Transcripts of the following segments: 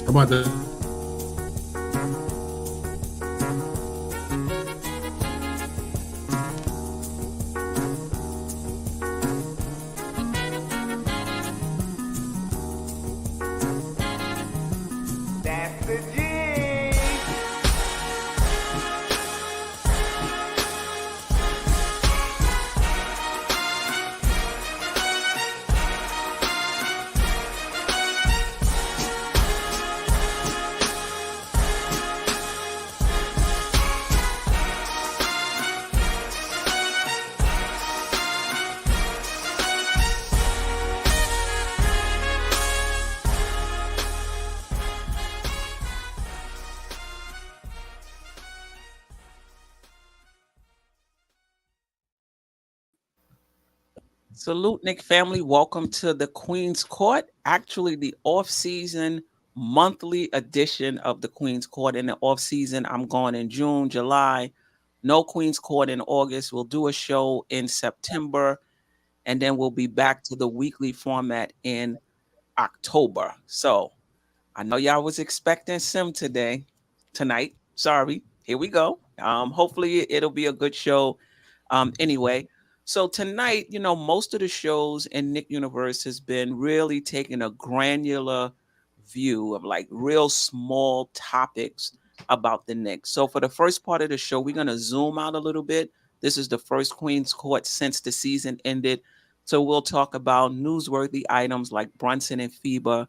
How about the Salute, Nick family. Welcome to the Queen's Court. Actually, the off-season monthly edition of the Queen's Court. In the off-season, I'm going in June, July. No Queen's Court in August. We'll do a show in September, and then we'll be back to the weekly format in October. So I know y'all was expecting Sim tonight. Sorry. Here we go. Hopefully it'll be a good show. Anyway. So tonight, most of the shows in Nick Universe has been really taking a granular view of like real small topics about the Knicks. So for the first part of the show, we're going to zoom out a little bit. This is the first Queen's Court since the season ended. So we'll talk about newsworthy items like Brunson and FIBA,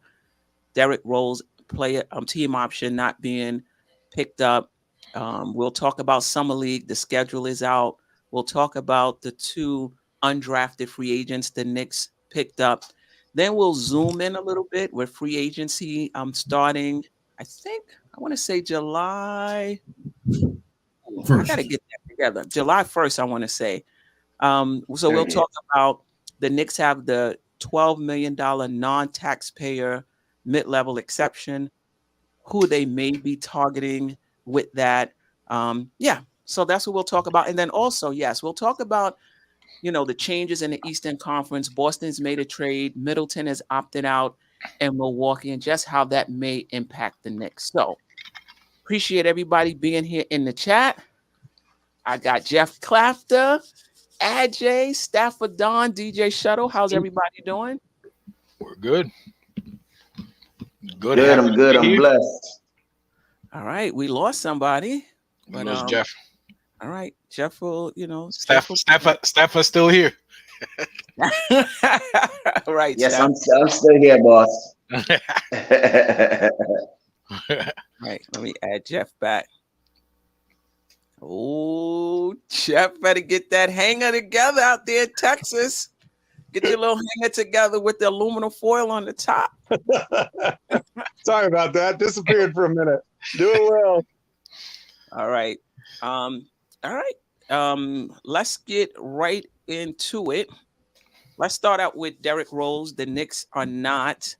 Derrick Rose player team option not being picked up. We'll talk about Summer League. The schedule is out. We'll talk about the two undrafted free agents the Knicks picked up. Then we'll zoom in a little bit with free agency starting, I want to say July 1st. I got to get that together. July 1st, I want to say. So we'll talk about the Knicks have the $12 million non-taxpayer mid-level exception, who they may be targeting with that. So that's what we'll talk about. And then also, yes, we'll talk about, the changes in the Eastern Conference. Boston's made a trade. Middleton has opted out, and Milwaukee, and just how that may impact the Knicks. So appreciate everybody being here in the chat. I got Jeff Clafter, Ajay, Stafford Don, DJ Shuttle. How's everybody doing? We're good. Good. I'm good. I'm blessed. All right. We lost somebody. We lost Jeff. All right, Jeff will, Stafford's still here. Right. Yes, Jeff. I'm still here, boss. Right. Let me add Jeff back. Oh, Jeff better get that hanger together out there in Texas. Get your little hanger together with the aluminum foil on the top. Sorry about that. Disappeared for a minute. Doing well. All right. Let's get right into it. Let's start out with Derrick Rose. The Knicks are not.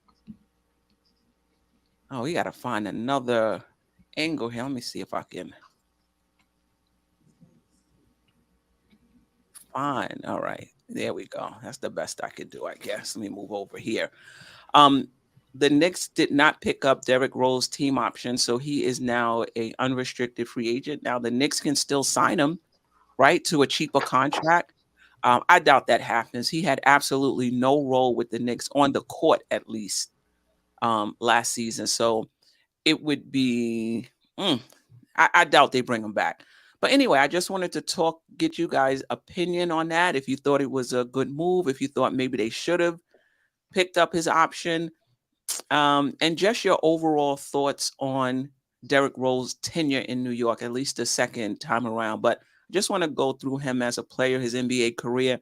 Oh, we got to find another angle here. Let me see if I can find. All right. There we go. That's the best I could do, I guess. Let me move over here. The Knicks did not pick up Derrick Rose team option, so he is now an unrestricted free agent. Now, the Knicks can still sign him, right, to a cheaper contract. I doubt that happens. He had absolutely no role with the Knicks on the court, at least, last season. So it would be I doubt they bring him back. But anyway, I just wanted to get you guys' opinion on that. If you thought it was a good move, if you thought maybe they should have picked up his option. And just your overall thoughts on Derrick Rose's tenure in New York, at least the second time around. But I just want to go through him as a player, his NBA career,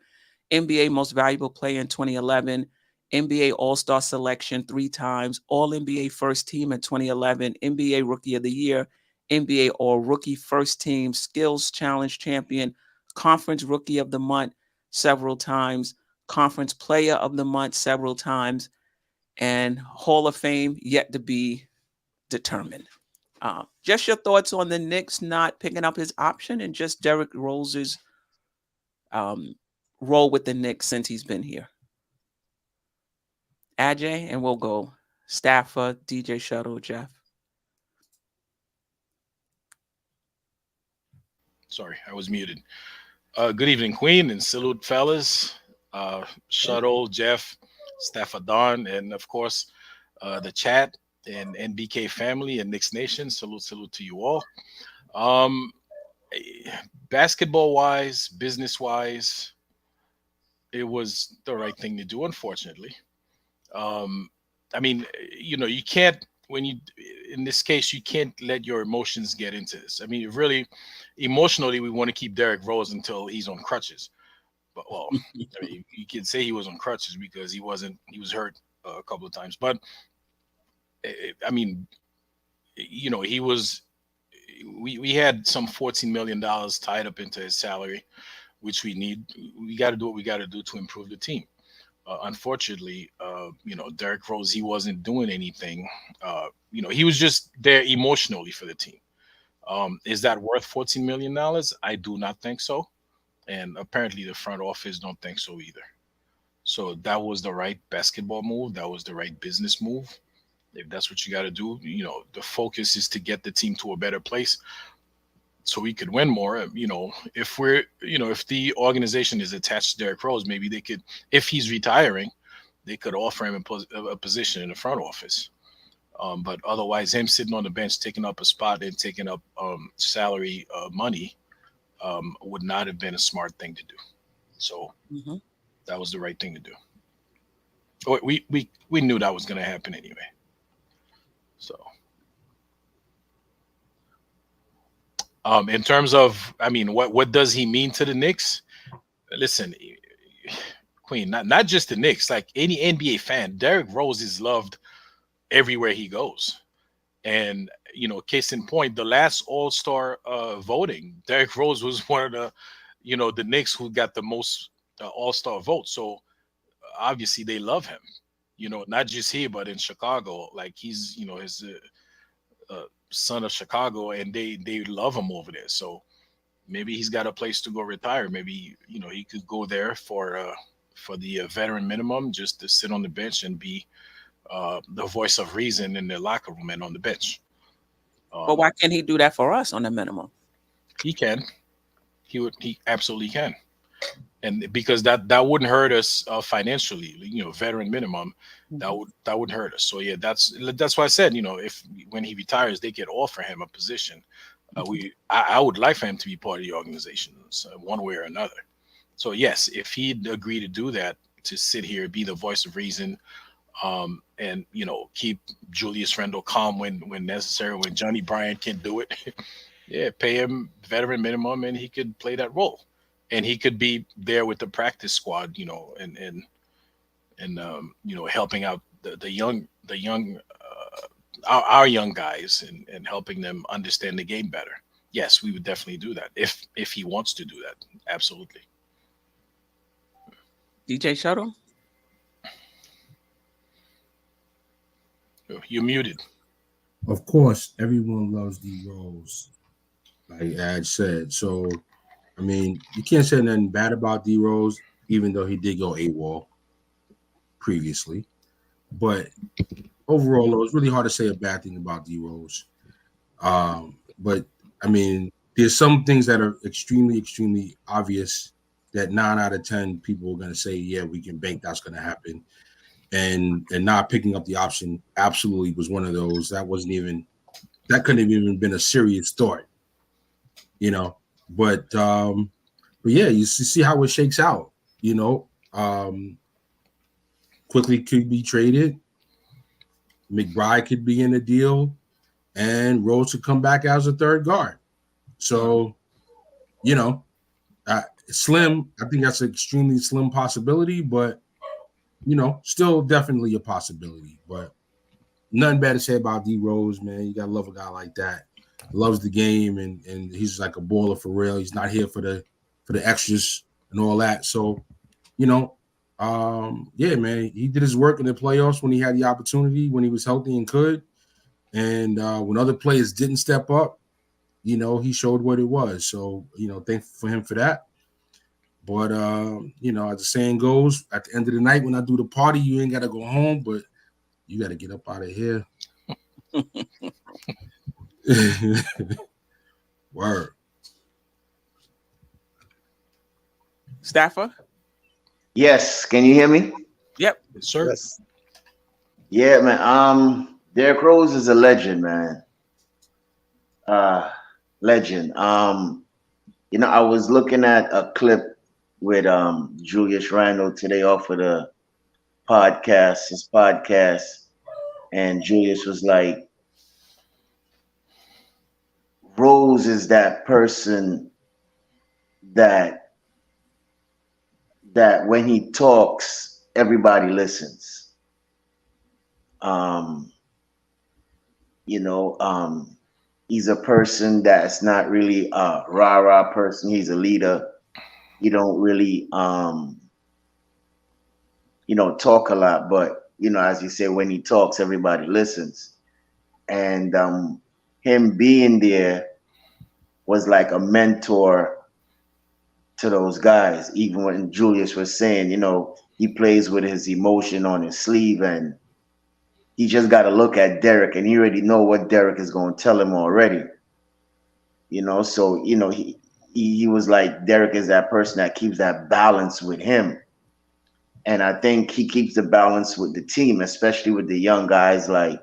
NBA Most Valuable Player in 2011, NBA All-Star selection 3 times, All-NBA First Team in 2011, NBA Rookie of the Year, NBA All-Rookie First Team, Skills Challenge Champion, Conference Rookie of the Month several times, Conference Player of the Month several times, and Hall of Fame yet to be determined. Just your thoughts on the Knicks not picking up his option and just Derrick Rose's role with the Knicks since he's been here. Ajay, and we'll go Staffer, DJ Shuttle, Jeff. Sorry, I was muted. Good evening, Queen, and salute, fellas. Shuttle, Jeff, Staffer Don, and of course, the chat and NBK family and Knicks Nation. Salute to you all. Um, Basketball wise, business wise, it was the right thing to do. Unfortunately, I mean, you can't when you in this case you can't let your emotions get into this. I mean, really, emotionally, we want to keep Derrick Rose until he's on crutches. But well, I mean, you can say he was on crutches because he wasn't. He was hurt a couple of times, but I mean, he was. We had some $14 million tied up into his salary, which we need. We got to do what we got to do to improve the team. Unfortunately, Derrick Rose, he wasn't doing anything. He was just there emotionally for the team. Is that worth $14 million? I do not think so. And apparently the front office don't think so either. So that was the right basketball move. That was the right business move. If that's what you got to do, the focus is to get the team to a better place so we could win more. If the organization is attached to Derrick Rose, maybe they could, if he's retiring, they could offer him a position in the front office. But otherwise, him sitting on the bench, taking up a spot and taking up salary money would not have been a smart thing to do. So that was the right thing to do. We knew that was going to happen anyway. So, in terms of, I mean, what does he mean to the Knicks? Listen, Queen, not just the Knicks, like any NBA fan, Derrick Rose is loved everywhere he goes. And, case in point, the last All-Star voting, Derrick Rose was one of the Knicks who got the most All-Star votes. So obviously they love him, not just here, but in Chicago. Like he's, his son of Chicago, and they love him over there. So maybe he's got a place to go retire. Maybe, he could go there for the veteran minimum, just to sit on the bench and be the voice of reason in the locker room and on the bench. But why can't he do that for us on the minimum? He can. He absolutely can. And because that wouldn't hurt us financially, veteran minimum, that would hurt us. So yeah, that's why I said, if when he retires, they could offer him a position. I would like for him to be part of the organization, one way or another. So yes, if he'd agree to do that, to sit here, be the voice of reason, and keep Julius Randle calm when necessary, when Johnny Bryant can't do it, yeah, pay him veteran minimum, and he could play that role. And he could be there with the practice squad, and helping out the young our young guys and helping them understand the game better. Yes, we would definitely do that if he wants to do that. Absolutely. DJ Shuttle? You're muted. Of course, everyone loves D Rose, like Ad said. So I mean, you can't say nothing bad about D Rose, even though he did go AWOL previously. But overall, it was really hard to say a bad thing about D Rose. But I mean, there's some things that are extremely, extremely obvious that 9 out of 10 people are going to say, yeah, we can bank that's going to happen. And not picking up the option absolutely was one of those. That couldn't have even been a serious thought, But yeah, you see how it shakes out. Quickly could be traded. McBride could be in the deal, and Rose could come back as a third guard. So, slim. I think that's an extremely slim possibility, but still definitely a possibility. But nothing bad to say about D Rose, man. You gotta love a guy like that. Loves the game, and he's like a baller for real. He's not here for the extras and all that. So, yeah, man, he did his work in the playoffs when he had the opportunity, when he was healthy and could. And when other players didn't step up, he showed what it was. So, thankful for him for that. But as the saying goes, at the end of the night when I do the party, you ain't gotta go home. But You got to get up out of here. Word. Staffer? Yes, can you hear me? Yep. Yes, sir. Yes. Yeah, man. Derrick Rose is a legend, man. Legend. I was looking at a clip with Julius Randle today off of his podcast, and Julius was like, Rose is that person that when he talks, everybody listens. Um, he's a person that's not really a rah-rah person. He's a leader. He don't really talk a lot, but as you say, when he talks, everybody listens. And him being there was like a mentor to those guys. Even when Julius was saying, he plays with his emotion on his sleeve, and he just got to look at Derrick, and he already know what Derrick is going to tell him already. So he was like, Derrick is that person that keeps that balance with him. And I think he keeps the balance with the team, especially with the young guys like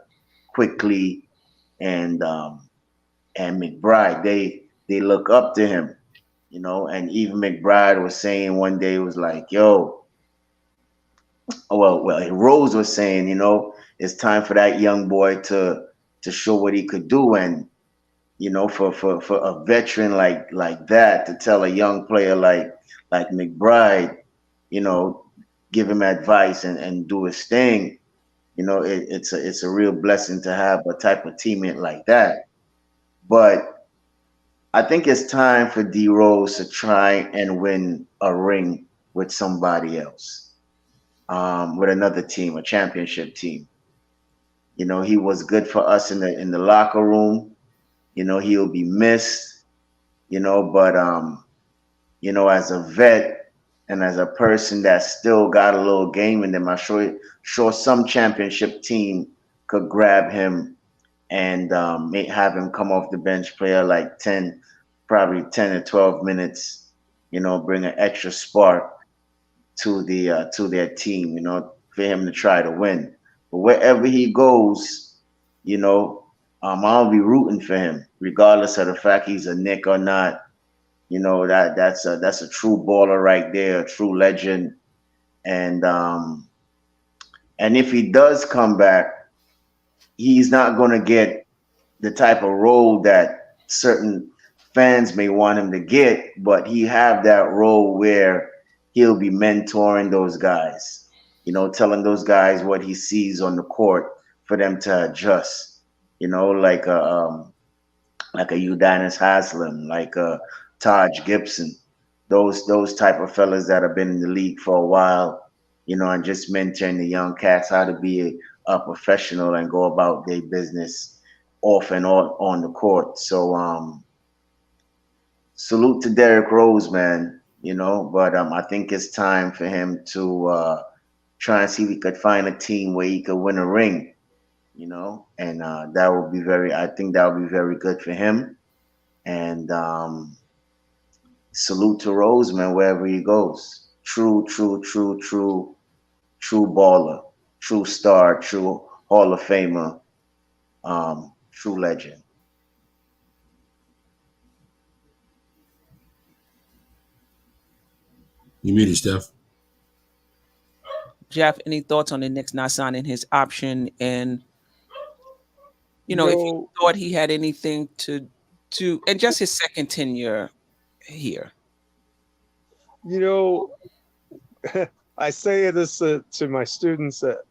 Quickly and McBride. They look up to him, and even McBride was saying one day, was like, yo, well, Rose was saying, it's time for that young boy to show what he could do. And for a veteran like that to tell a young player like McBride, give him advice and do his thing, it's a real blessing to have a type of teammate like that. But I think it's time for D Rose to try and win a ring with somebody else, with another team, a championship team. He was good for us in the locker room. He'll be missed. But as a vet and as a person that still got a little game in them, I'm sure some championship team could grab him and have him come off the bench, play like probably 10 or 12 minutes, bring an extra spark to their team, for him to try to win. But wherever he goes, I'll be rooting for him, regardless of the fact he's a Knick or not. That's a true baller right there, a true legend. And if he does come back, he's not going to get the type of role that certain fans may want him to get, but he have that role where he'll be mentoring those guys, telling those guys what he sees on the court for them to adjust, like a Udonis Haslem, like a Taj Gibson, those type of fellas that have been in the league for a while, and just mentoring the young cats how to be a professional and go about their business off and on the court. So salute to Derrick Rose, man, but I think it's time for him to try and see if he could find a team where he could win a ring, and I think that would be very good for him. And salute to Rose, man, wherever he goes. True baller, true star, true Hall of Famer, true legend. You muted, Steph. Jeff, any thoughts on the Knicks not signing his option? And if you thought he had anything to and just his second tenure here. I say this to my students at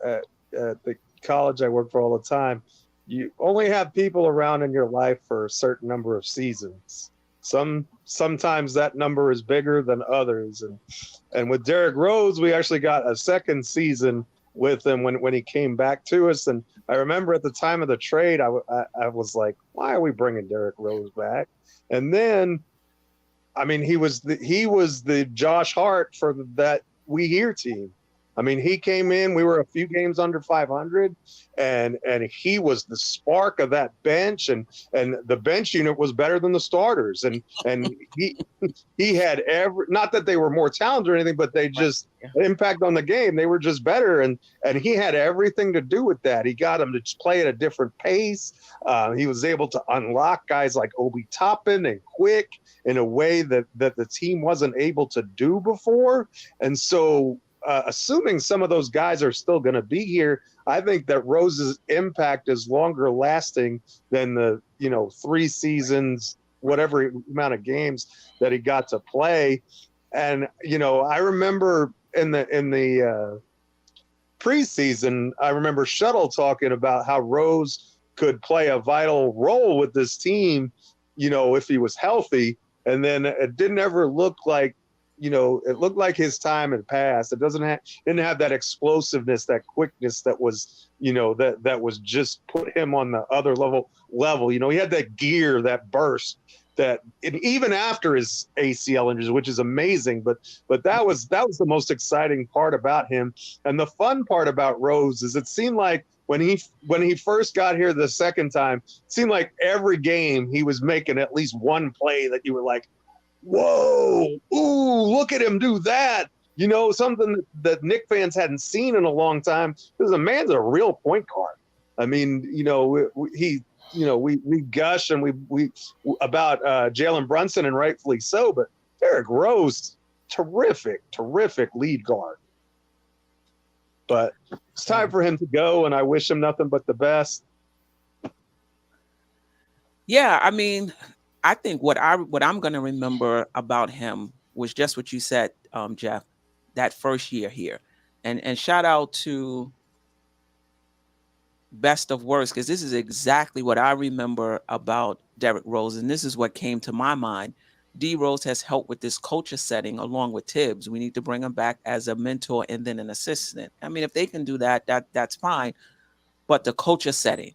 the college I work for all the time. You only have people around in your life for a certain number of seasons. Sometimes that number is bigger than others. And with Derrick Rose, we actually got a second season with him when he came back to us. And I remember at the time of the trade, I was like, why are we bringing Derrick Rose back? And then, I mean, he was the Josh Hart for that We Hear team. I mean, he came in, we were a few games under 500, and he was the spark of that bench, and the bench unit was better than the starters. And he had not that they were more talented or anything, but they just impact on the game. They were just better, and he had everything to do with that. He got them to play at a different pace. He was able to unlock guys like Obi Toppin and Quick in a way that the team wasn't able to do before. And so, assuming some of those guys are still going to be here, I think that Rose's impact is longer lasting than the 3 seasons, whatever amount of games that he got to play. And I remember in the preseason, I remember Shuttle talking about how Rose could play a vital role with this team, if he was healthy. And then it didn't ever look like, it looked like his time had passed. It didn't have that explosiveness, that quickness that was, that was just put him on the other level. He had that gear, that burst, that even after his ACL injuries, which is amazing, but that was the most exciting part about him. And the fun part about Rose is it seemed like when he first got here the second time, it seemed like every game he was making at least one play that you were like, whoa, ooh, look at him do that. Something that Knicks fans hadn't seen in a long time. Because the man's a real point guard. I mean, we gush and we about Jalen Brunson, and rightfully so, but Derrick Rose, terrific lead guard. But it's time for him to go, and I wish him nothing but the best. Yeah, I mean, I think what I'm going to remember about him was just what you said, Jeff, that first year here. And shout out to Best of Worst, because this is exactly what I remember about Derrick Rose. And this is what came to my mind. D Rose has helped with this culture setting along with Tibbs. We need to bring him back as a mentor and then an assistant. I mean, if they can do that, that's fine. But the culture setting,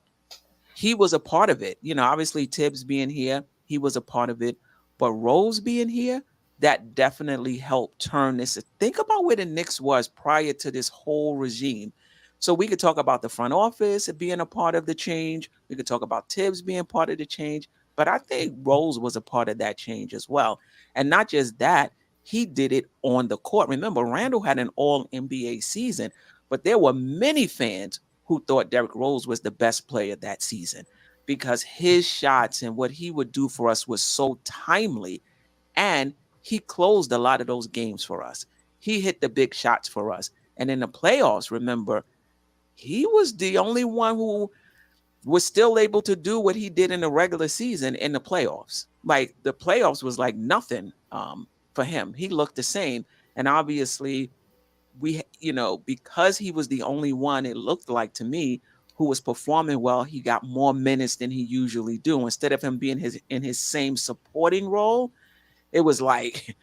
he was a part of it. Obviously Tibbs being here, he was a part of it. But Rose being here, that definitely helped turn this. Think about where the Knicks was prior to this whole regime. So we could talk about the front office being a part of the change. We could talk about Tibbs being part of the change. But I think Rose was a part of that change as well. And not just that, he did it on the court. Remember, Randall had an all-NBA season, but there were many fans who thought Derrick Rose was the best player that season because his shots and what he would do for us was so timely. And he closed a lot of those games for us. He hit the big shots for us. And in the playoffs, remember, he was the only one who was still able to do what he did in the regular season in the playoffs. Like the playoffs was like nothing for him. He looked the same. And obviously because he was the only one, it looked like to me, who was performing well, he got more minutes than he usually do. Instead of him being in his same supporting role, it was like,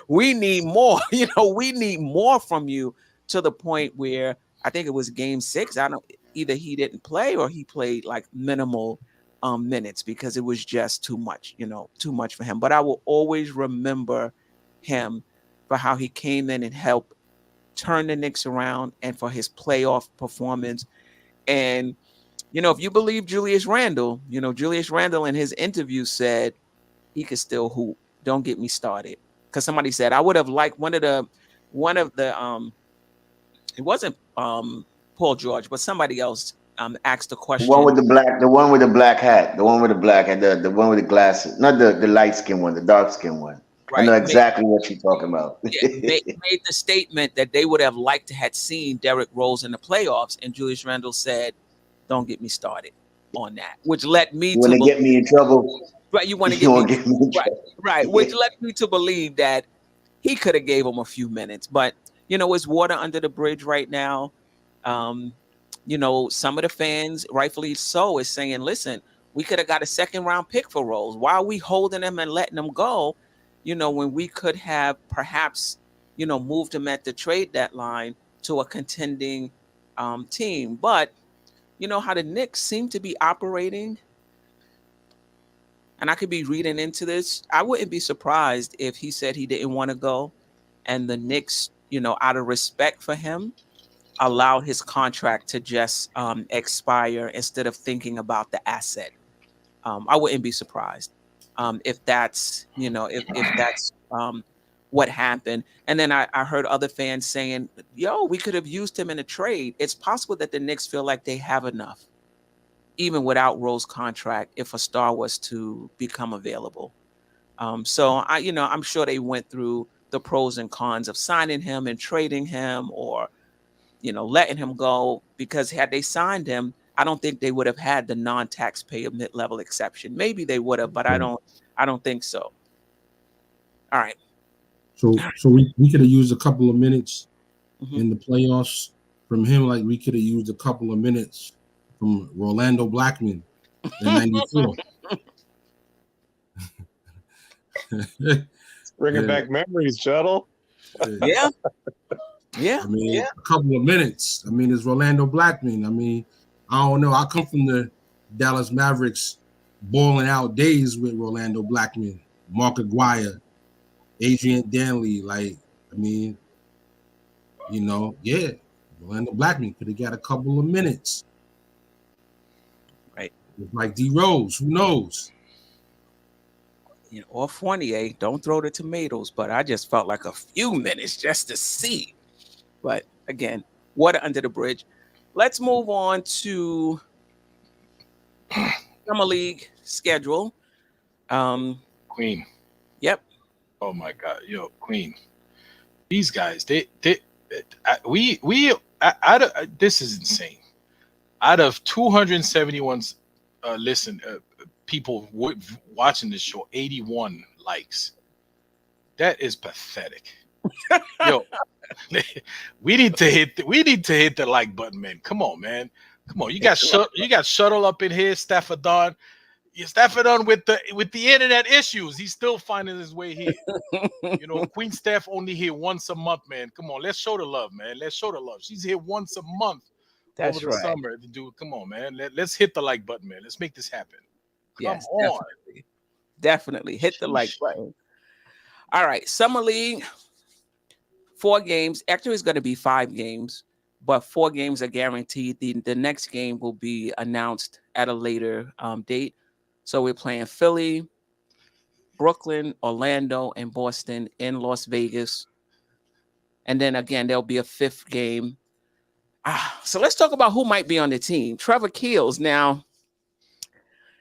we need more, we need more from you, to the point where I think it was game 6. Either he didn't play or he played like minimal minutes because it was just too much for him. But I will always remember him for how he came in and helped turn the Knicks around and for his playoff performance. And, if you believe Julius Randle, Julius Randle in his interview said he could still hoop. Don't get me started. Because somebody said I would have liked one of the it wasn't Paul George, but somebody else asked the question. The one with the black hat, the one with the black hat, the one with the glasses, not the light skin one, the dark skin one. Right. I know exactly what you're talking about. Made the statement that they would have liked to have seen Derrick Rose in the playoffs, and Julius Randle said, "Don't get me started on that," which led me to get me in trouble. Right, you want to get me in trouble. Right, which led me to believe that he could have gave him a few minutes, but it's water under the bridge right now. Some of the fans, rightfully so, is saying, "Listen, we could have got a second-round pick for Rose. Why are we holding him and letting him go?" When we could have perhaps, moved him at the trade deadline to a contending team. But, how the Knicks seem to be operating, and I could be reading into this, I wouldn't be surprised if he said he didn't want to go and the Knicks out of respect for him, allowed his contract to just expire instead of thinking about the asset. I wouldn't be surprised if that's, if that's what happened. And then I heard other fans saying, yo, we could have used him in a trade. It's possible that the Knicks feel like they have enough, even without Rose's contract, if a star was to become available. So I'm sure they went through the pros and cons of signing him and trading him, or letting him go, because had they signed him, I don't think they would have had the non-taxpayer mid-level exception. Maybe they would have, but I don't think so. All right. So we could have used a couple of minutes Mhm. in the playoffs from him, like we could have used a couple of minutes from Rolando Blackman in '94. Bringing back memories, Shuttle. Yeah. I mean, a couple of minutes. I mean, it's Rolando Blackman. I mean, I don't know. I come from the Dallas Mavericks balling out days with Rolando Blackman, Mark Aguirre, Adrian Danley. Like, I mean, Rolando Blackman could have got a couple of minutes. Right. Like D Rose, who knows? Or Fournier, don't throw the tomatoes, but I just felt like a few minutes just to see. But again, water under the bridge. Let's move on to Summer League schedule. Queen. Yep. Oh my God, yo, Queen. These guys, this is insane. Out of 271 people watching this show, 81 likes. That is pathetic. Yo, we need to hit the like button, man. Come on, man. Come on. You got Shuttle up in here, Staffordon. Staffordon with the internet issues. He's still finding his way here. Queen Steph only here once a month, man. Come on, let's show the love, man. Let's show the love. She's here once a month over the summer. Dude, come on, man. Let's hit the like button, man. Let's make this happen. Come on. Definitely. Hit the like button. All right. Summer League, 4 games. Actually, it's going to be 5 games, but 4 games are guaranteed. The next game will be announced at a later date. So we're playing Philly, Brooklyn, Orlando, and Boston in Las Vegas. And then again, there'll be a 5th game. So let's talk about who might be on the team. Trevor Keels. Now,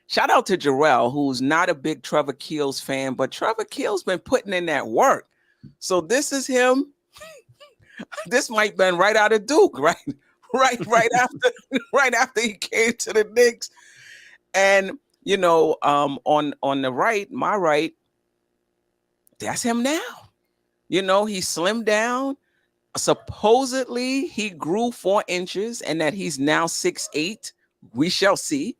shout out to Jarrell, who's not a big Trevor Keels fan, but Trevor Keels been putting in that work. So this is him. This might have been right out of Duke, right? Right after he came to the Knicks. And on the right, my right, that's him now. He slimmed down. Supposedly he grew 4 inches and that he's now 6'8". We shall see.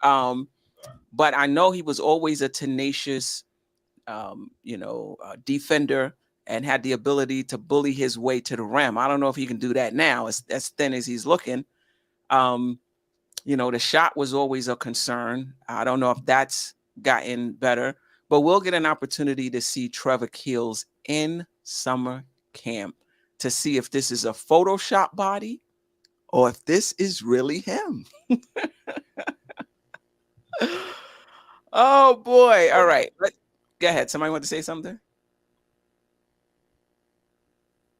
But I know he was always a tenacious, defender and had the ability to bully his way to the rim. I don't know if he can do that now, as thin as he's looking. The shot was always a concern. I don't know if that's gotten better, but we'll get an opportunity to see Trevor Keels in summer camp to see if this is a Photoshop body or if this is really him. Oh boy. All right. Go ahead. Somebody want to say something?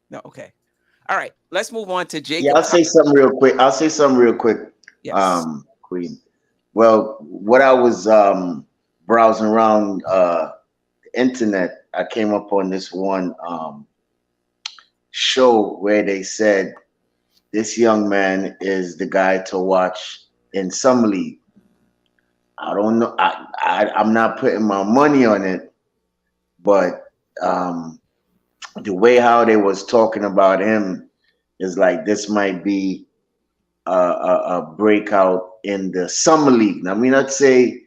No. Okay. All right. Let's move on to Jacob. Yeah, I'll say something real quick. Yes. Queen. Well, what I was browsing around the internet, I came up on this one show where they said this young man is the guy to watch in Summer League. I don't know. I'm not putting my money on it, but the way how they was talking about him is like this might be a breakout in the Summer League. Now, let me not say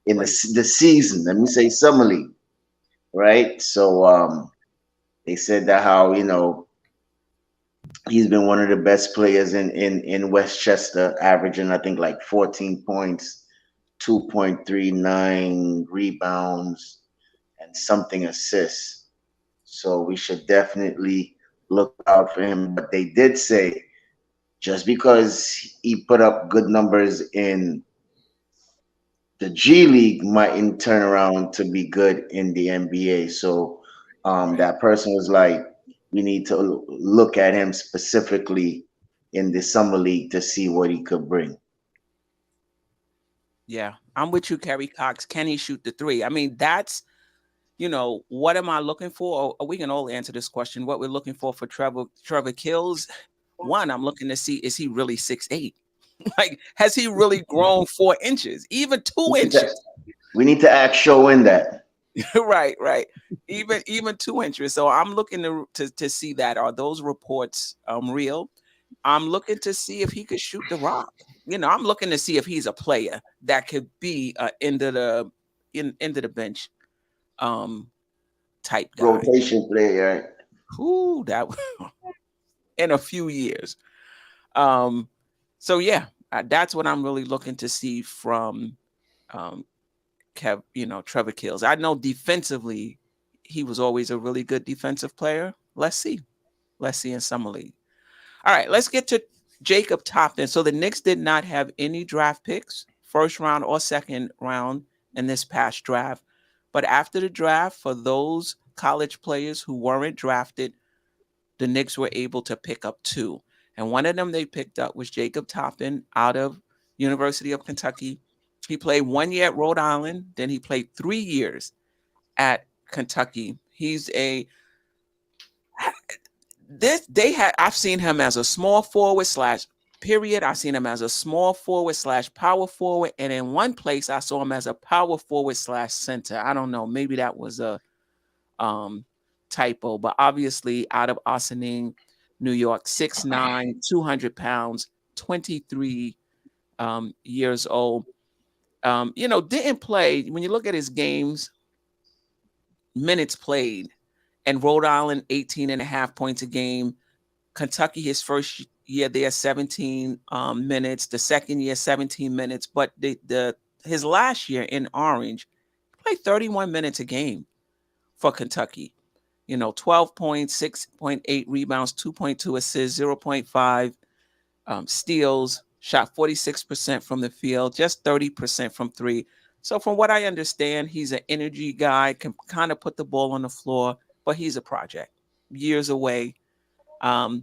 in the season. Let me say Summer League, right? So they said that how he's been one of the best players in Westchester, averaging I think like 14 points, 2.39 rebounds, and something assists. So we should definitely look out for him. But they did say just because he put up good numbers in the G League mightn't turn around to be good in the NBA. So that person was like, we need to look at him specifically in the summer league to see what he could bring. Yeah, I'm with you, Kerry Cox. Can he shoot the three? I mean, that's, what am I looking for? Or we can all answer this question. What we're looking for Trevor Kills. One, I'm looking to see, is he really 6'8"? Like, has he really grown 4 inches? Even 2 inches? We need to act show in that. Right. Even 2 inches. So I'm looking to see that. Are those reports real? I'm looking to see if he could shoot the rock. I'm looking to see if he's a player that could be into the bench type guy. Rotation player. Ooh, that in a few years. So yeah, that's what I'm really looking to see from Trevor Kills. I know defensively he was always a really good defensive player. Let's see in summer league. All right, let's get to Jacob Toppin. So the Knicks did not have any draft picks, first round or second round in this past draft. But after the draft, for those college players who weren't drafted, the Knicks were able to pick up 2. And one of them they picked up was Jacob Toppin out of University of Kentucky. He played 1 year at Rhode Island. Then he played 3 years at Kentucky. I've seen him as a small forward / period. I've seen him as a small forward / power forward. And in one place, I saw him as a power forward / center. I don't know. Maybe that was a typo, but obviously out of Ossining, New York, 6'9", 200 pounds, 23 years old. Didn't play. When you look at his games, minutes played, and Rhode Island, 18.5 points a game. Kentucky, his first year there, 17 minutes. The second year, 17 minutes. But his last year in Orange, played 31 minutes a game for Kentucky. 12 points, 6.8 rebounds, 2.2 assists, 0.5 steals, shot 46% from the field, just 30% from three. So from what I understand, he's an energy guy, can kind of put the ball on the floor, but he's a project, years away. I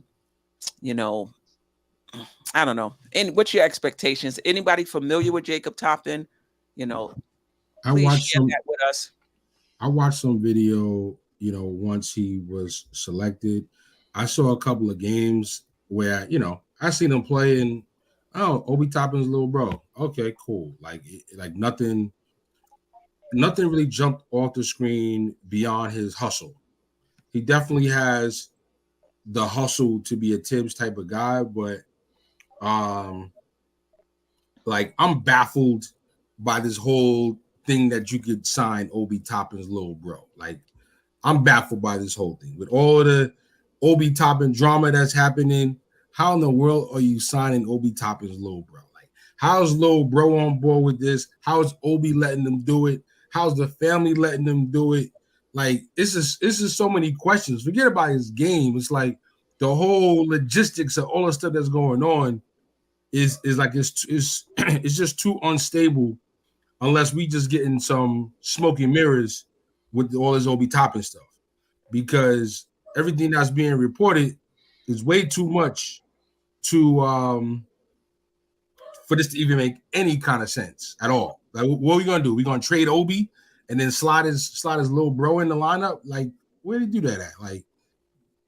don't know. And what's your expectations? Anybody familiar with Jacob Toppin? Please share that with us. I watched some video, once he was selected. I saw a couple of games where, I seen him play and, Obi Toppin's little bro. Okay, cool. Like nothing really jumped off the screen beyond his hustle. He definitely has the hustle to be a Tibbs type of guy, but I'm baffled by this whole thing that you could sign Obi Toppin's little bro. Like, I'm baffled by this whole thing. With all the Obi Toppin drama that's happening, how in the world are you signing Obi Toppin's little bro? Like, how's little bro on board with this? How's Obi letting them do it? How's the family letting them do it? Like, it's just so many questions. Forget about his game. It's like the whole logistics of all the stuff that's going on is like it's just too unstable unless we just getting some smoke and mirrors with all this Obi Toppin stuff, because everything that's being reported is way too much to for this to even make any kind of sense at all. Like, what are we gonna do? We gonna trade Obi and then slide his little bro in the lineup? Like, where did he do that at? Like,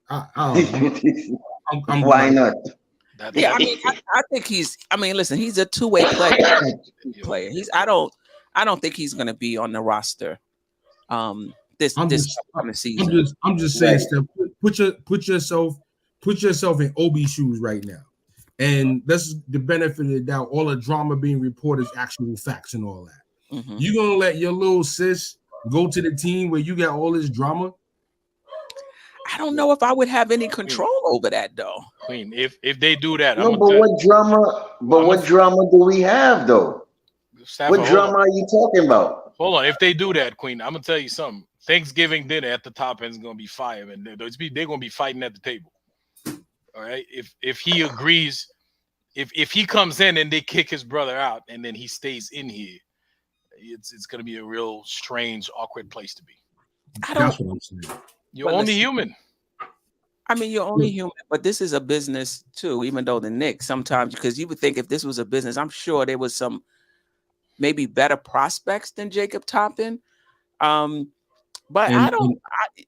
I don't know. Why not? Yeah, I mean, I think he's. I mean, listen, he's a two-way player. I don't think he's going to be on the roster. This upcoming season. I'm just saying, Steph, put yourself in Obi's shoes right now, and that's the benefit of the doubt. All the drama being reported is actual facts and all that. Mm-hmm. You gonna let your little sis go to the team where you got all this drama? I don't know if I would have any control over that, though. Queen, if they do that, what drama? But what drama do we have, though? What drama are you talking about? Hold on. If they do that, Queen, I'm gonna tell you something. Thanksgiving dinner at the top end is gonna be fire, and they're gonna be fighting at the table. All right. If he agrees, if he comes in and they kick his brother out and then he stays in here, it's gonna be a real strange, awkward place to be. That's what I'm saying. You're But only listen, human. I mean, you're only human, but this is a business too, even though the Knicks sometimes, because you would think if this was a business, I'm sure there was some maybe better prospects than Jacob Toppin. But I don't,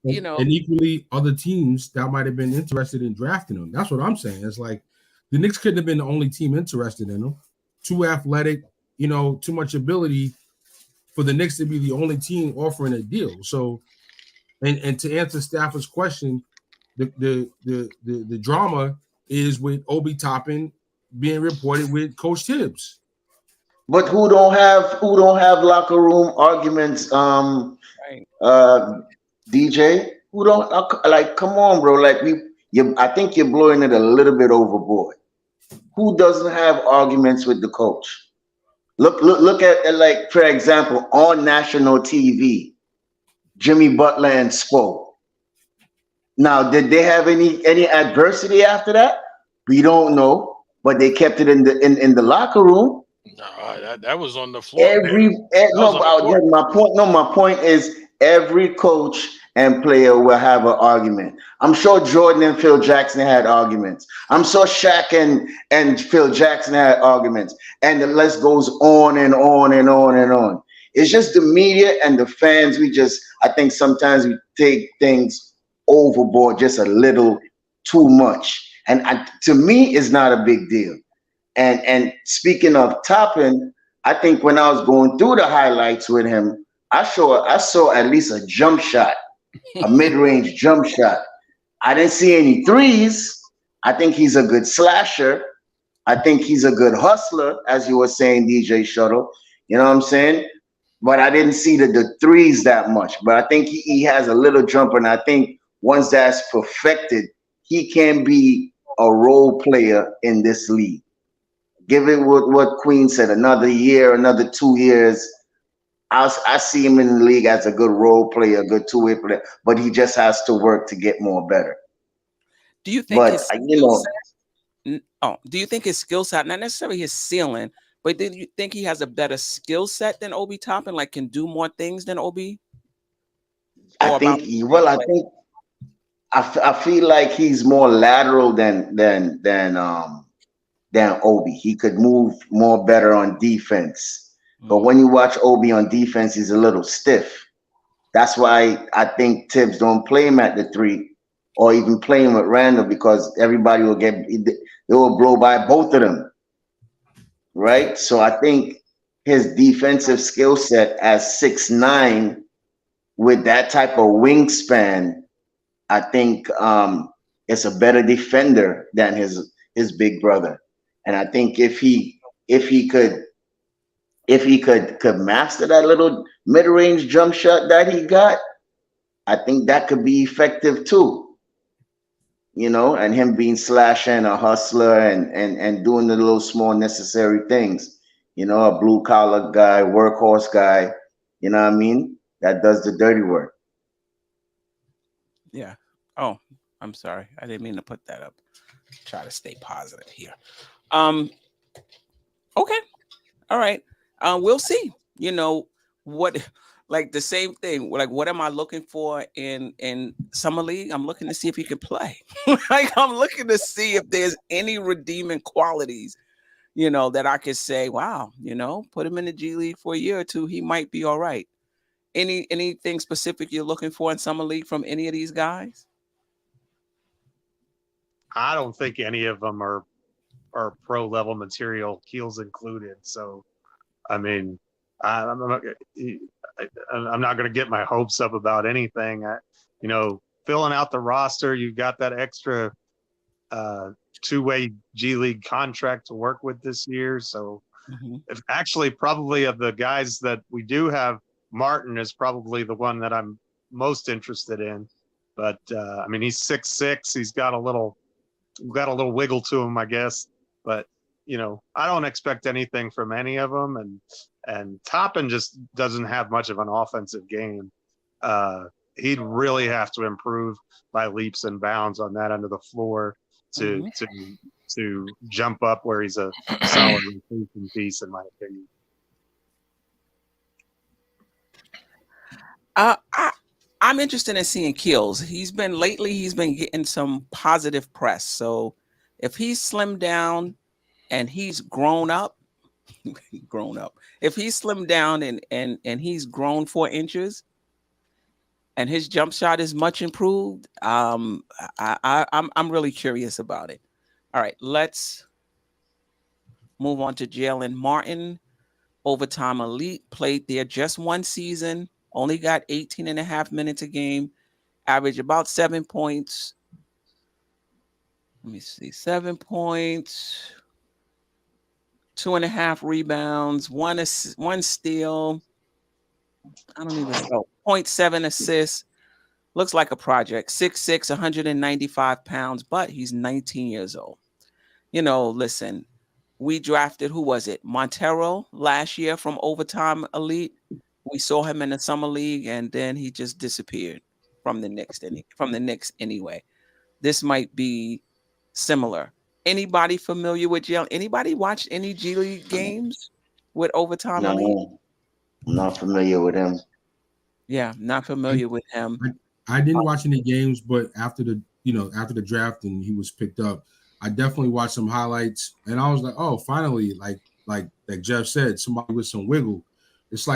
you know. And equally, other teams that might have been interested in drafting him. That's what I'm saying. It's like the Knicks couldn't have been the only team interested in him. Too athletic, too much ability for the Knicks to be the only team offering a deal. So, and to answer Stafford's question, the drama is with Obi Toppin being reported with Coach Tibbs. But who don't have locker room arguments? Right. DJ, who don't like? Come on, bro. Like I think you're blowing it a little bit overboard. Who doesn't have arguments with the coach? Look at like, for example, on national TV, Jimmy Butler and Spo. Now, did they have any adversity after that? We don't know, but they kept it in the locker room. No, that was on the floor. My point is every coach and player will have an argument. I'm sure Jordan and Phil Jackson had arguments. I'm sure Shaq and Phil Jackson had arguments. And the list goes on and on and on and on. It's just the media and the fans. I think sometimes we take things overboard just a little too much. And to me, it's not a big deal. And speaking of Toppin, I think when I was going through the highlights with him, I saw at least a jump shot, a mid-range jump shot. I didn't see any threes. I think he's a good slasher. I think he's a good hustler, as you were saying, DJ Shuttle. You know what I'm saying? But I didn't see the threes that much. But I think he has a little jumper, and I think once that's perfected, he can be a role player in this league. Given what Queen said, another year, another 2 years, I see him in the league as a good role player, a good two-way player, but he just has to work to get more better. Do you think his skill set? Do you think his skill set, not necessarily his ceiling, but do you think he has a better skill set than Obi Toppin, like can do more things than Obi? I feel like he's more lateral than Obi. He could move more better on defense. But when you watch Obi on defense, he's a little stiff. That's why I think Tibbs don't play him at the 3 or even play him with Randall, because everybody they will blow by both of them. Right? So I think his defensive skill set as 6'9" with that type of wingspan, I think it's a better defender than his big brother. And I think if he could master that little mid-range jump shot that he got, I think that could be effective too. And him being slashing, a hustler, and doing the little small necessary things. A blue collar guy, workhorse guy. You know what I mean? That does the dirty work. Yeah. Oh, I'm sorry. I didn't mean to put that up. Try to stay positive here. Okay. All right. We'll see. What, like the same thing. Like, what am I looking for in summer league? I'm looking to see if he can play. Like, I'm looking to see if there's any redeeming qualities, that I could say, wow, put him in the G League for a year or two, he might be all right. Anything specific you're looking for in summer league from any of these guys? I don't think any of them are pro level material, Keels included. So, I mean, I'm not going to get my hopes up about anything. Filling out the roster, you've got that extra two-way G League contract to work with this year. So, if actually, probably of the guys that we do have, Martin is probably the one that I'm most interested in. But I mean, he's 6'6". He's got a little wiggle to him, I guess. But I don't expect anything from any of them. And Toppin just doesn't have much of an offensive game. he'd really have to improve by leaps and bounds on that end of the floor to jump up where he's a solid rotation piece, in my opinion. I'm interested in seeing Kills. He's been getting some positive press. So if he's slimmed down and he's grown up, if he's slimmed down and he's grown 4 inches and his jump shot is much improved, I'm really curious about it. All right, let's move on to Jaylen Martin. Overtime elite, played there just 1 season, only got 18 and a half minutes a game, average about 7 points. Let me see, 7 points, 2.5 rebounds, one steal. I don't even know. 0.7 assists. Looks like a project. 6'6", 195 pounds, but he's 19 years old. Listen, we drafted, who was it? Montero last year from Overtime Elite. We saw him in the summer league, and then he just disappeared from the Knicks. Anyway. This might be similar. Anybody familiar with Jalen? Anybody watched any G League games with Overtime Elite? No, I'm not familiar with him. Yeah, not familiar with him. I didn't watch any games, but after the draft and he was picked up, I definitely watched some highlights, and I was like, oh, finally, like Jeff said, somebody with some wiggle. It's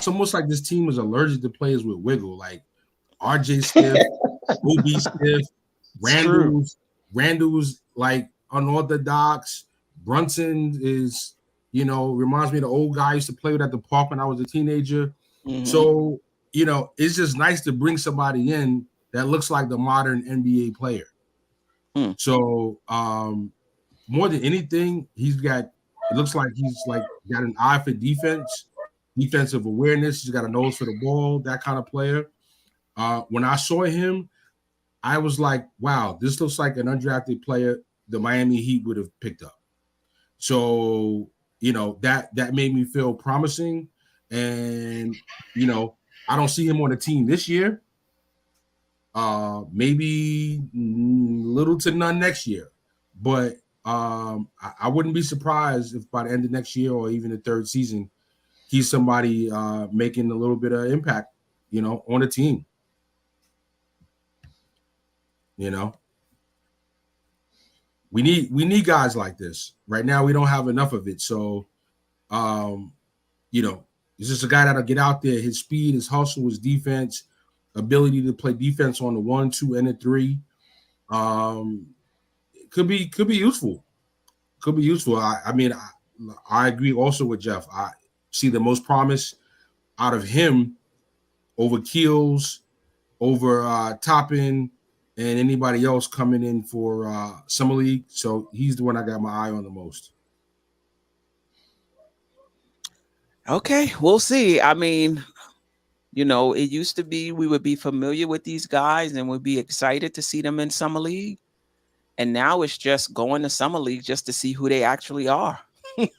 almost like this team is allergic to players with wiggle, like RJ Stiff, OB Stiff, Randall's like unorthodox. Brunson is, reminds me of the old guy I used to play with at the park when I was a teenager. Mm-hmm. So, it's just nice to bring somebody in that looks like the modern NBA player. Mm. So, more than anything, it looks like he's got an eye for defense, defensive awareness. He's got a nose for the ball, that kind of player. When I saw him, I was like, wow, this looks like an undrafted player the Miami Heat would have picked up. So, that made me feel promising. And, I don't see him on the team this year. Maybe little to none next year. But I wouldn't be surprised if by the end of next year or even the third season, he's somebody making a little bit of impact, on the team. We need guys like this. Right now, we don't have enough of it. So, he's just a guy that'll get out there. His speed, his hustle, his defense, ability to play defense on the 1, 2, and the 3. Could be useful. Could be useful. I agree also with Jeff. I see the most promise out of him over Keels, over Toppin, and anybody else coming in for Summer League. So he's the one I got my eye on the most. Okay, we'll see. It used to be we would be familiar with these guys and would be excited to see them in Summer League. And now it's just going to Summer League just to see who they actually are. Queen,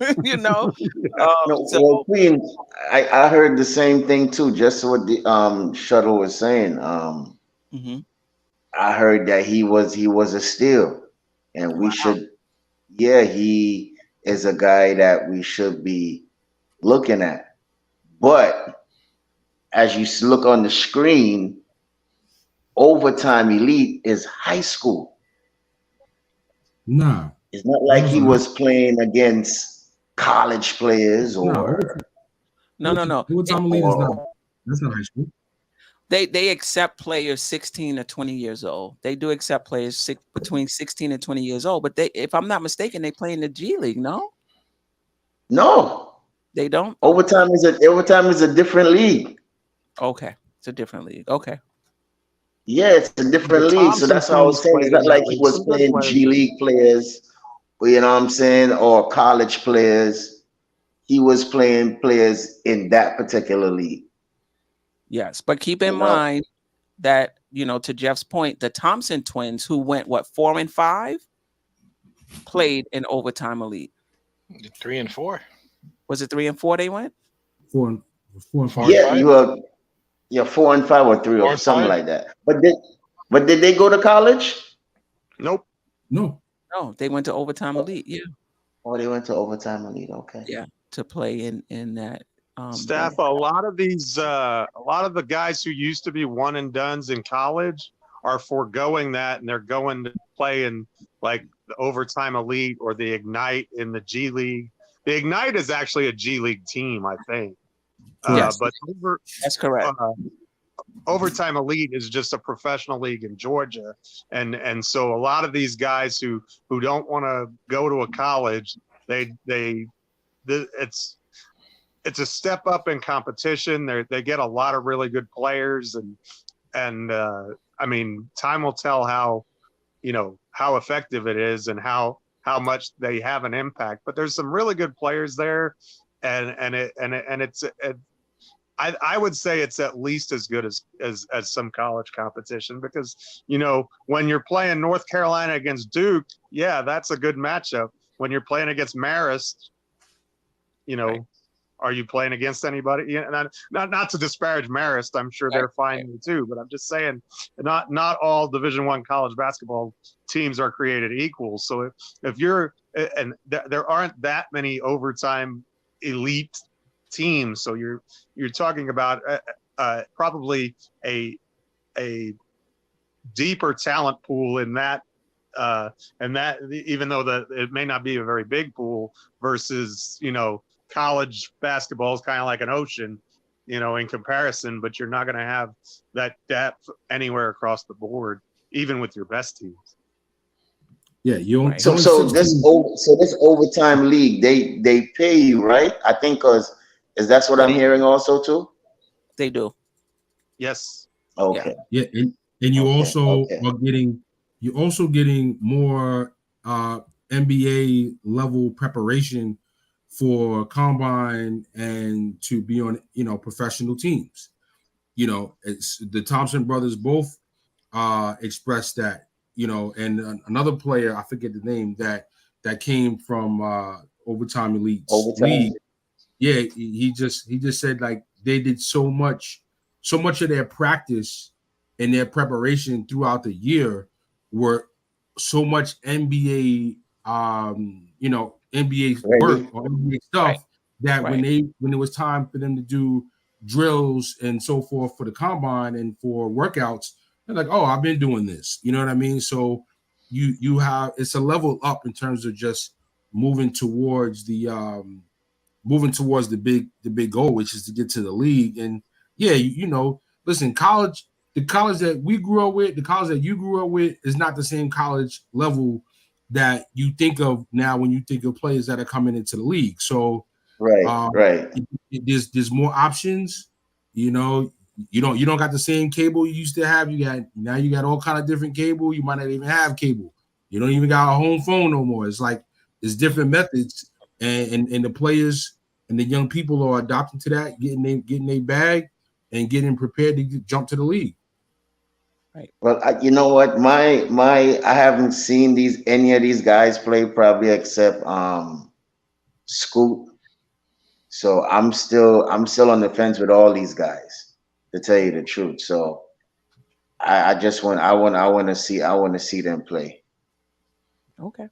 I heard the same thing too, just what the Shuttle was saying. Mm-hmm. I heard that he was a steal, and we should. Yeah, he is a guy that we should be looking at. But as you look on the screen, Overtime Elite is high school. Nah, it's not like he was playing against college players or. No. Overtime Elite is not. That's not high school. They accept players 16 to 20 years old. They do accept players between 16 and 20 years old. But if I'm not mistaken, they play in the G League. No, they don't. Overtime is a different league. Okay, it's a different league. Okay. Yeah, it's a different league. So that's what I was saying. It's not like he was playing G League players, you know what I'm saying, or college players. He was playing players in that particular league. Yes, but keep in mind that, to Jeff's point, the Thompson twins, who went 4 and 5, played in Overtime Elite. 3 and 4. Was it 3 and 4 they went? 4 and 5. Yeah, Yeah, 4 and 5 or 3 4 or and something 5. like that. But did they go to college? Nope. No. No, they went to overtime elite. Yeah, Oh, they went to overtime elite. Okay. yeah, to play in that. Staff, a lot of the guys who used to be one and dones in college are foregoing that, and they're going to play in like the overtime elite or the Ignite in the G League. The Ignite is actually a G League team, I think. Yes, But that's correct. overtime elite is just a professional league in Georgia, and so a lot of these guys who don't want to go to a college, it's a step up in competition. They get a lot of really good players, and I mean, time will tell how effective it is and how much they have an impact. But there's some really good players there, and it's I would say it's at least as good as some college competition, because when you're playing North Carolina against Duke, yeah, that's a good matchup. When you're playing against Marist, Right. are you playing against anybody? Not to disparage Marist, I'm sure they're fine too, but I'm just saying, not all Division I college basketball teams are created equal. So if you're, and there aren't that many overtime elite teams, so you're talking about probably a deeper talent pool in that. And that, even though it may not be a very big pool, versus college basketball is kind of like an ocean, in comparison, but you're not going to have that depth anywhere across the board, even with your best teams. Yeah, you Right. don't. So this overtime league, they pay you, right? I think that's what I'm hearing also too. They do. Yes. Okay. Yeah, and you Okay, also okay. are getting more NBA level preparation for combine and to be on professional teams. It's the Thompson brothers both expressed that, and another player, I forget the name, that came from overtime elites league. Yeah, he just said, like, they did so much of their practice and their preparation throughout the year were so much NBA NBA work or NBA stuff, that when it was time for them to do drills and so forth for the combine and for workouts, they're like, oh, I've been doing this. You know what I mean? So you have, it's a level up in terms of just moving towards the big goal, which is to get to the league. And yeah, listen, the college that we grew up with, the college that you grew up with, is not the same college level that you think of now when you think of players that are coming into the league. So right. There's more options. You don't got the same cable you used to have. You got all kind of different cable. You might not even have cable. You don't even got a home phone no more. It's like it's different methods, and the players and the young people are adopting to that, getting their bag and getting prepared to jump to the league. Right. Well, you know what? I haven't seen any of these guys play, probably except Scoot. So I'm still on the fence with all these guys, to tell you the truth. So I want to see them play. Okay.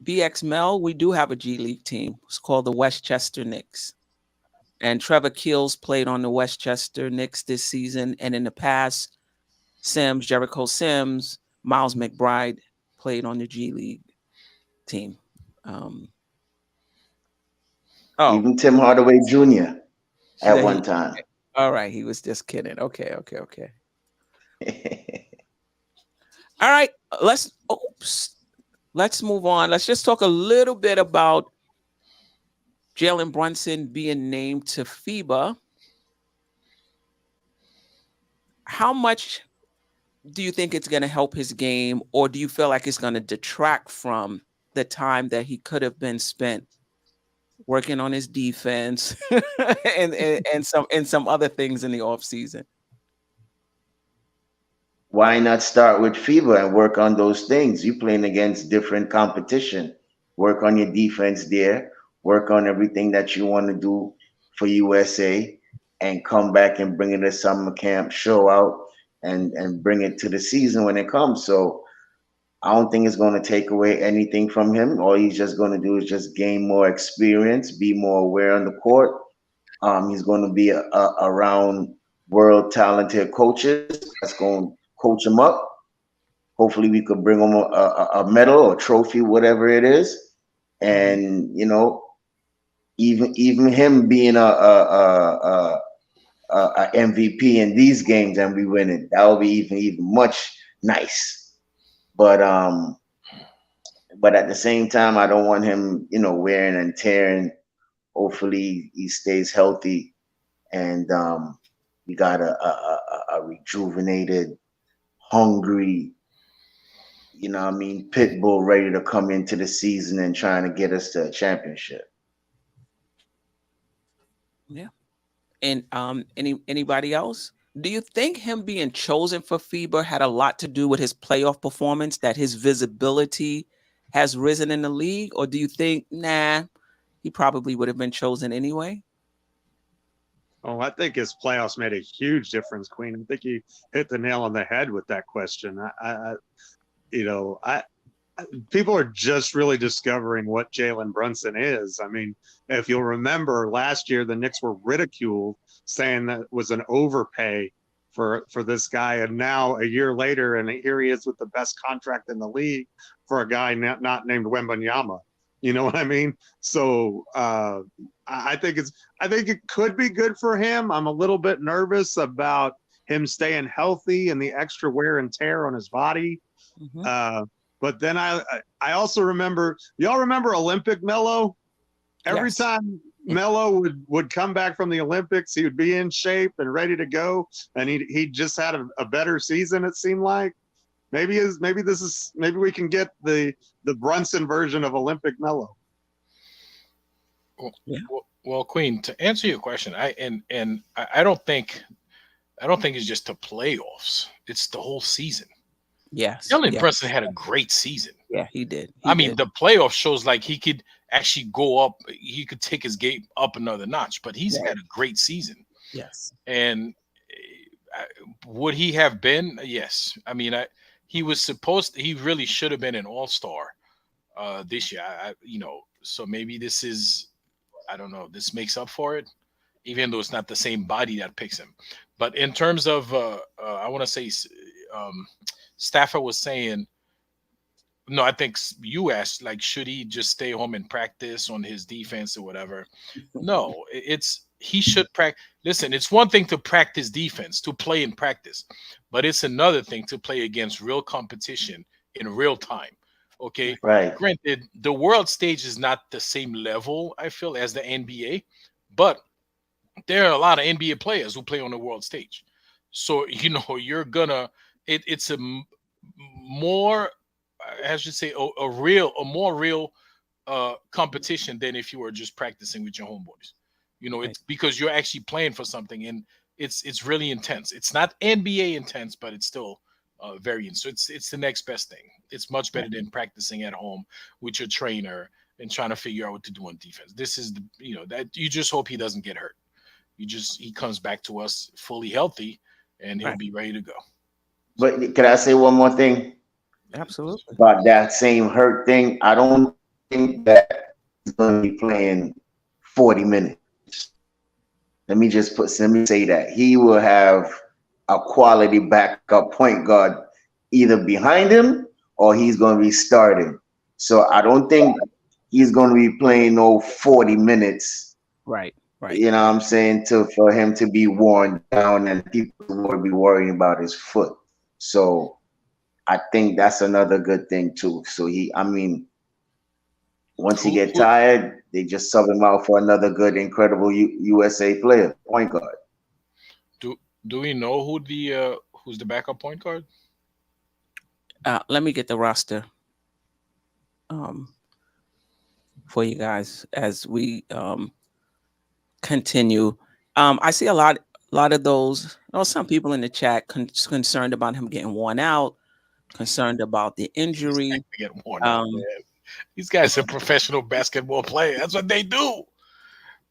BX Mel, we do have a G League team. It's called the Westchester Knicks. And Trevor Keels played on the Westchester Knicks this season. And in the past, Jericho Sims, Miles McBride played on the G League team. Even Tim Hardaway Jr. at one time. All right, he was just kidding. Okay. All right, let's move on. Let's just talk a little bit about Jalen Brunson being named to FIBA. How much do you think it's going to help his game, or do you feel like it's going to detract from the time that he could have been spent working on his defense and some other things in the offseason? Why not start with FIBA and work on those things? You playing against different competition. Work on your defense there. Work on everything that you want to do for USA. and come back and bring it to summer camp, show out, and bring it to the season when it comes. So I don't think it's going to take away anything from him. All he's just going to do is just gain more experience, be more aware on the court. He's going to be around world talented coaches that's going to coach him up. Hopefully, we could bring him a medal or trophy, whatever it is. And you know, even him being a MVP in these games and we win it, that would be even much nice. But at the same time, I don't want him, you know, wearing and tearing. Hopefully, he stays healthy, and we got a rejuvenated, hungry, you know what I mean, pit bull ready to come into the season and trying to get us to a championship. Yeah. And anybody else? Do you think him being chosen for FIBA had a lot to do with his playoff performance, that his visibility has risen in the league? Or do you think, nah, he probably would have been chosen anyway? Oh, I think his playoffs made a huge difference, Queen. I think you hit the nail on the head with that question. People are just really discovering what Jalen Brunson is. I mean, if you'll remember last year, the Knicks were ridiculed, saying that it was an overpay for this guy. And now a year later, and here he is with the best contract in the league for a guy not named Wembanyama. You know what I mean? So I think it could be good for him. I'm a little bit nervous about him staying healthy and the extra wear and tear on his body. But then I also remember, y'all remember Olympic Melo? Every time Melo would come back from the Olympics, he would be in shape and ready to go, and he just had a better season, it seemed like. Maybe we can get the Brunson version of Olympic Melo. Well, Queen, to answer your question, I don't think it's just the playoffs; it's the whole season. Yes, Jalen Brunson had a great season. Yeah, he did. I mean, the playoff shows like he could actually go up. He could take his game up another notch. But he's had a great season. Yes. And would he have been? Yes. I mean, he was supposed to. He really should have been an all-star this year. So maybe this is. I don't know. This makes up for it, even though it's not the same body that picks him. But in terms of, I want to say. Stafford was saying, no, I think you asked, like, should he just stay home and practice on his defense or whatever? No, he should practice. Listen, it's one thing to practice defense, to play in practice, but it's another thing to play against real competition in real time. Okay. Right. Granted, the world stage is not the same level, I feel, as the NBA, but there are a lot of NBA players who play on the world stage. So, you're gonna, it's a more, I should say, a more real competition than if you were just practicing with your homeboys. It's because you're actually playing for something, and it's really intense. It's not NBA intense, but it's still very intense. So it's the next best thing. It's much better than practicing at home with your trainer and trying to figure out what to do on defense. This is that you just hope he doesn't get hurt. He comes back to us fully healthy, and he'll be ready to go. But can I say one more thing? Absolutely. About that same hurt thing, I don't think that he's going to be playing 40 minutes. Let me say that he will have a quality backup point guard either behind him or he's going to be starting. So I don't think he's going to be playing no 40 minutes. Right. You know what I'm saying? For him to be worn down and people will be worrying about his foot. So I think that's another good thing too. So once he get tired, they just sub him out for another good, incredible USA player, point guard. Do we know who's the backup point guard? Let me get the roster for you guys as we continue. I see a lot of those. Some people in the chat concerned about him getting worn out, concerned about the injury. Get worn out, man. These guys are professional basketball players. That's what they do.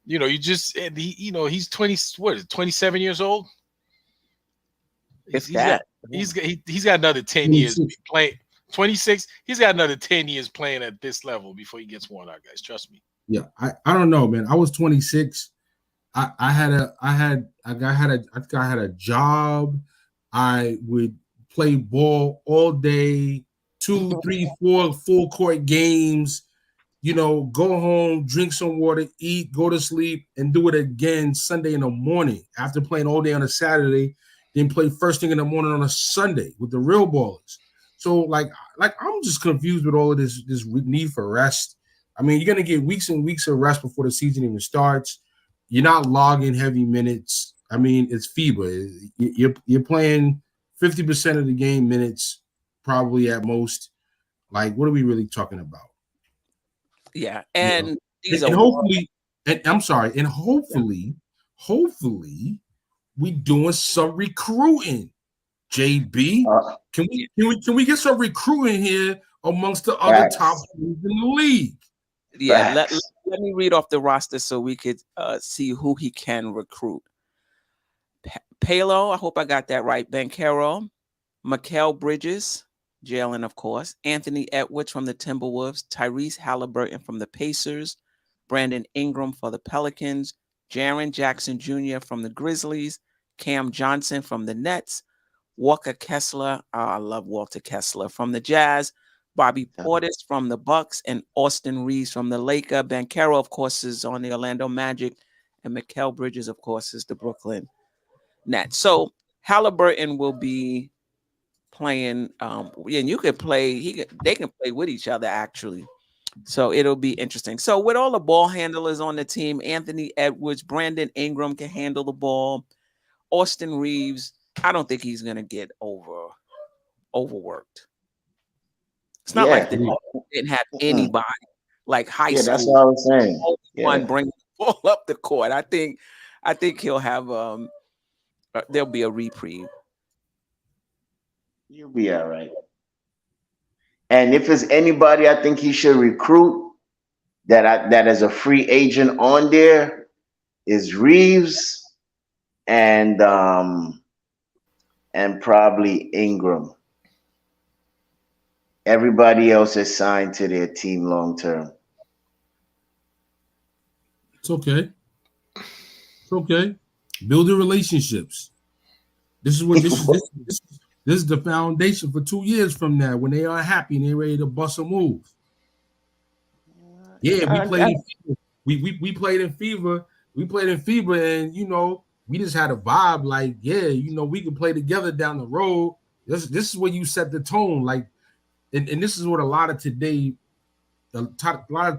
You know, he's 27 years old. If that. He's got another 10 years playing. 26. He's got another 10 years playing at this level before he gets worn out, guys. Trust me. Yeah, I don't know, man. I was 26. I think I had a job. I would play ball all day, 2, 3, 4 full court games. You know, go home, drink some water, eat, go to sleep, and do it again Sunday in the morning after playing all day on a Saturday, then play first thing in the morning on a Sunday with the real ballers. So like I'm just confused with all of this need for rest. I mean, you're gonna get weeks and weeks of rest before the season even starts. You're not logging heavy minutes. I mean, it's FIBA. You're playing 50% of the game minutes, probably at most. Like, what are we really talking about? Yeah, and hopefully, and I'm sorry, and hopefully, we doing some recruiting. JB, can we get some recruiting here amongst the other top teams in the league? Yeah, let me read off the roster so we could see who he can recruit. Palo, I hope I got that right. Banchero, Mikal Bridges, Jaylen, of course, Anthony Edwards from the Timberwolves, Tyrese Halliburton from the Pacers, Brandon Ingram for the Pelicans, Jaren Jackson Jr. from the Grizzlies, Cam Johnson from the Nets, Walker Kessler, I love Walter Kessler from the Jazz, Bobby Portis from the Bucks, and Austin Reeves from the Lakers. Banchero, of course, is on the Orlando Magic, and Mikal Bridges, of course, is the Brooklyn Nets. So Halliburton will be playing, and you could play. They can play with each other actually, so it'll be interesting. So with all the ball handlers on the team, Anthony Edwards, Brandon Ingram can handle the ball. Austin Reeves, I don't think he's gonna get overworked. It's not like they didn't have anybody like high school. That's what I was saying. One bring the ball up the court. I think he'll have there'll be a reprieve. You'll be all right. And if it's anybody I think he should recruit that as a free agent on there is Reeves and probably Ingram. Everybody else is signed to their team long term. It's okay. It's okay. Building relationships. This is the foundation for 2 years from now when they are happy and they're ready to bust a move. Yeah, we played in FIBA. We played in FIBA. We played in FIBA, and we just had a vibe like, we can play together down the road. This is where you set the tone, like, and this is what a lot of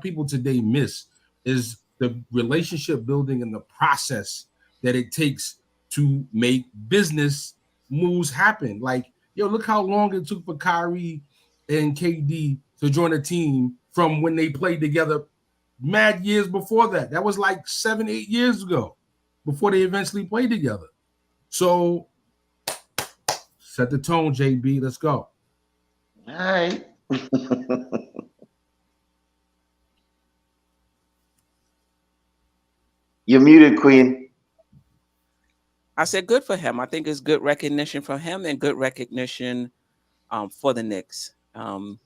people today miss is the relationship building and the process that it takes to make business moves happen. Like, look how long it took for Kyrie and KD to join a team from when they played together mad years before that. That was like 7-8 years ago before they eventually played together. So set the tone, JB. Let's go. All right. You're muted, Queen. I said good for him. I think it's good recognition for him and good recognition for the Knicks. You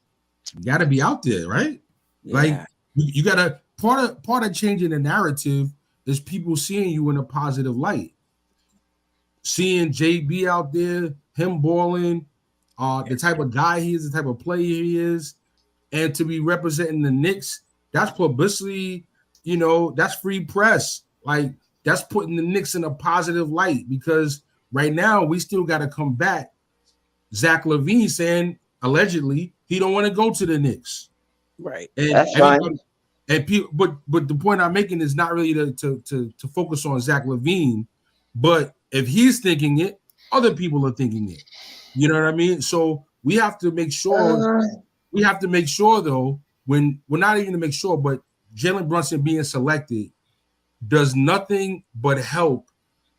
got to be out there, right? Yeah. Like you got to part of changing the narrative is people seeing you in a positive light. Seeing JB out there, him balling, the type of guy he is, the type of player he is, and to be representing the Knicks, that's publicity. That's free press. Like, that's putting the Knicks in a positive light because right now we still got to combat Zach LaVine saying allegedly he don't want to go to the Knicks. Right. And that's fine. And people, but the point I'm making is not really to focus on Zach LaVine, but if he's thinking it, other people are thinking it. You know what I mean? So we have to make sure. We have to make sure though, when we're not even to make sure, but Jalen Brunson being selected does nothing but help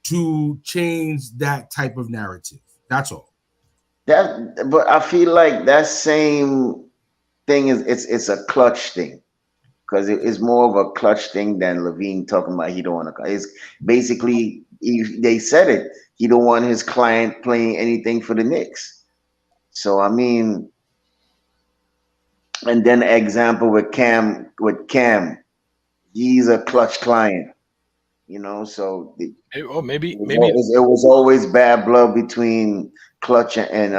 to change that type of narrative. That's all. But I feel like that same thing it's a clutch thing. because it's more of a clutch thing than Levine talking about he don't want to. It's basically they said it. He don't want his client playing anything for the Knicks. So I mean, and then example with Cam, he's a clutch client. So Or maybe it was always bad blood between Clutch and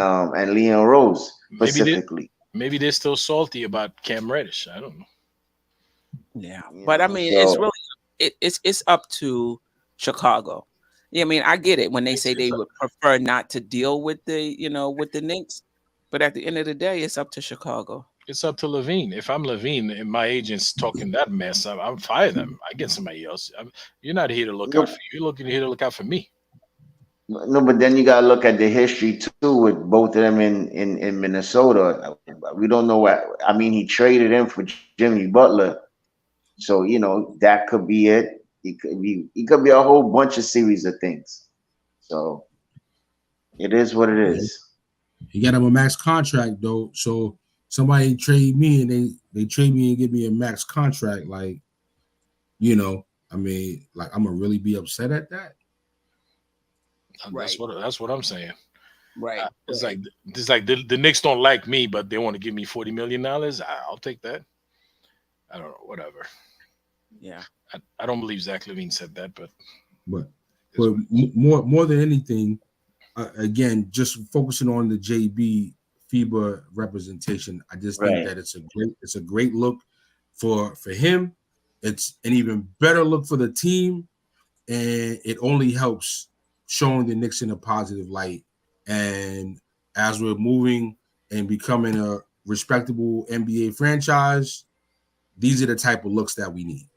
Leon Rose maybe they, specifically. maybe they're still salty about Cam Reddish. I don't know. Yeah, but I mean, it's really it's up to Chicago. Yeah, I mean, I get it when they say they would prefer not to deal with the Knicks, but at the end of the day, it's up to Chicago. It's up to Levine. If I'm Levine and my agent's talking that mess, I'm fire them. I get somebody else. You're not here to look out for you. You're here to look out for me. No, but then you gotta look at the history too with both of them in Minnesota. We don't know what. I mean, he traded him for Jimmy Butler, so that could be it. It could be a whole bunch of series of things. So it is what it is. He got him a max contract though, so somebody trade me and they trade me and give me a max contract. Like, I mean, like I'm gonna really be upset at that. Right. That's what I'm saying. Right. It's like the Knicks don't like me, but they want to give me $40 million. I'll take that. I don't know, whatever. Yeah. I don't believe Zach Levine said that, but more than anything, again, just focusing on the JB FIBA representation, I just think that it's a great look for him. It's an even better look for the team, and it only helps showing the Knicks in a positive light. And as we're moving and becoming a respectable NBA franchise, these are the type of looks that we need.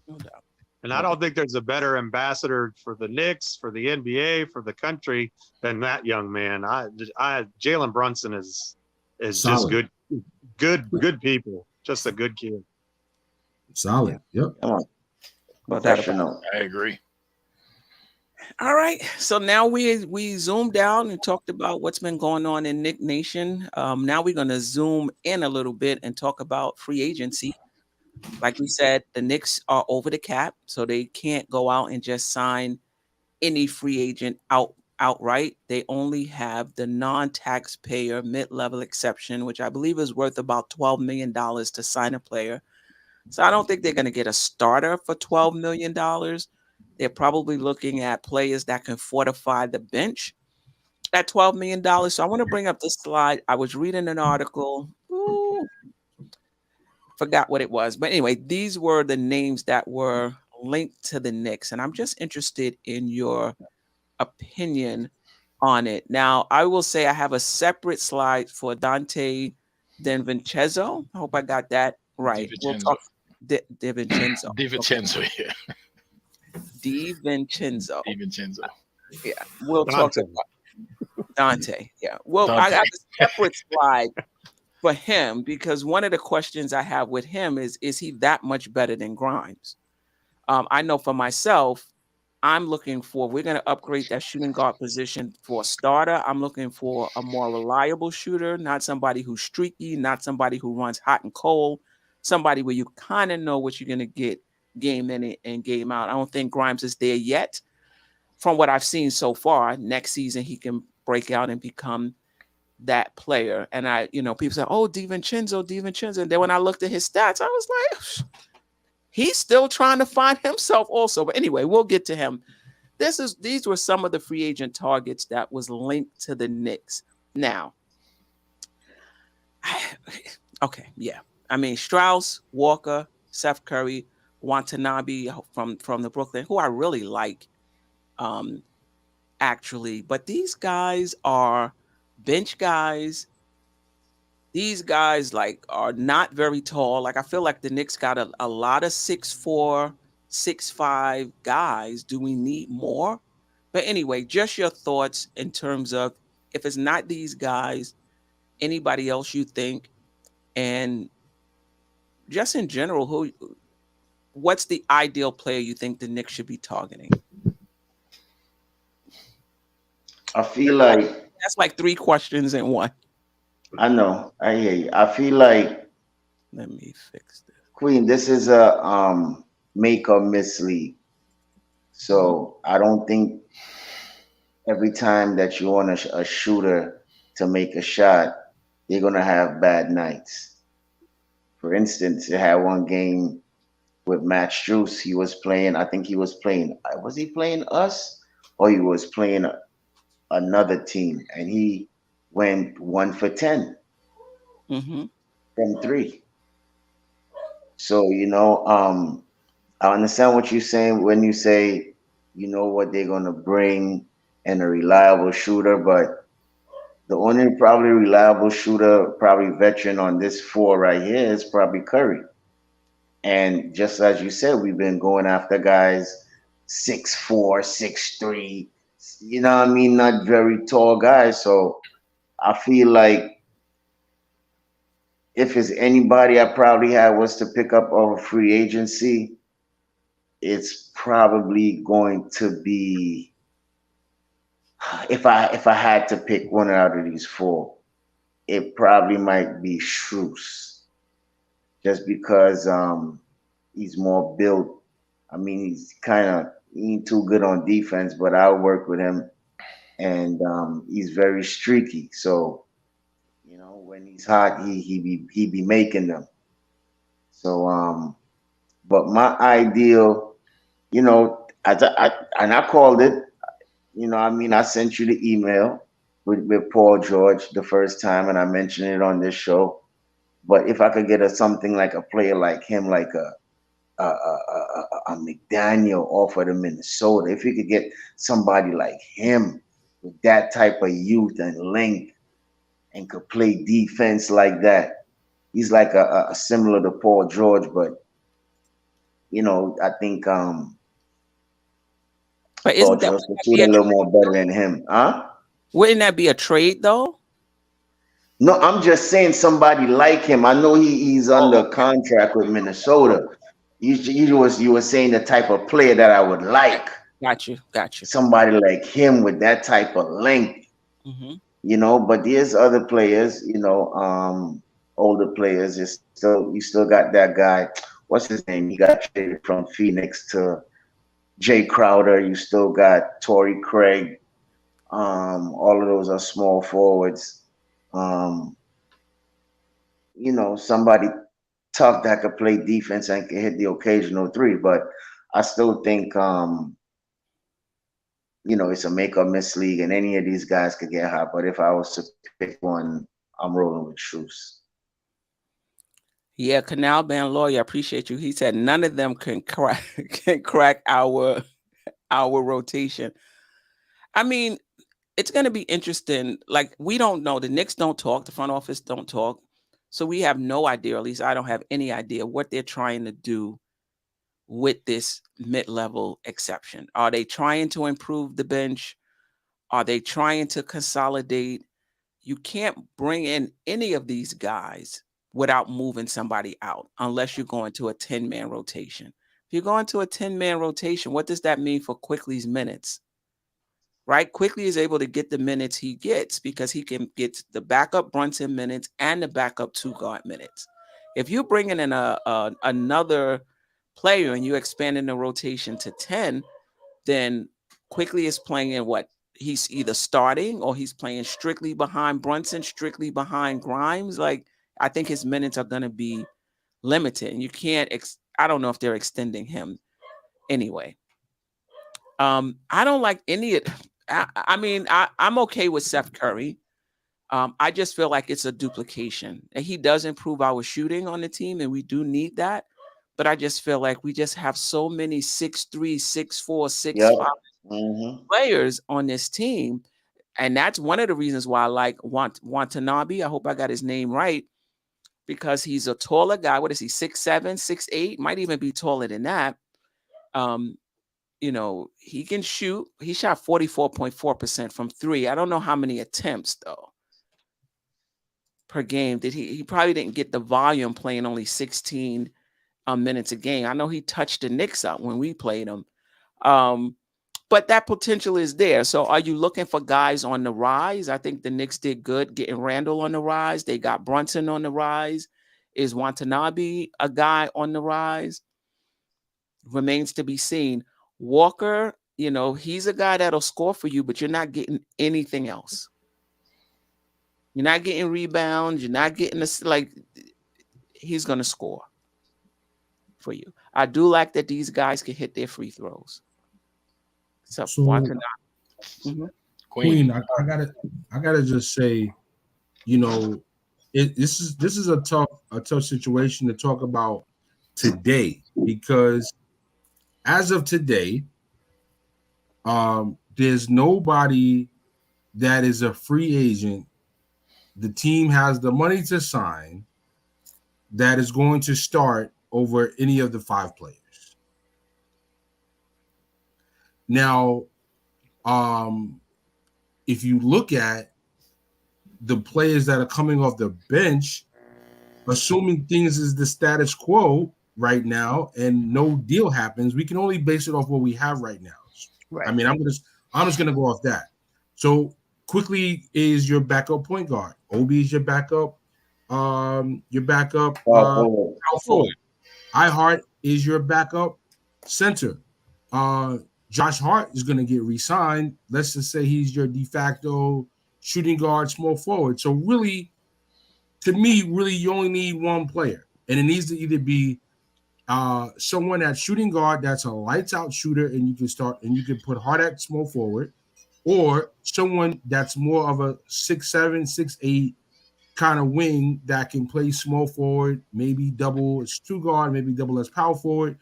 No doubt. And I don't think there's a better ambassador for the Knicks, for the NBA, for the country than that young man. Jalen Brunson is just good people. Just a good kid. Solid. Yep. Professional. I agree. All right. So now we zoomed down and talked about what's been going on in Knick Nation. Now we're going to zoom in a little bit and talk about free agency. Like we said, the Knicks are over the cap, so they can't go out and just sign any free agent outright. They only have the non-taxpayer mid-level exception, which I believe is worth about $12 million to sign a player. So I don't think they're going to get a starter for $12 million. They're probably looking at players that can fortify the bench at $12 million. So I want to bring up this slide. I was reading an article. Forgot what it was. But anyway, these were the names that were linked to the Knicks. And I'm just interested in your opinion on it. Now, I will say I have a separate slide for Dante DiVincenzo. I hope I got that right. We'll talk DiVincenzo. DiVincenzo, yeah. DiVincenzo. Yeah, we'll talk about Dante. Yeah. Well, Dante. I got a separate slide for him because one of the questions I have with him is he that much better than Grimes? I know for myself, we're going to upgrade that shooting guard position for a starter. I'm looking for a more reliable shooter, not somebody who's streaky, not somebody who runs hot and cold, somebody where you kind of know what you're going to get game in and game out. I don't think Grimes is there yet. From what I've seen so far, next season he can break out and become that player. And people say, "Oh, DiVincenzo." And then when I looked at his stats, I was like, he's still trying to find himself also. But anyway, we'll get to him. These were some of the free agent targets that was linked to the Knicks. Now, okay, yeah. I mean, Strauss, Walker, Seth Curry, Watanabe from the Brooklyn, who I really like, actually. But these guys are bench guys. These guys are not very tall. I feel like the Knicks got a lot of 6'4", 6'5" guys. Do we need more? But anyway, just your thoughts in terms of if it's not these guys, anybody else you think, and just in general, what's the ideal player you think the Knicks should be targeting? I feel like that's like 3 questions in one. I know. I hear you. I feel like let me fix this. Queen, this is a make or miss league. So I don't think every time that you want a shooter to make a shot, they're gonna have bad nights. For instance, they had one game with Matt Strus. He was playing. I think he was playing. Was he playing us or he was playing another team? And he went 1 for 10 Mm-hmm. from three. So I understand what you're saying when you say you know what they're gonna bring and a reliable shooter, but the only probably reliable shooter, probably veteran on this four right here is probably Curry. And just as you said, we've been going after guys 6'4", 6'3", you know what I mean, not very tall guys. So I feel like if it's anybody I probably had was to pick up over free agency, it's probably going to be if I had to pick one out of these four, it probably might be Strus, just because he's more built. I mean, he's kind of he ain't too good on defense, but I'll work with him, and he's very streaky. So when he's hot, he be making them. So but my ideal, and I called it. I mean, I sent you the email with Paul George the first time, and I mentioned it on this show. But if I could get something like a player like him, like a McDaniel off of the Minnesota, if you could get somebody like him with that type of youth and length and could play defense like that, he's like a similar to Paul George, but I think But Paul isn't that George wouldn't could that shoot be a a little trade? more better than him, huh? Wouldn't that be a trade though? No, I'm just saying somebody like him. I know he's Oh, under okay. contract with Minnesota. You were saying the type of player that I would Okay. like. Got you. Got you. Somebody like him with that type of length, Mm-hmm. but there's other players, older players. You still got that guy. What's his name? He got traded from Phoenix to Jay Crowder. You still got Torrey Craig. All of those are small forwards. Um, somebody tough that could play defense and can hit the occasional three. But I still think it's a make or miss league, and any of these guys could get hot. But if I was to pick one, I'm rolling with Strus. Yeah, Canal Band Lawyer, I appreciate you. He said none of them can crack can crack our rotation. I mean, it's going to be interesting. Like, we don't know. The Knicks don't talk. The front office don't talk. So we have no idea, or at least I don't have any idea what they're trying to do with this mid-level exception. Are they trying to improve the bench? Are they trying to consolidate? You can't bring in any of these guys without moving somebody out unless you're going to a 10-man rotation. If you're going to a 10-man rotation, what does that mean for Quickly's minutes? Right? Quickly is able to get the minutes he gets because he can get the backup Brunson minutes and the backup two-guard minutes. If you're bringing in another player and you're expanding the rotation to 10, then Quickly is playing in what? He's either starting or he's playing strictly behind Brunson, strictly behind Grimes. Like, I think his minutes are going to be limited. And you can't, I don't know if they're extending him anyway. I don't like any of, I mean, I'm okay with Seth Curry. I just feel like it's a duplication. And he does improve our shooting on the team, and we do need that. But I just feel like we just have so many 6'3", 6'4", 6'5" Yep. Mm-hmm. players on this team. And that's one of the reasons why I like Watanabe. I hope I got his name right, because he's a taller guy. What is he? 6'7", 6'8", might even be taller than that. He can shoot. He shot 44.4% from three. I don't know how many attempts though per game. Did he probably didn't get the volume playing only 16 minutes a game. I know he touched the Knicks up when we played him. But that potential is there. So are you looking for guys on the rise? I think the Knicks did good getting Randall on the rise. They got Brunson on the rise. Is Watanabe a guy on the rise? Remains to be seen. Walker, he's a guy that'll score for you, but you're not getting anything else. You're not getting rebounds. You're not getting this, he's going to score for you. I do like that these guys can hit their free throws. So Watanabe. Mm-hmm. Queen, I gotta just say, this is a tough situation to talk about today, because as of today, there's nobody that is a free agent the team has the money to sign that is going to start over any of the 5 players. Now, if you look at the players that are coming off the bench, assuming things is the status quo right now and no deal happens, we can only base it off what we have right now. Right. I mean, I'm just gonna go off that. So quickly is your backup point guard. Obi is your backup. Power forward. iHeart is your backup center. Josh Hart is going to get re-signed. Let's just say he's your de facto shooting guard, small forward. So really, to me, you only need one player. And it needs to either be someone at shooting guard that's a lights out shooter and you can put Hart at small forward, or someone that's more of a 6'7", 6'8" kind of wing that can play small forward, maybe double as 2 guard, maybe double as power forward.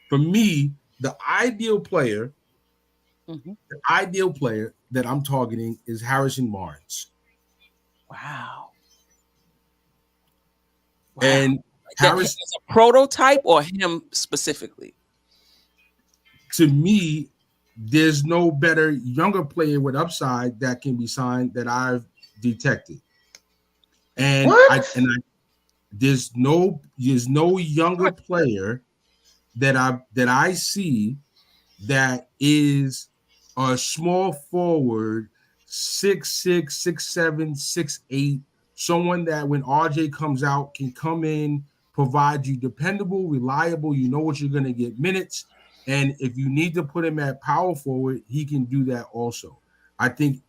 For me, the ideal player that I'm targeting is Harrison Barnes. Wow. And Harris is a prototype, or him specifically? To me, there's no better younger player with upside that can be signed that I've detected. And there's no younger player that I see that is a small forward, 6'6", 6'7", 6'8", someone that when RJ comes out can come in, provide you dependable, reliable, you know what you're going to get minutes. And if you need to put him at power forward, he can do that also. I think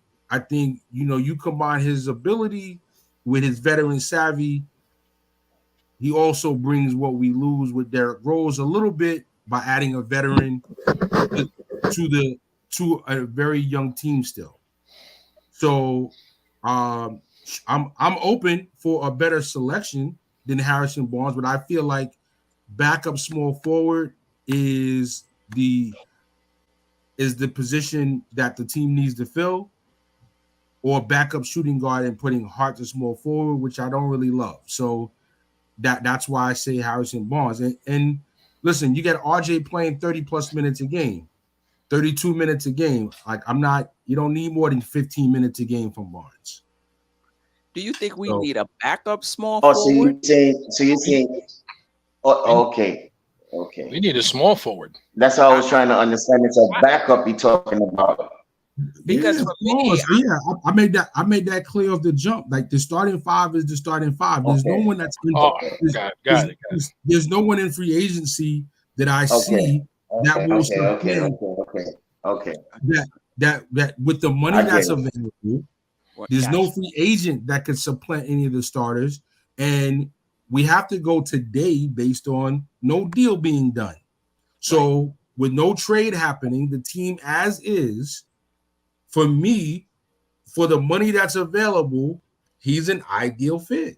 you combine his ability with his veteran savvy. He also brings what we lose with Derrick Rose a little bit by adding a veteran to a very young team still. So I'm open for a better selection than Harrison Barnes, but I feel like backup small forward is the position that the team needs to fill, or backup shooting guard and putting Hart to small forward, which I don't really love. So that's why I say Harrison Barnes. And listen, you get RJ playing 30+ minutes a game, 32 minutes a game. You don't need more than 15 minutes a game from Barnes. Do you think we need a backup small forward? So you're saying okay. We need a small forward. That's how I was trying to understand. It's a backup you're talking about. Because I made that clear off the jump. Like the starting 5 is the starting 5. There's no one that's in there's no one in free agency that I see that will that with the money that's available. There's no free agent that could supplant any of the starters, and we have to go today based on no deal being done. So with no trade happening, the team as is. For me, for the money that's available, he's an ideal fit.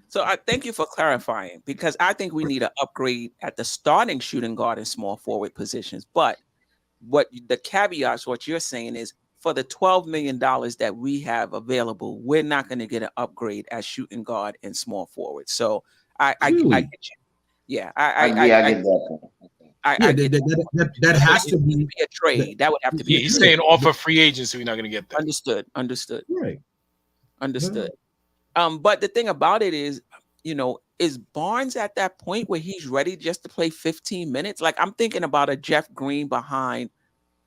So I thank you for clarifying, because I think we need an upgrade at the starting shooting guard and small forward positions. But what the caveats, what you're saying is, for the $12 million that we have available, we're not going to get an upgrade as shooting guard and small forward. So I get you. Yeah, I get that. That has to be a trade. That would have to be. He's saying off of free agency, we're not going to get that. Understood. Right. Understood. But the thing about it is, is Barnes at that point where he's ready just to play 15 minutes? Like, I'm thinking about a Jeff Green behind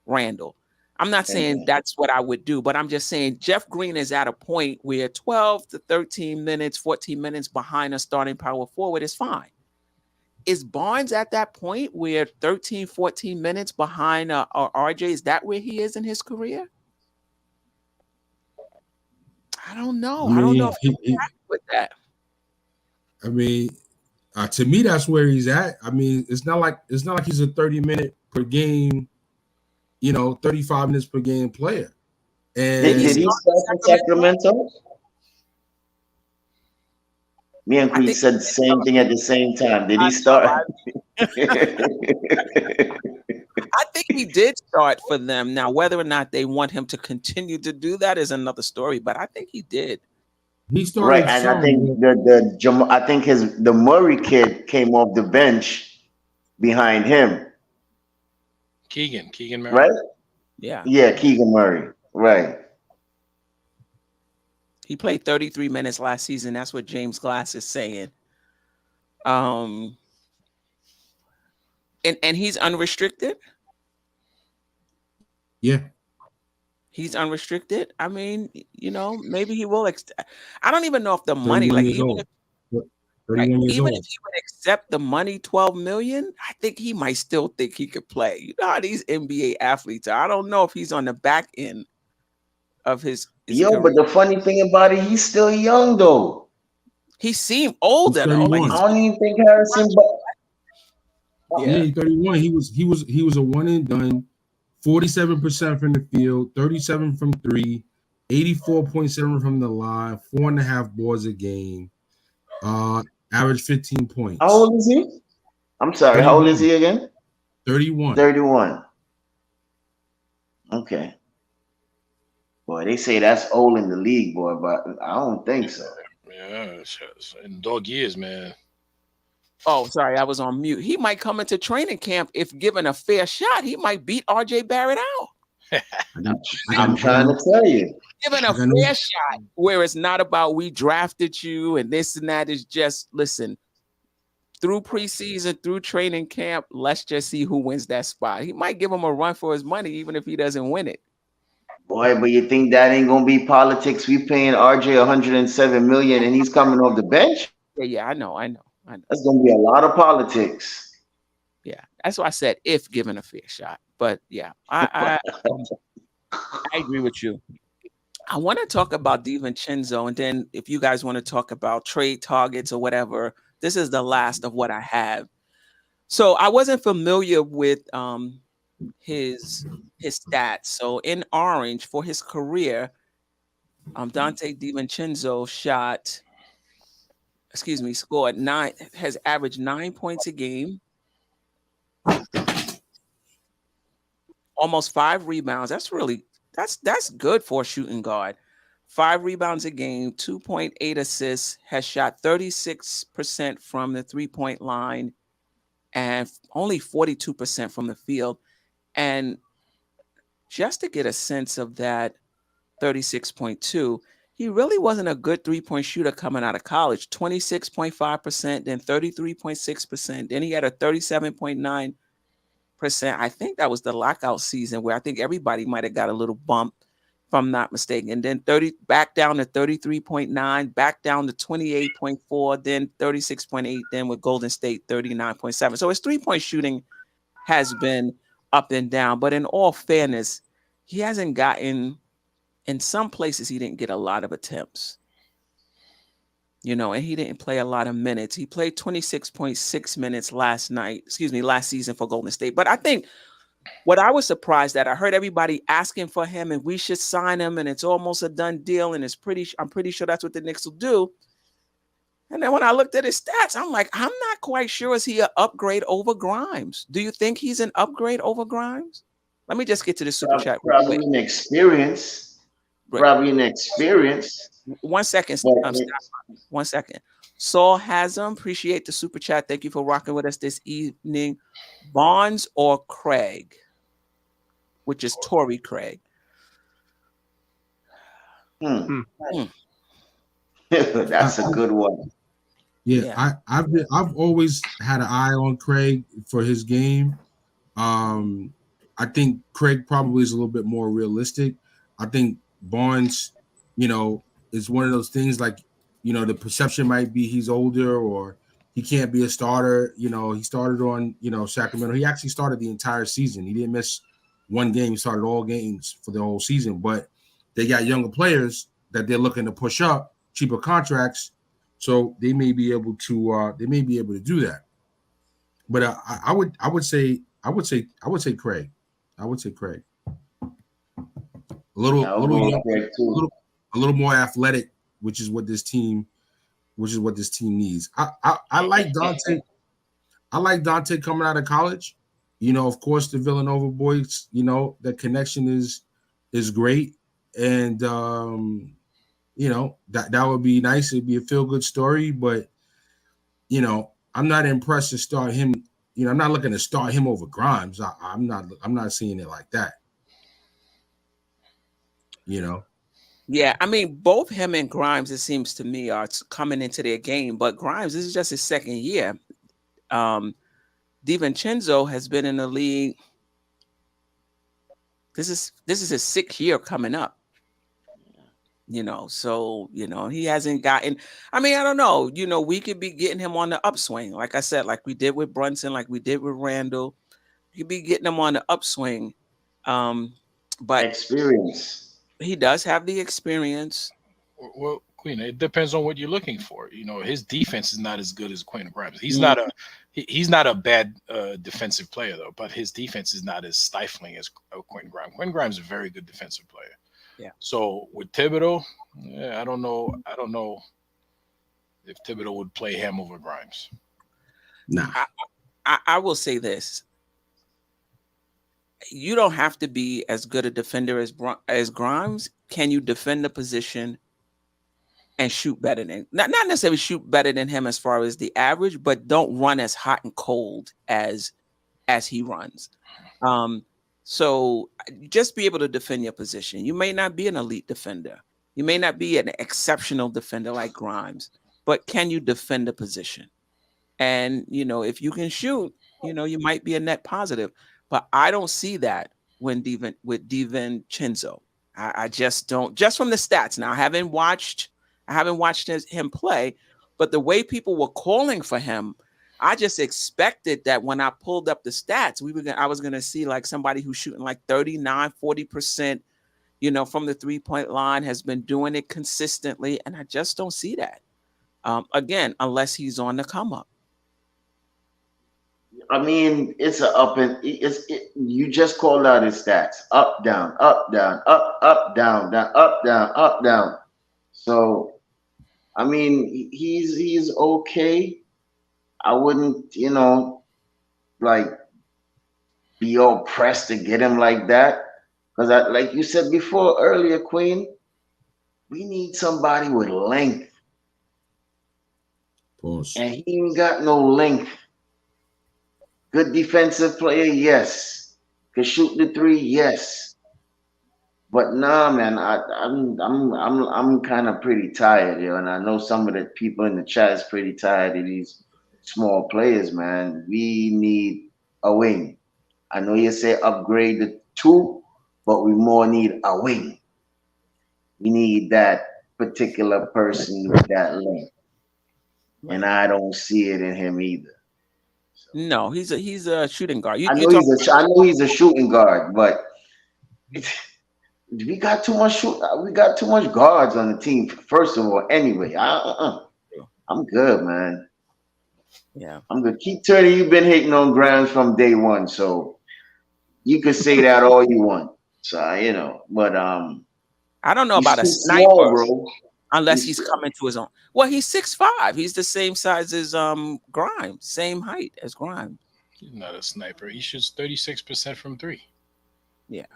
Randall. I'm not saying that's what I would do, but I'm just saying Jeff Green is at a point where 12 to 13 minutes, 14 minutes behind a starting power forward is fine. Is Barnes at that point where 13, 14 minutes behind RJ? Is that where he is in his career? I don't know. I don't know if he's happy with that. I mean, to me, that's where he's at. I mean, it's not like he's a 30-minute per game, 35 minutes per game player. And did he start for Sacramento? Me and Creed said the same thing at the same time. Did he start? I think he did start for them. Now, whether or not they want him to continue to do that is another story, but I think he did. He started right, and I think the Murray kid came off the bench behind him. Keegan Murray. Right? Yeah, Keegan Murray. Right. He played 33 minutes last season. That's what James Glass is saying. And he's unrestricted. Yeah. He's unrestricted. I mean, maybe he will. I don't even know if the money, like even if he would accept the money, $12 million, I think he might still think he could play. You know how these NBA athletes are. I don't know if he's on the back end of his career. But the funny thing about it, he's still young though. He seemed older though. Like, I don't even think Harrison. He's 31. He was a one and done. 47% from the field, 37 from three, 84.7 from the line, 4.5 boards a game, average 15 points. How old is he? I'm sorry, 31. How old is he again? 31. 31. Okay. Boy, they say that's old in the league, boy, but I don't think so. Yeah, in dog years, man. Oh, sorry, I was on mute. He might come into training camp if given a fair shot. He might beat RJ Barrett out. I'm trying to tell you. Given a fair shot where it's not about we drafted you and this and that, is just, listen, through preseason, through training camp, let's just see who wins that spot. He might give him a run for his money even if he doesn't win it. Boy, but you think that ain't going to be politics? We paying RJ $107 million and he's coming off the bench? Yeah, I know. That's going to be a lot of politics. Yeah, that's why I said if given a fair shot. But yeah, I agree with you. I want to talk about DiVincenzo, and then if you guys want to talk about trade targets or whatever, this is the last of what I have. So I wasn't familiar with his stats. So in orange for his career, Dante DiVincenzo scored 9, has averaged 9 points a game, almost 5 rebounds. That's good for a shooting guard. 5 rebounds a game, 2.8 assists, has shot 36% from the 3-point line and only 42% from the field. And just to get a sense of that 36.2, he really wasn't a good 3-point shooter coming out of college. 26.5%, then 33.6%. Then he had a 37.9%. I think that was the lockout season where I think everybody might have got a little bump, if I'm not mistaken. And then back down to 33.9, back down to 28.4, then 36.8, then with Golden State 39.7. So his 3-point shooting has been up and down. But in all fairness, he hasn't gotten, in some places, he didn't get a lot of attempts. And he didn't play a lot of minutes. He played 26.6 minutes last season for Golden State. But I think what I was surprised at, I heard everybody asking for him and we should sign him and it's almost a done deal. And I'm pretty sure that's what the Knicks will do. And then when I looked at his stats, I'm like, I'm not quite sure. Is he an upgrade over Grimes? Do you think he's an upgrade over Grimes? Let me just get to the super chat. Probably an experience. Probably an experience. 1 second. 1 second. Saul Hasm, appreciate the super chat. Thank you for rocking with us this evening. Barnes or Craig, which is Torrey Craig. That's a good one. Yeah. I've always had an eye on Craig for his game. I think Craig probably is a little bit more realistic. I think Barnes, is one of those things like, the perception might be he's older or he can't be a starter. He started on, Sacramento. He actually started the entire season. He didn't miss one game. He started all games for the whole season. But they got younger players that they're looking to push up, cheaper contracts, so they may be able to do that. But I would say Craig. I would say Craig. A little young, a little more athletic, which is what this team needs. I like Dante. I like Dante coming out of college. Of course, the Villanova boys. The connection is great, and that would be nice. It'd be a feel good story, but I'm not impressed to start him. I'm not looking to start him over Grimes. I'm not seeing it like that. Yeah, I mean, both him and Grimes, it seems to me, are coming into their game. But Grimes, this is just his second year. DiVincenzo has been in the league. This is his 6th year coming up. So he hasn't gotten. I mean, I don't know. We could be getting him on the upswing, like I said, like we did with Brunson, like we did with Randall. We could be getting him on the upswing. But experience. He does have the experience. Well, Queen, it depends on what you're looking for. His defense is not as good as Quentin Grimes. He's not a bad defensive player though, but his defense is not as stifling as Quentin Grimes. Quentin Grimes is a very good defensive player. Yeah. So with Thibodeau, I don't know if Thibodeau would play him over Grimes. Nah. I will say this. You don't have to be as good a defender as Grimes. Can you defend the position and shoot better than not necessarily shoot better than him as far as the average, but don't run as hot and cold as he runs. So just be able to defend your position. You may not be an elite defender. You may not be an exceptional defender like Grimes, but can you defend the position? And if you can shoot, you might be a net positive. But I don't see that with DiVincenzo. I just don't. Just from the stats. Now I haven't watched him play, but the way people were calling for him, I just expected that when I pulled up the stats, I was going to see like somebody who's shooting like 39, 40%, from the 3-point line, has been doing it consistently, and I just don't see that. Again, unless he's on the come up. I mean, it's you just called out his stats: up, down, up, down, up, down, down, up, down, up, down. So, I mean, he's okay. I wouldn't, like be all pressed to get him like that, because like you said before earlier, Queen, we need somebody with length, Pause. and he ain't got no length. Good defensive player, yes. Can shoot the 3, yes. But nah, man, I'm kind of pretty tired, and I know some of the people in the chat is pretty tired of these small players, man. We need a wing. I know you say upgrade the 2, but we more need a wing. We need that particular person with that length, and I don't see it in him either. No, he's a shooting guard. I know he's a shooting guard, but we got too much guards on the team. First of all, anyway, I'm good, man. Yeah, I'm good. Keep turning. You've been hating on Grimes from day one, so you can say that all you want. So but I don't know about a sniper, small, bro. Unless he's coming to his own. Well, he's 6'5". He's the same size as Grimes, same height as Grimes. He's not a sniper. He shoots 36% from 3. Yeah.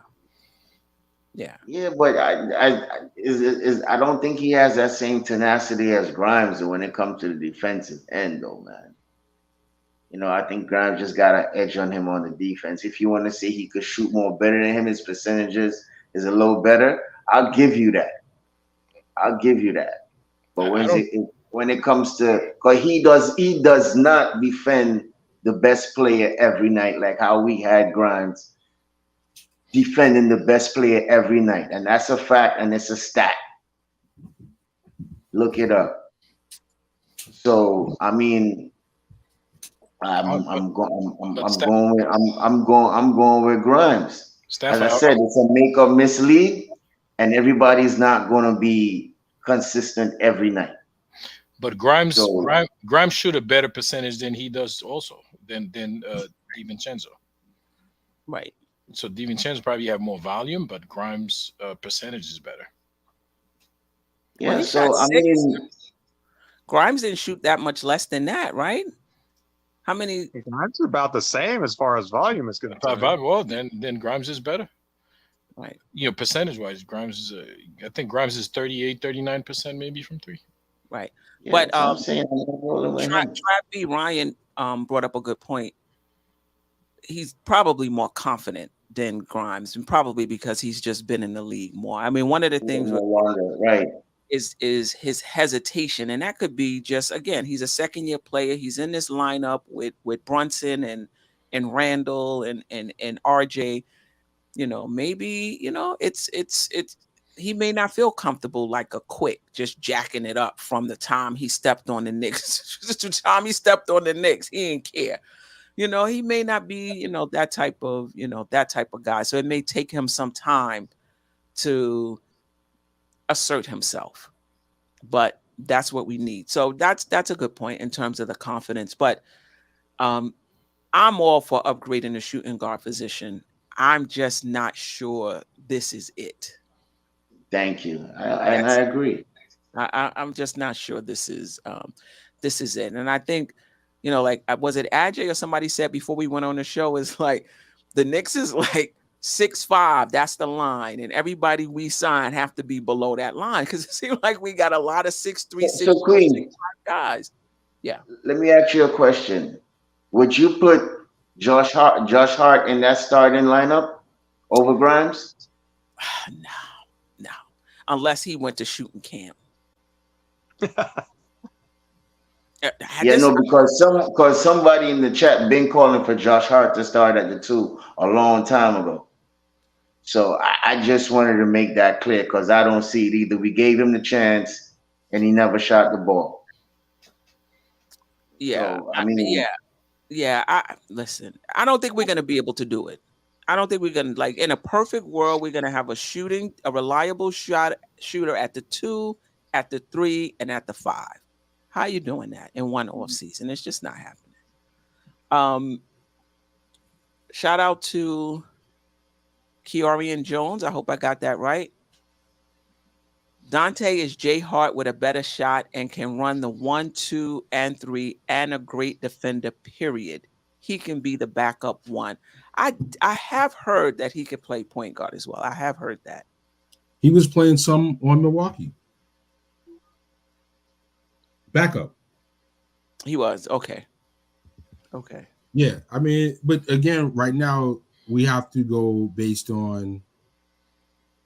Yeah, but I don't think he has that same tenacity as Grimes when it comes to the defensive end, though, man. I think Grimes just got an edge on him on the defense. If you want to say he could shoot more better than him, his percentages is a little better, I'll give you that. But when it comes to, because he does not defend the best player every night like how we had Grimes defending the best player every night, and that's a fact, and it's a stat. Look it up. So I mean, I'm going with Grimes. As I Stafford, said, it's a make or miss league, and everybody's not going to be consistent every night. but Grimes, So Grimes shoot a better percentage than he does also than DiVincenzo. Right. So DiVincenzo probably have more volume, but Grimes' percentage is better. Well, yeah, he so shot I 6. mean, Grimes didn't shoot that much less than that, right? How many? That's about the same as far as volume is concerned. Well, then Grimes is better. Right. You know, percentage wise, Grimes is I think Grimes is 38-39% maybe from three. Right. yeah, But I'm saying I'm rolling with him. Trav B. Ryan brought up a good point. He's probably more confident than Grimes, and probably because he's just been in the league more. I mean, one of the things No longer, right? is his hesitation, and that could be just, again, he's a second-year player. He's in this lineup with Brunson and Randall and RJ. You know, maybe, you know, it's he may not feel comfortable like a quick just jacking it up from the time he stepped on the Knicks. The time he stepped on the Knicks, he didn't care. You know, he may not be, you know, that type of guy. So it may take him some time to assert himself. But that's what we need. So that's a good point in terms of the confidence. But I'm all for upgrading the shooting guard position. I'm just not sure this is it. Thank you, and I agree. I'm just not sure this is it. And I think, you know, like, was it Ajay or somebody said before we went on the show, is like the Knicks is like 6'5", that's the line, and everybody we sign have to be below that line, because it seems like we got a lot of 6'3", So, Queen, 6'5" guys. Yeah. let me ask you a question. Would you put Josh Hart in that starting lineup over Grimes? No, unless he went to shooting camp. Yeah, no, because somebody in the chat been calling for Josh Hart to start at the 2 a long time ago. So I just wanted to make that clear, because I don't see it either. We gave him the chance and he never shot the ball. Yeah, So, I mean, listen, I don't think we're gonna be able to do it. I don't think we're gonna, like, in a perfect world, we're gonna have a reliable shooter at the 2, at the 3, and at the 5. How are you doing that in one off season? It's just not happening. Shout out to Kiorian Jones. I hope I got that right. Dante is Jay Hart with a better shot and can run the 1, 2, and 3, and a great defender, period. He can be the backup 1. I have heard that he could play point guard as well. I have heard that. He was playing some on Milwaukee. Backup. He was. Okay. Yeah, I mean, but again, right now we have to go based on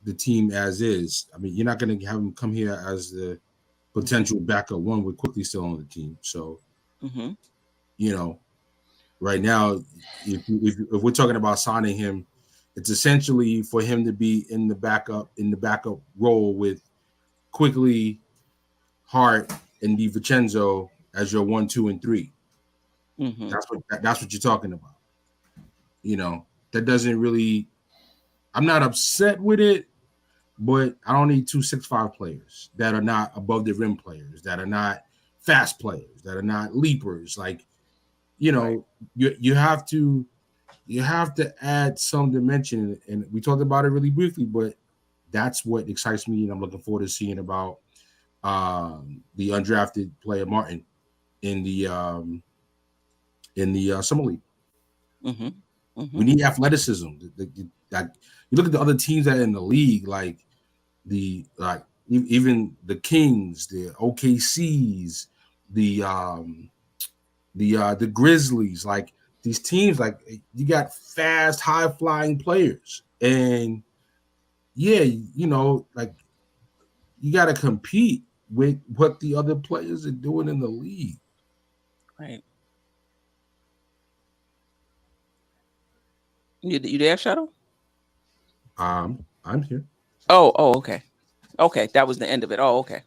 the team as is. I mean, you're not going to have him come here as the potential backup 1 with Quickly still on the team. So, you know, right now, if we're talking about signing him, it's essentially for him to be in the backup role with Quickly, Hart, and DiVincenzo as your 1, 2, and 3. That's what you're talking about. You know, that doesn't really. I'm not upset with it, but I don't need 2 6'5" players that are not above the rim players, that are not fast players, that are not leapers. Like, you know, you have to add some dimension, and we talked about it really briefly, but that's what excites me, and I'm looking forward to seeing about the undrafted player Martin in the summer league. We need athleticism. That you look at the other teams that are in the league, like even the Kings, the OKCs, the Grizzlies, like these teams, like you got fast, high flying players, and yeah, you know, like you got to compete with what the other players are doing in the league. Right. You there, Shadow? I'm here. Oh, okay. Okay, that was the end of it. Oh, okay.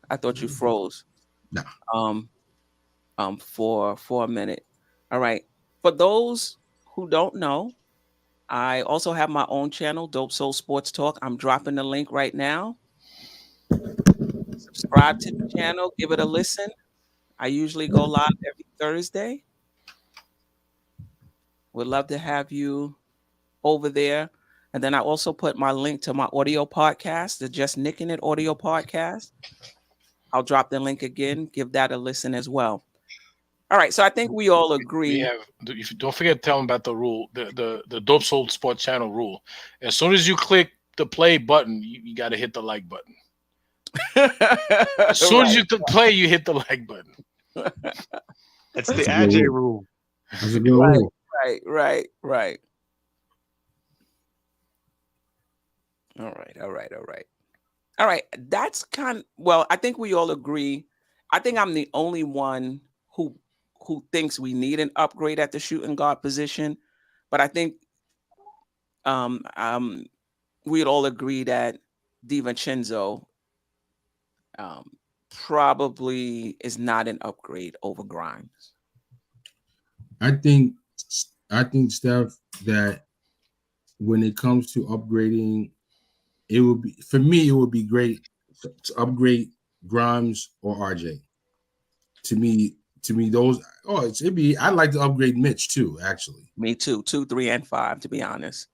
I thought you froze. Nah. For a minute. All right. For those who don't know, I also have my own channel, Dope Soul Sports Talk. I'm dropping the link right now. Subscribe to the channel, give it a listen. I usually go live every Thursday. Would love to have you over there. And then I also put my link to my audio podcast, the Just Nicking It audio podcast. I'll drop the link again. Give that a listen as well. All right. So I think we all agree. If you don't forget to tell them about the rule, the Dope Soul Sports Channel rule. As soon as you click the play button, you got to hit the like button. As soon as you play, you hit the like button. It's the AJ rule. That's a good rule. Right. All right. That's well, I think we all agree. I think I'm the only one who thinks we need an upgrade at the shooting guard position. But I think we'd all agree that DiVincenzo probably is not an upgrade over Grimes. I think Steph, that when it comes to upgrading, it would be great to upgrade Grimes or RJ. To me, those I'd like to upgrade Mitch too, actually. Me too, 2, 3, and 5, to be honest.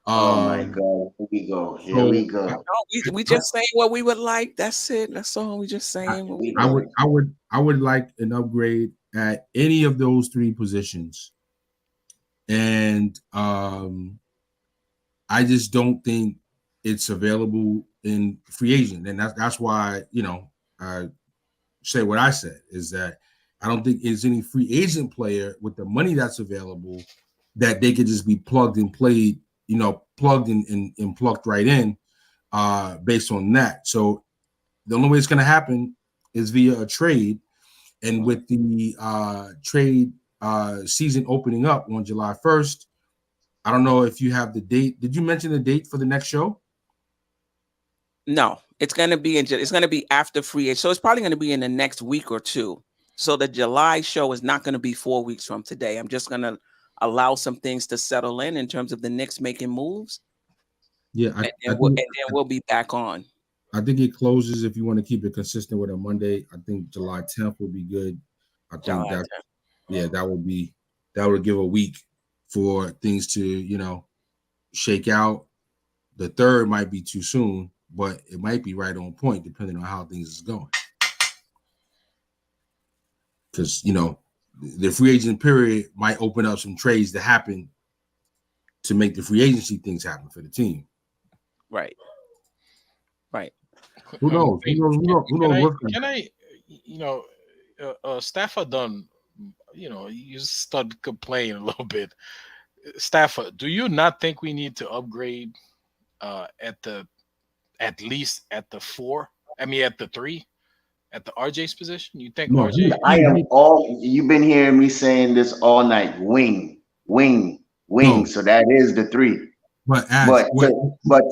Oh my God! Here we go. No, we just saying what we would like. That's it. That's all. We just saying. I would like an upgrade at any of those 3 positions, and I just don't think it's available in free agent, and that's why I say what I said, is that I don't think there's any free agent player with the money that's available that they could just be plugged and played, plugged and plucked right in based on that. So the only way it's going to happen is via a trade. And with the trade season opening up on July 1st, I don't know if you have the date. Did you mention the date for the next show? No, it's going to be after free agent. So it's probably going to be in the next week or 2. So the July show is not going to be 4 weeks from today. I'm just going to allow some things to settle in terms of the Knicks making moves. Yeah, and then we'll be back on. I think it closes, if you want to keep it consistent with a Monday. I think July 10th would be good. I think that would give a week for things to shake out. The 3rd might be too soon, but it might be right on point depending on how things is going. Because the free agent period might open up some trades to happen to make the free agency things happen for the team. Right. Who knows? Can I Stafford done, you start complaining a little bit. Stafford, do you not think we need to upgrade at least at the 4? I mean, at the 3, at the RJ's position? You think No, RJ? You've been hearing me saying this all night. Wing. No. So that is the 3. But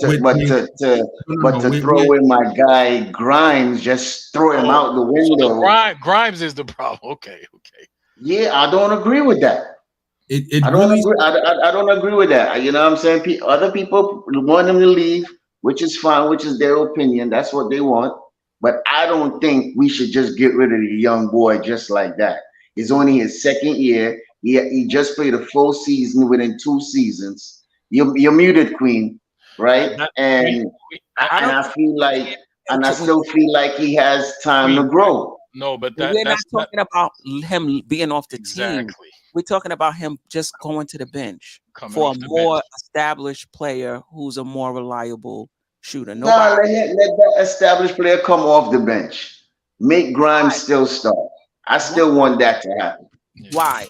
to throw in my guy Grimes, just throw him out the window. So Grimes is the problem. Okay. Yeah, I don't agree with that. I don't agree with that. You know what I'm saying? Other people want him to leave, which is fine, which is their opinion. That's what they want. But I don't think we should just get rid of the young boy just like that. It's only his 2nd year. He just played a full season within 2 seasons. You're muted, Queen, right? I still feel like he has time to grow. No, but we're not talking about him being off the exactly. team. We're talking about him just going to the bench for a more established player who's a more reliable shooter. Let that established player come off the bench. Make Grimes still start. I still want that to happen. Why?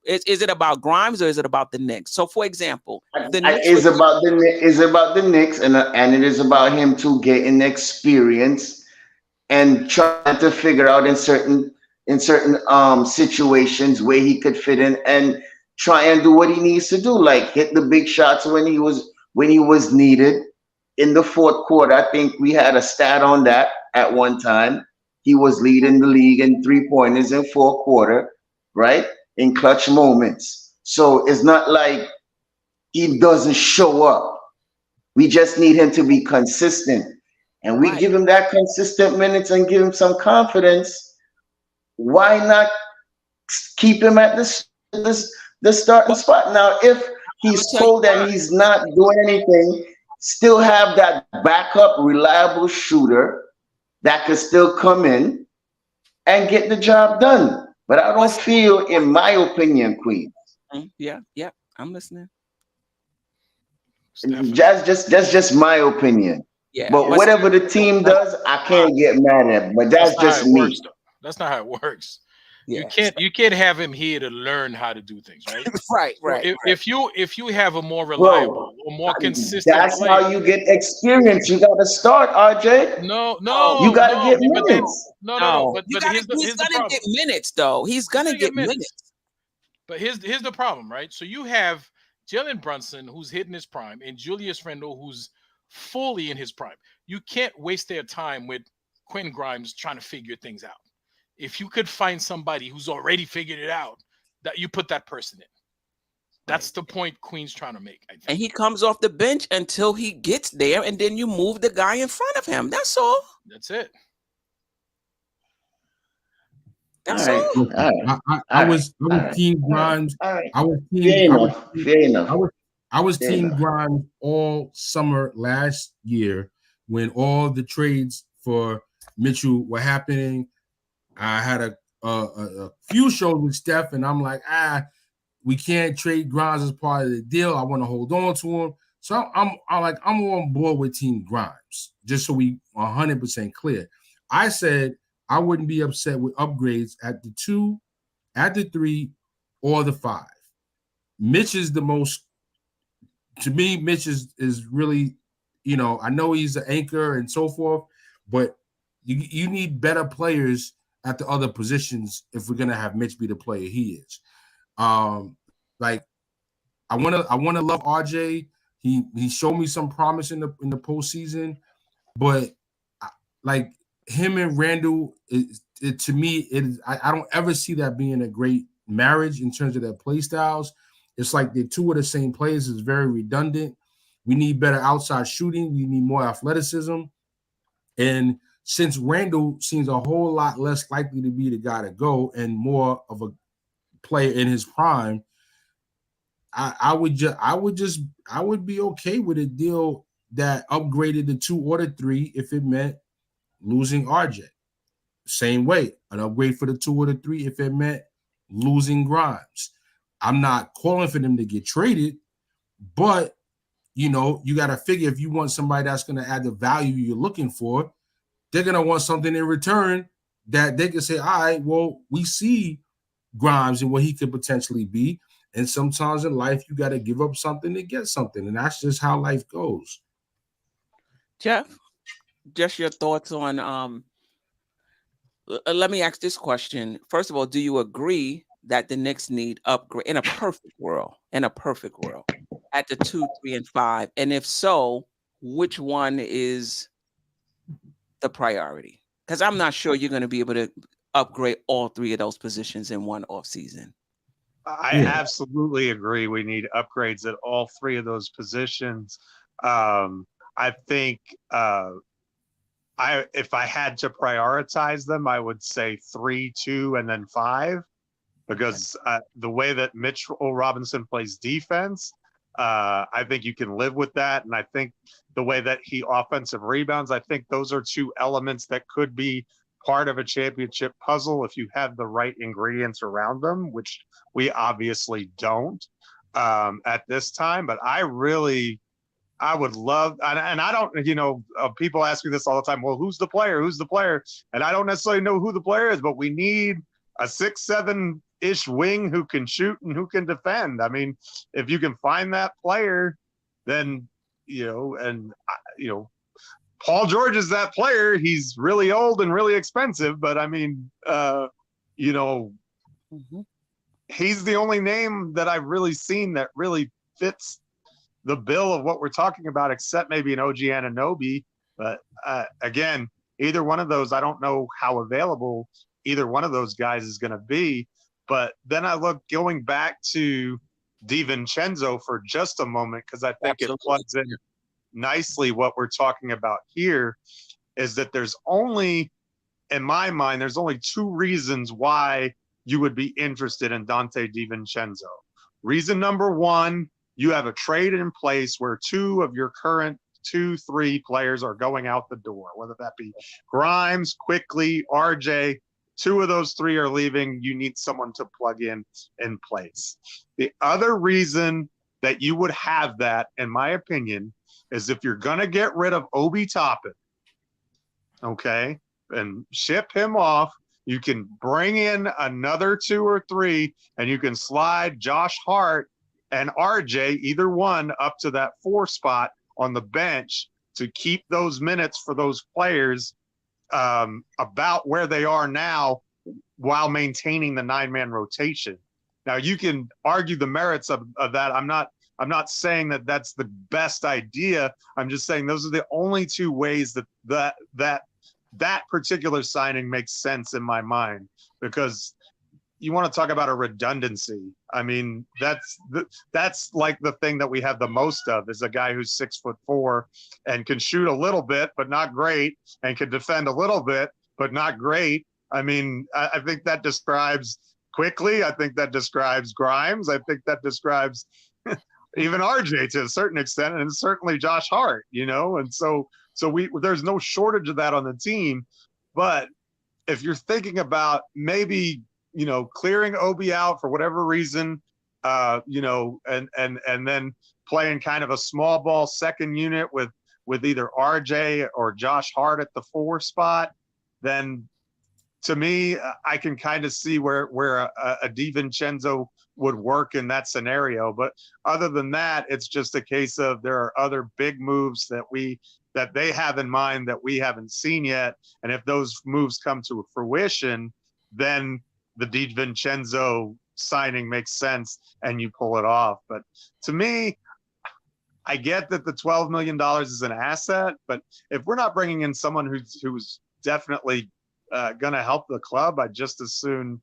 Is it about Grimes or is it about the Knicks? So, for example, it's about the Knicks, and it is about him to getting experience and trying to figure out in certain situations where he could fit in and try and do what he needs to do, like hit the big shots when he was when he was needed in the fourth quarter. I think we had a stat on that at one time. He was leading the league in 3-pointers in fourth quarter, right? In clutch moments. So it's not like he doesn't show up. We just need him to be consistent. And we give him that consistent minutes and give him some confidence. Why not keep him at the starting spot? Now, if he's told that he's not doing anything, still have that backup reliable shooter that could still come in and get the job done. But I don't feel, in my opinion, Queen. Yeah, I'm listening. That's just my opinion. Yeah, but whatever the team does, I can't get mad at. But that's just me. That's not how it works. Yeah. You can't have him here to learn how to do things, right? right. If you have a more reliable or more consistent, that's how you get experience. You got to start, RJ. No, you got to get minutes. No. But he's gonna get minutes, though. He's gonna get minutes. But here's the problem, right? So you have Jalen Brunson, who's hitting his prime, and Julius Randle, who's fully in his prime. You can't waste their time with Quinn Grimes trying to figure things out. If you could find somebody who's already figured it out, that you put that person in. That's the point Queen's trying to make, I think. And he comes off the bench until he gets there, and then you move the guy in front of him. That's all. That's it. That's all. I was Team Grimes. I was Team Grimes all summer last year when all the trades for Mitchell were happening. I had a few shows with Steph, and I'm like, we can't trade Grimes as part of the deal. I want to hold on to him. So I'm on board with Team Grimes, just so we 100% clear. I said I wouldn't be upset with upgrades at the 2, at the 3, or the 5. Mitch is the most, to me, Mitch is really, I know he's an anchor and so forth, but you need better players at the other positions if we're gonna have Mitch be the player he is. I wanna love RJ. He showed me some promise in the postseason, but like him and Randall, to me, I don't ever see that being a great marriage in terms of their play styles. It's like they're two of the same players. It's very redundant. We need better outside shooting. We need more athleticism. And since Randall seems a whole lot less likely to be the guy to go and more of a player in his prime, I would be okay with a deal that upgraded the 2 or the 3 if it meant losing RJ. Same way, an upgrade for the 2 or the 3 if it meant losing Grimes. I'm not calling for them to get traded, but you got to figure if you want somebody that's going to add the value you're looking for, they're going to want something in return that they can say, all right, well, we see Grimes and what he could potentially be. And sometimes in life, you got to give up something to get something. And that's just how life goes. Jeff, just your thoughts on, let me ask this question. First of all, do you agree that the Knicks need upgrade in a perfect world, at the 2, 3, and 5? And if so, which one is the priority? Because I'm not sure you're going to be able to upgrade all 3 of those positions in one offseason. I absolutely agree. We need upgrades at all 3 of those positions. I think if I had to prioritize them, I would say 3, 2, and then 5, because the way that Mitchell Robinson plays defense, I think you can live with that. And I think the way that he offensive rebounds, I think those are 2 elements that could be part of a championship puzzle if you have the right ingredients around them, which we obviously don't at this time. But I would love, and I don't, people ask me this all the time. Well, who's the player? Who's the player? And I don't necessarily know who the player is, but we need a 6'7" wing who can shoot and who can defend. I mean, if you can find that player, then Paul George is that player. He's really old and really expensive, but I mean, he's the only name that I've really seen that really fits the bill of what we're talking about, except maybe an OG Anunoby. But again, either one of those, I don't know how available either one of those guys is going to be. But then I look going back to DiVincenzo for just a moment, because I think it plugs in nicely what we're talking about here, is that there's only, in my mind, there's only two reasons why you would be interested in Dante DiVincenzo. Reason number one, you have a trade in place where two of your current 2-3 players are going out the door, whether that be Grimes, Quickly, RJ. Two of those three are leaving. You need someone to plug in place. The other reason that you would have that, in my opinion, is if you're going to get rid of Obi Toppin, okay, and ship him off, you can bring in another 2 or 3, and you can slide Josh Hart and RJ, either one, up to that 4 spot on the bench to keep those minutes for those players about where they are now while maintaining the 9-man rotation. Now, you can argue the merits of that. I'm not saying that that's the best idea. I'm just saying those are the only two ways that particular signing makes sense in my mind, because you want to talk about a redundancy. I mean, that's like the thing that we have the most of, is a guy who's 6'4" and can shoot a little bit, but not great, and can defend a little bit, but not great. I mean, I think that describes Quickly. I think that describes Grimes. I think that describes even RJ to a certain extent, and certainly Josh Hart, and so there's no shortage of that on the team. But if you're thinking about maybe, clearing Obi out for whatever reason, and then playing kind of a small ball second unit with either RJ or Josh Hart at the 4 spot, then to me, I can kind of see where a DiVincenzo would work in that scenario. But other than that, it's just a case of there are other big moves that they have in mind that we haven't seen yet. And if those moves come to fruition, then the DiVincenzo signing makes sense and you pull it off. But to me, I get that the $12 million is an asset, but if we're not bringing in someone who's definitely going to help the club, I'd just as soon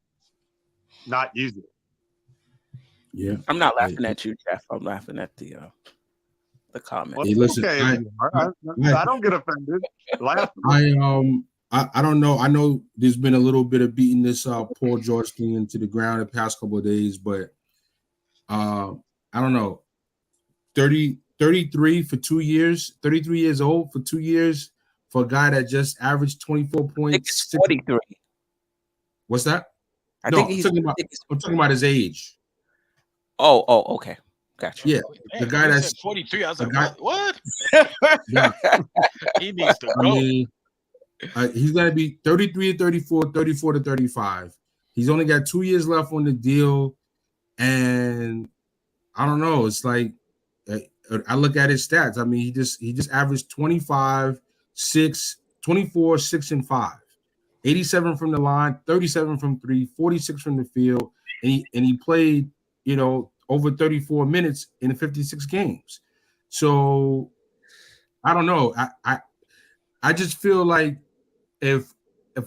not use it. Yeah, I'm not laughing at you, Jeff. I'm laughing at the comment. Well, hey, listen, okay, I don't get offended. Laugh. I don't know. I know there's been a little bit of beating this Paul George thing into the ground the past couple of days, but I don't know. 33 for 2 years, 33 years old for 2 years for a guy that just averaged 24 points. I think it's 43. What's that? I'm talking about his age. Oh, okay. Gotcha. Yeah, Hey, the guy that's 43. I was like, guy, what? Yeah. He needs to I go. mean, he's going to be 33 to 34, 34 to 35. He's only got 2 years left on the deal. And I don't know. It's like, I look at his stats. I mean, he just averaged 25, 6, 24, 6, and 5. 87 from the line, 37 from 3, 46 from the field. And he played, over 34 minutes in 56 games. So I don't know. I just feel like if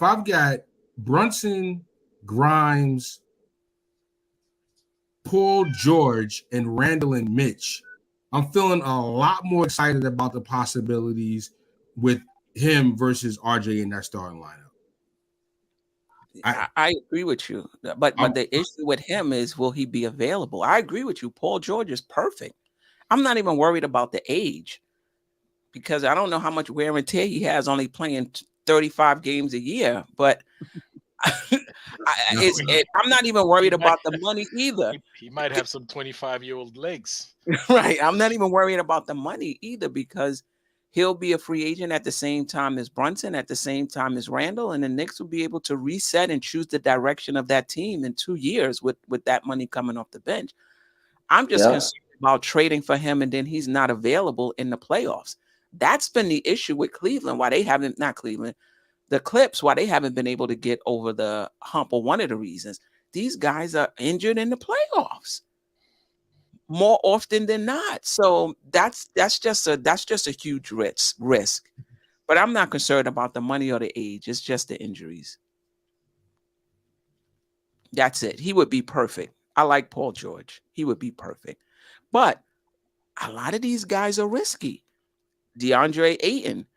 I've got Brunson, Grimes, Paul George, and Randall and Mitch, I'm feeling a lot more excited about the possibilities with him versus RJ in that starting lineup. I agree with you, but the issue with him is, will he be available? I agree with you. Paul George is perfect. I'm not even worried about the age, because I don't know how much wear and tear he has only playing 35 games a year. But I'm not even worried about the money either. He might have some 25-year-old legs. Right. I'm not even worried about the money either, because he'll be a free agent at the same time as Brunson, at the same time as Randall, and the Knicks will be able to reset and choose the direction of that team in 2 years with that money coming off the bench. I'm just concerned about trading for him and then he's not available in the playoffs. That's been the issue with Cleveland, why they haven't, not Cleveland, the Clips, why they haven't been able to get over the hump, or one of the reasons. These guys are injured in the playoffs. more often than not. So that's just a huge risk. But I'm not concerned about the money or the age. It's just the injuries. That's it. He would be perfect. I like Paul George. He would be perfect. But a lot of these guys are risky. DeAndre Ayton,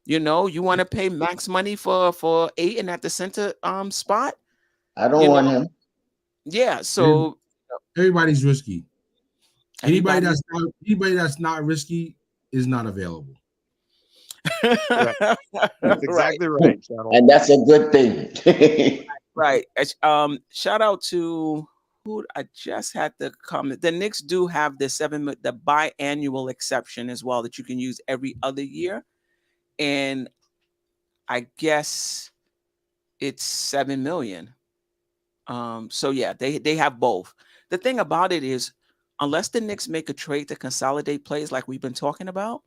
you want to pay max money for Ayton at the center spot? I don't You want know, him. yeah. So Everybody's risky. everybody, Anybody that's not risky is not available. Right. That's right, exactly right, Shuttle. And that's a good thing. right. Shout out to who I just had the comment. The Knicks do have the the biannual exception as well that you can use every other year, and I guess it's 7 million. So yeah, they have both. The thing about it is, unless the Knicks make a trade to consolidate plays like we've been talking about,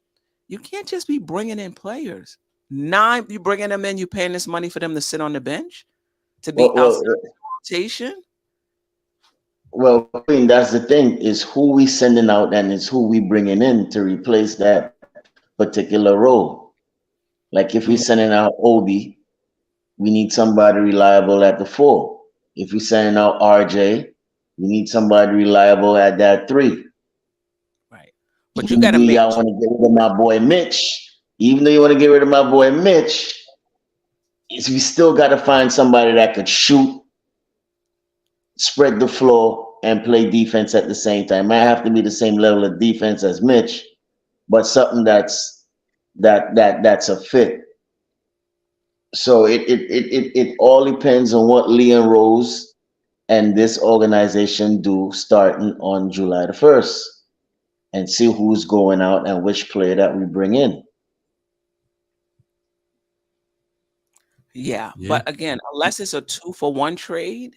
you can't just be bringing in players. You bringing them in, you paying this money for them to sit on the bench, to be well, outside well, the rotation. well, I mean, that's the thing is who we sending out and it's who we bringing in to replace that particular role. Like if we Mhm. sending out Obi, we need somebody reliable at the 4. If we sending out RJ, we need somebody reliable at that 3. Right. But you Even got to though make y'all want to get rid of my boy Mitch, even though you want to get rid of my boy Mitch, we still got to find somebody that could shoot, spread the floor, and play defense at the same time. Might have to be the same level of defense as Mitch, but something that's a fit. So it all depends on what Leon Rose and this organization do starting on July the 1st, and see who's going out and which player that we bring in. yeah. Yeah. But again, unless it's a 2-for-1 trade,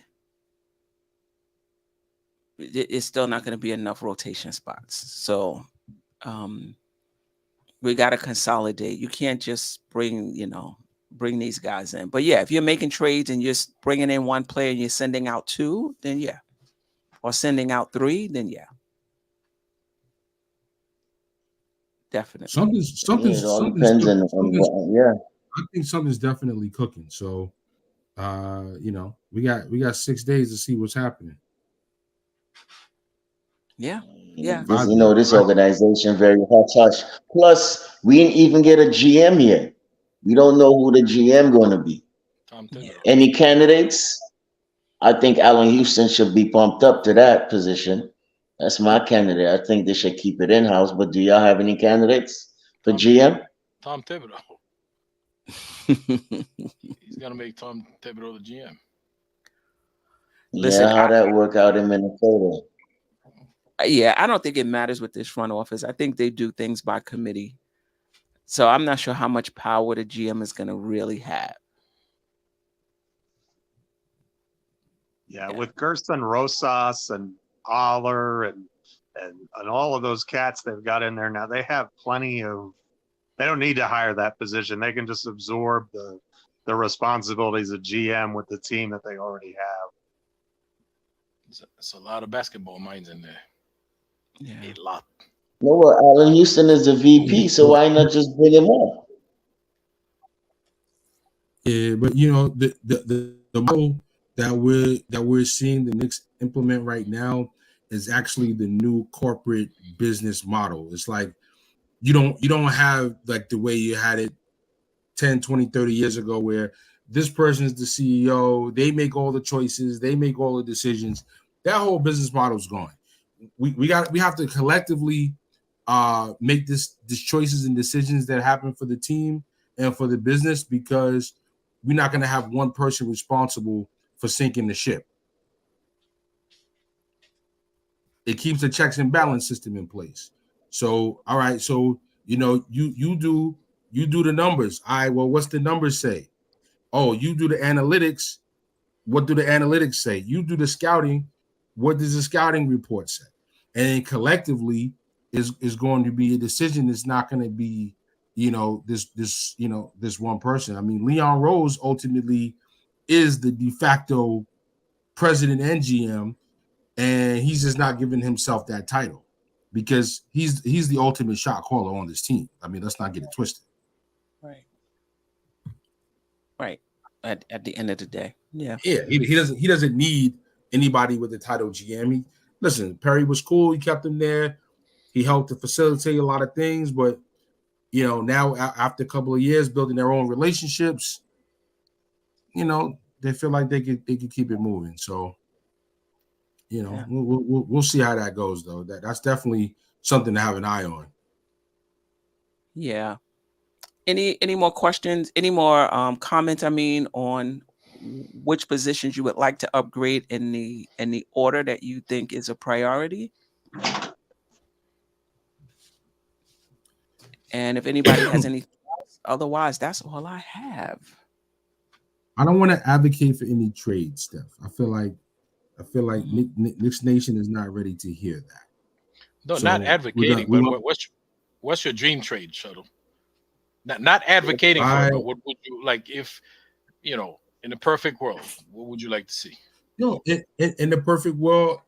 it's still not going to be enough rotation spots. So we got to consolidate. You can't just bring these guys in. But yeah, if you're making trades and you're bringing in one player and you're sending out 2, then yeah, or sending out 3, then yeah, definitely. Yeah, it all Something's depends cooking. on what, yeah. I think something's definitely cooking. So, we got 6 days to see what's happening. Yeah, yeah. This, this organization very hush hush. Plus, we didn't even get a GM yet. We don't know who the GM going to be. Tom Thibodeau. Any candidates? I think Allen Houston should be pumped up to that position. That's my candidate. I think they should keep it in house. But do y'all have any candidates for GM? Tom Thibodeau. He's gonna make Tom Thibodeau the GM. Listen, Yeah, how that work out in Minnesota? Yeah, I don't think it matters with this front office. I think they do things by committee. So I'm not sure how much power the GM is going to really have. Yeah, with Gerson Rosas and Aller and all of those cats they've got in there now, they have plenty of. They don't need to hire that position. They can just absorb the responsibilities of GM with the team that they already have. It's a lot of basketball minds in there. Yeah. A lot. No, well, Allen Houston is the VP, so why not just bring him up? Yeah, but the model that we're seeing the Knicks implement right now is actually the new corporate business model. It's like you don't have like the way you had it 10, 20, 30 years ago where this person is the CEO, they make all the choices, they make all the decisions. That whole business model is gone. We have to collectively make these choices and decisions that happen for the team and for the business, because we're not going to have one person responsible for sinking the ship. It keeps the checks and balance system in place. So, all right, so you do the numbers. All right, well, what's the numbers say? Oh, you do the analytics. What do the analytics say? You do the scouting. What does the scouting report say? And then collectively is going to be a decision. It's not going to be, this one person. I mean, Leon Rose ultimately is the de facto president and GM, and he's just not giving himself that title because he's the ultimate shot caller on this team. I mean, let's not get it twisted. Right. Right. At the end of the day. Yeah. Yeah, he doesn't need anybody with the title GM. Listen, Perry was cool. He kept him there. He helped to facilitate a lot of things, but now after a couple of years building their own relationships, they feel like they could keep it moving. So, Yeah. we'll see how that goes, though. That's definitely something to have an eye on. Yeah. Any more questions? Any more comments? I mean, on which positions you would like to upgrade in the order that you think is a priority? And if anybody has anything else, otherwise, that's all I have. I don't want to advocate for any trade, Steph. I feel like Knicks Nation is not ready to hear that. No, So not advocating, but what's your dream trade, Shuttle? Not advocating for it, but what would you like if, in a perfect world, what would you like to see? In the perfect world,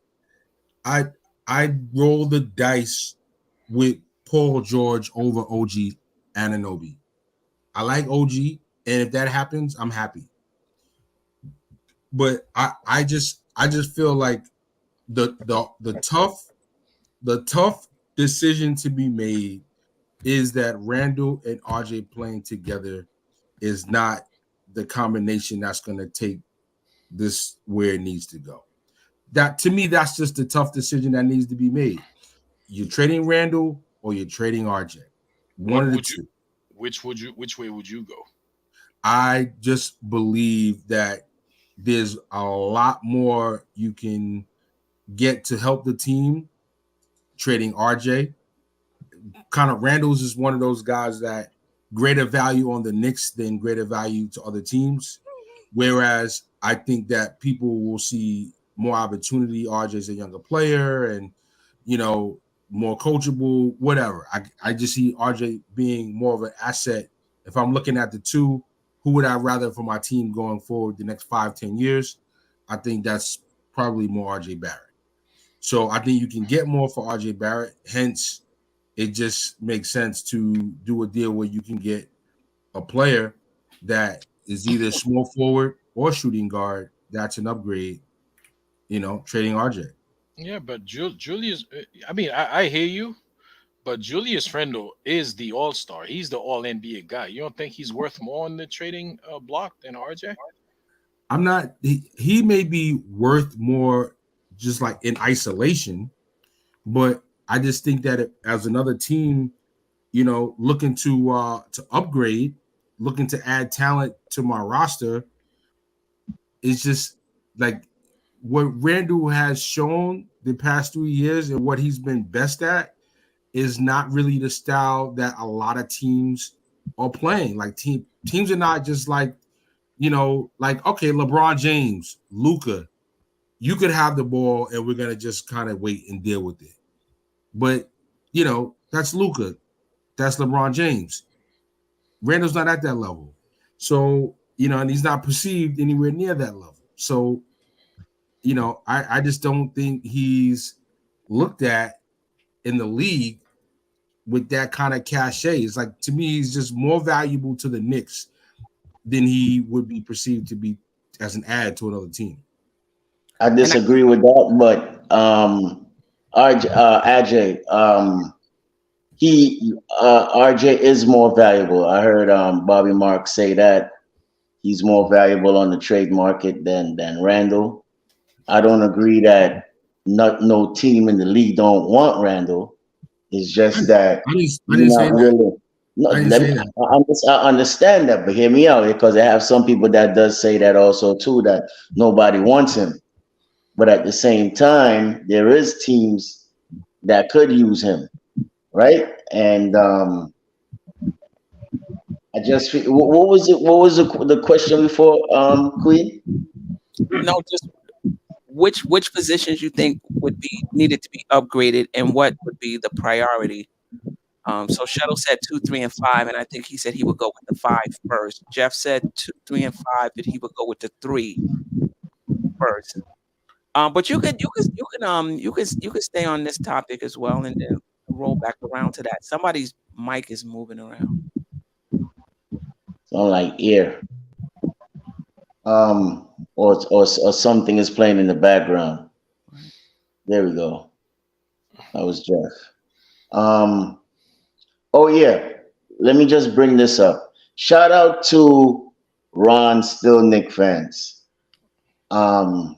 I'd roll the dice with Paul George over OG Anunoby. I like OG, and if that happens, I'm happy. But I just feel like the tough decision to be made is that Randall and RJ playing together is not the combination that's going to take this where it needs to go. That, to me, that's just the tough decision that needs to be made. You're trading Randall or you're trading RJ. One of the two. Which way would you go? I just believe that there's a lot more you can get to help the team trading RJ. Kind of Randall's is one of those guys that greater value on the Knicks than greater value to other teams. Whereas I think that people will see more opportunity. RJ's a younger player and, more coachable, whatever. I just see RJ being more of an asset. If I'm looking at the two, who would I rather for my team going forward the next 5-10 years? I think that's probably more RJ Barrett. So I think you can get more for RJ Barrett. Hence, it just makes sense to do a deal where you can get a player that is either small forward or shooting guard. That's an upgrade, trading RJ. Yeah, but Julius, I mean, I hear you, but Julius Randle is the all-star. He's the all-NBA guy. You don't think he's worth more on the trading block than RJ? I'm not. He may be worth more just like in isolation, but I just think that as another team, looking to upgrade, looking to add talent to my roster, it's just like what Randall has shown the past 3 years and what he's been best at is not really the style that a lot of teams are playing. Like teams are not just like, okay, LeBron James, Luka, you could have the ball and we're gonna just kind of wait and deal with it. But that's Luka, that's LeBron James. Randall's not at that level. So, and he's not perceived anywhere near that level. So, I just don't think he's looked at in the league with that kind of cachet. It's like, to me, he's just more valuable to the Knicks than he would be perceived to be as an add to another team. I disagree with that, but RJ, RJ is more valuable. I heard Bobby Marks say that he's more valuable on the trade market than Randall. I don't agree that no team in the league don't want Randall. It's just that I didn't say that. Really. No, I understand that, but hear me out, because I have some people that does say that also too, that nobody wants him. But at the same time, there is teams that could use him, right? And I just what was it? What was the question before, Queen? No, just which positions you think would be needed to be upgraded and what would be the priority. So Shuttle said 2, 3, and 5, and I think he said he would go with the 5 first. Jeff said 2, 3, and 5, that he would go with the 3 first. But you could stay on this topic as well, and then roll back around to that. Somebody's mic is moving around. Sound like ear. Or something is playing in the background. Right. There we go. That was Jeff. Um, oh yeah. Let me just bring this up. Shout out to Ron Still Nick fans. Um,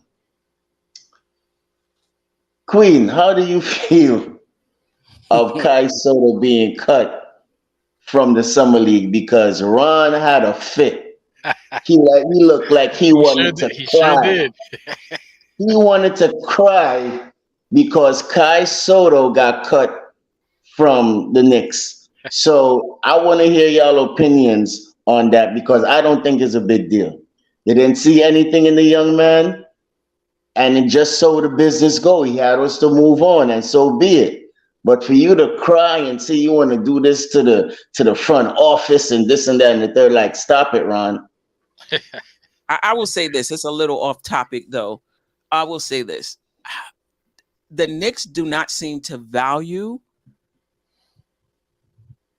Queen, how do you feel of Kai Soto being cut from the summer league because Ron had a fit? He looked like he wanted to He sure cry. did. He wanted to cry because Kai Soto got cut from the Knicks. So I want to hear y'all opinions on that because I don't think it's a big deal. They didn't see anything in the young man, and it just so the business go. He had us to move on, and so be it. But for you to cry and say you want to do this to the front office and this and that and the third, like, stop it, Ron. I will say this. It's a little off topic, though. I will say this. The Knicks do not seem to value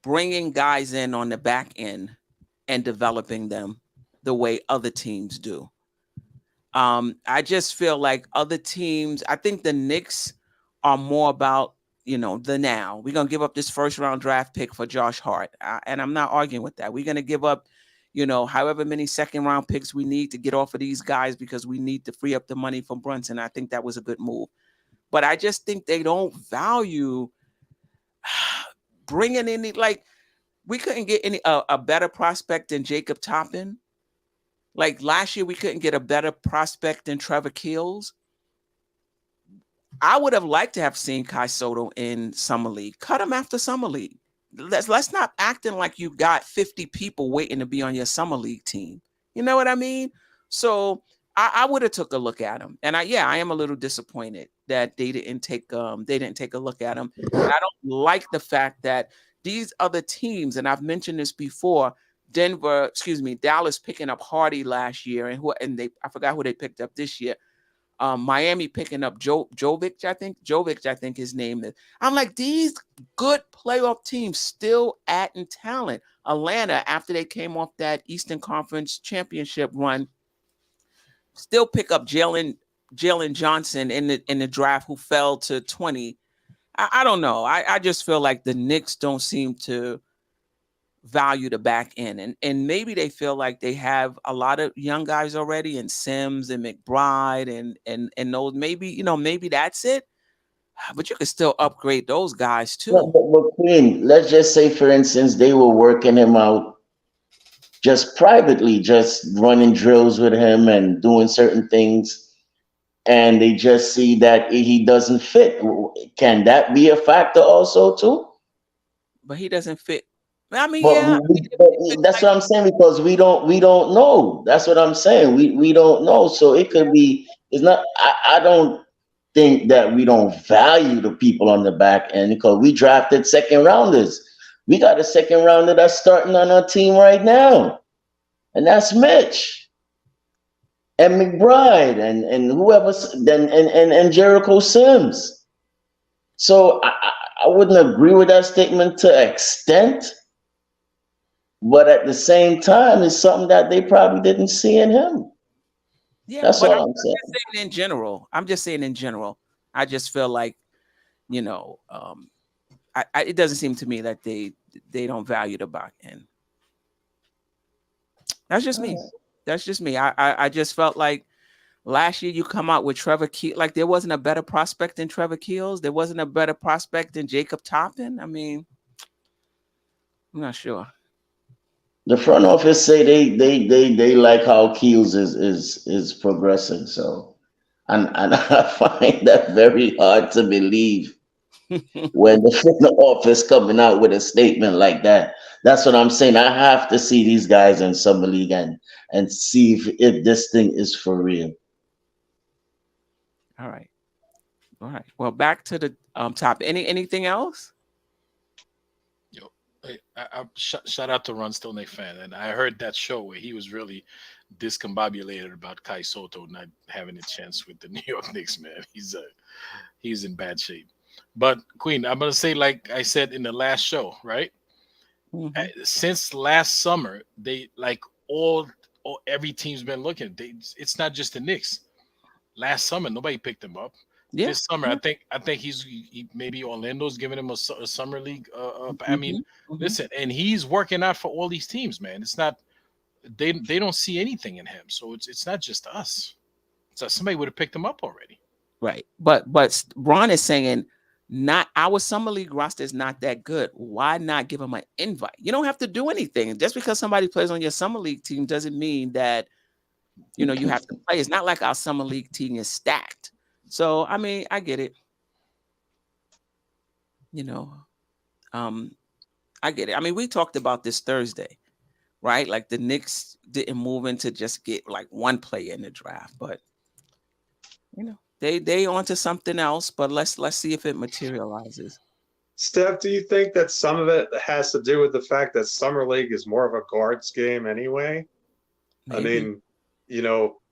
bringing guys in on the back end and developing them the way other teams do. I just feel like other teams, I think the Knicks are more about, the now. We're going to give up this first round draft pick for Josh Hart. And I'm not arguing with that. We're going to give up, however many second round picks we need to get off of these guys because we need to free up the money from Brunson. I think that was a good move. But I just think they don't value bringing in, like, we couldn't get a better prospect than Jacob Toppin. Like last year, we couldn't get a better prospect than Trevor Keels. I would have liked to have seen Kai Soto in Summer League. Cut him after Summer League. Let's not acting like you got 50 people waiting to be on your Summer League team. You know what I mean? So I would have took a look at him. And I am a little disappointed that they didn't take a look at him. And I don't like the fact that these other teams, and I've mentioned this before, Dallas picking up Hardy last year, I forgot who they picked up this year. Miami picking up Jovic, I think his name is. I'm like, these good playoff teams still adding talent. Atlanta, after they came off that Eastern Conference championship run, still pick up Jalen Johnson in the draft, who fell to 20. I don't know. I just feel like the Knicks don't seem to value the back end, and maybe they feel like they have a lot of young guys already, and Sims and McBride and those, maybe that's it. But you can still upgrade those guys too. But Queen, let's just say, for instance, they were working him out just privately, just running drills with him and doing certain things, and they just see that he doesn't fit. Can that be a factor also too? But he doesn't fit. I mean, But that's what I'm saying, because we don't know. That's what I'm saying. We don't know. So it could be. It's not. I don't think that we don't value the people on the back end, because we drafted second rounders. We got a second rounder that's starting on our team right now, and that's Mitch and McBride and whoever, then and Jericho Sims. So I wouldn't agree with that statement to an extent, but at the same time, it's something that they probably didn't see in him. Yeah, That's but all I'm I'm saying. just saying in general. I just feel like, it doesn't seem to me that they don't value the back end. That's just me. That's just me. I just felt like last year you come out with Trevor Keels. Like, there wasn't a better prospect than Trevor Keels. There wasn't a better prospect than Jacob Toppin. I mean, I'm not sure. The front office say they like how Keels is progressing. So, and I find that very hard to believe when the front office coming out with a statement like that. That's what I'm saying. I have to see these guys in summer league and see if this thing is for real. All right. Well, back to the top. Anything else? Yo, Shout out to Ron Stoney fan, and I heard that show where he was really discombobulated about Kai Soto not having a chance with the New York Knicks. Man, he's in bad shape. But Queen, I'm gonna say like I said in the last show, right? Since last summer, they like all every team's been looking. It's not just the Knicks. Last summer, nobody picked him up. Yeah. This summer, I think maybe Orlando's giving him a summer league. I mean, listen, and he's working out for all these teams, man. It's not they don't see anything in him, so it's not just us. So somebody would have picked him up already, right? But Ron is saying not our summer league roster is not that good. Why not give him an invite? You don't have to do anything. Just because somebody plays on your summer league team doesn't mean that you have to play. It's not like our summer league team is stacked. So, I mean, I get it. I get it. I mean, we talked about this Thursday, right? Like the Knicks didn't move in to just get like one player in the draft, but they onto something else. But let's see if it materializes. Steph, do you think that some of it has to do with the fact that summer league is more of a guards game anyway? Maybe. I mean,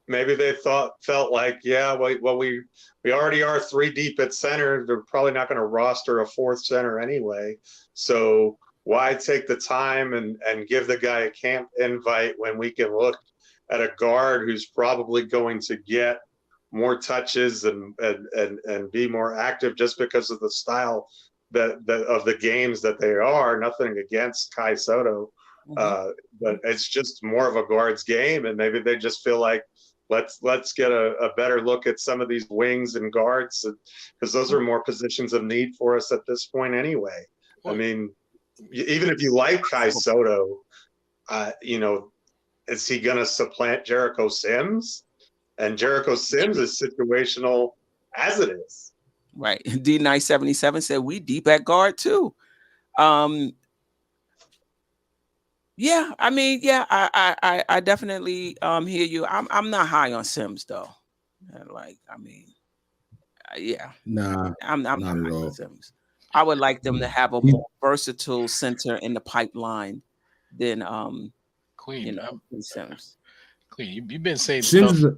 maybe they felt like, yeah, well, we already are 3 deep at center. They're probably not going to roster a 4th center anyway. So why take the time and give the guy a camp invite when we can look at a guard who's probably going to get more touches and be more active just because of the style that of the games that they are. Nothing against Kai Soto, but it's just more of a guards game, and maybe they just feel like let's get a better look at some of these wings and guards, because those are more positions of need for us at this point anyway. I mean, even if you like Kai Soto, is he going to supplant Jericho Sims? And Jericho Sims is situational as it is. Right. D977 said we deep at guard too. Yeah, I mean, yeah, I definitely hear you. I'm not high on Sims though. Yeah. Nah, I'm not at high all. on Sims. I would like them to have a more versatile center in the pipeline than Queen. Sims. Queen, you've been saying Sims stuff.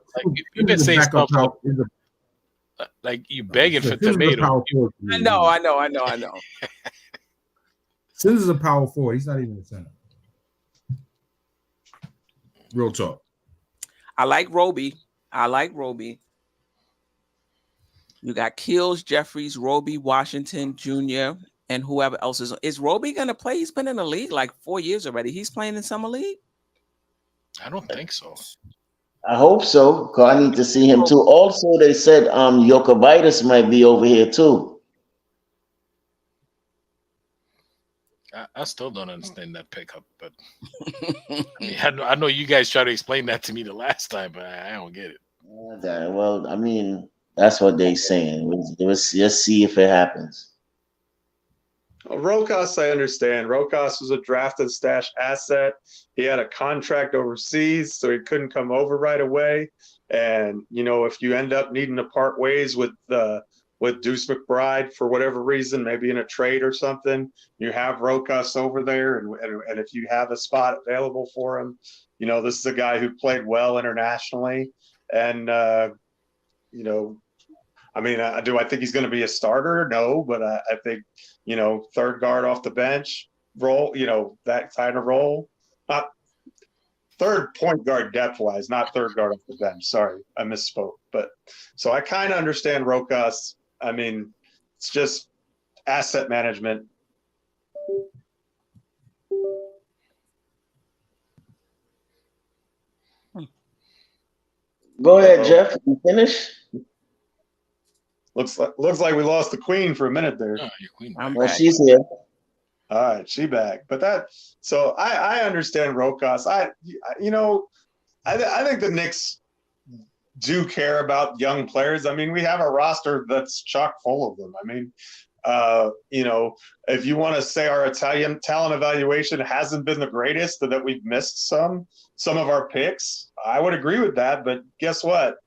You've been saying stuff like you begging for tomato. I know. Sims is a power forward. He's not even a center. Real talk. I like Roby. You got Keels, Jeffries, Roby, Washington Jr., and whoever else is Roby going to play? He's been in the league like 4 years already. He's playing in summer league? I don't think so. I hope so, because I need to see him too. Also, they said Jokovitis might be over here too. I still don't understand that pickup, but I know you guys tried to explain that to me the last time, but I don't get it. Well, I mean, that's what they're saying. Let's just see if it happens. Well, Rokas, I understand. Rokas was a drafted stash asset. He had a contract overseas, so he couldn't come over right away. And, if you end up needing to part ways with Deuce McBride for whatever reason, maybe in a trade or something, you have Rokas over there. And if you have a spot available for him, this is a guy who played well internationally. And, do I think he's going to be a starter? No, but I think, third guard off the bench role, that kind of role. Not third point guard depth-wise, not third guard off the bench. Sorry, I misspoke. But so I kind of understand Rokas. I mean, it's just asset management. Go ahead, Jeff. You finish? Looks like we lost the queen for a minute there. Oh, your queen. Well, she's here. All right, she back. But I understand Rokas. I think the Knicks do care about young players. I mean, we have a roster that's chock full of them. I mean, if you want to say our Italian talent evaluation hasn't been the greatest, that we've missed some of our picks, I would agree with that. But guess what?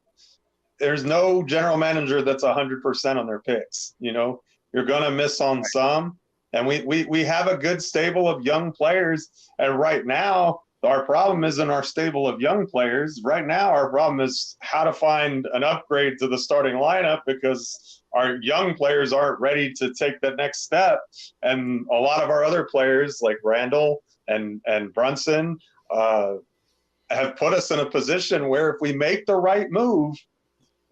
There's no general manager that's 100% on their picks. You're going to miss on some. And we have a good stable of young players. And right now, our problem isn't our stable of young players. Right now, our problem is how to find an upgrade to the starting lineup because our young players aren't ready to take the next step. And a lot of our other players, like Randall and Brunson, have put us in a position where if we make the right move,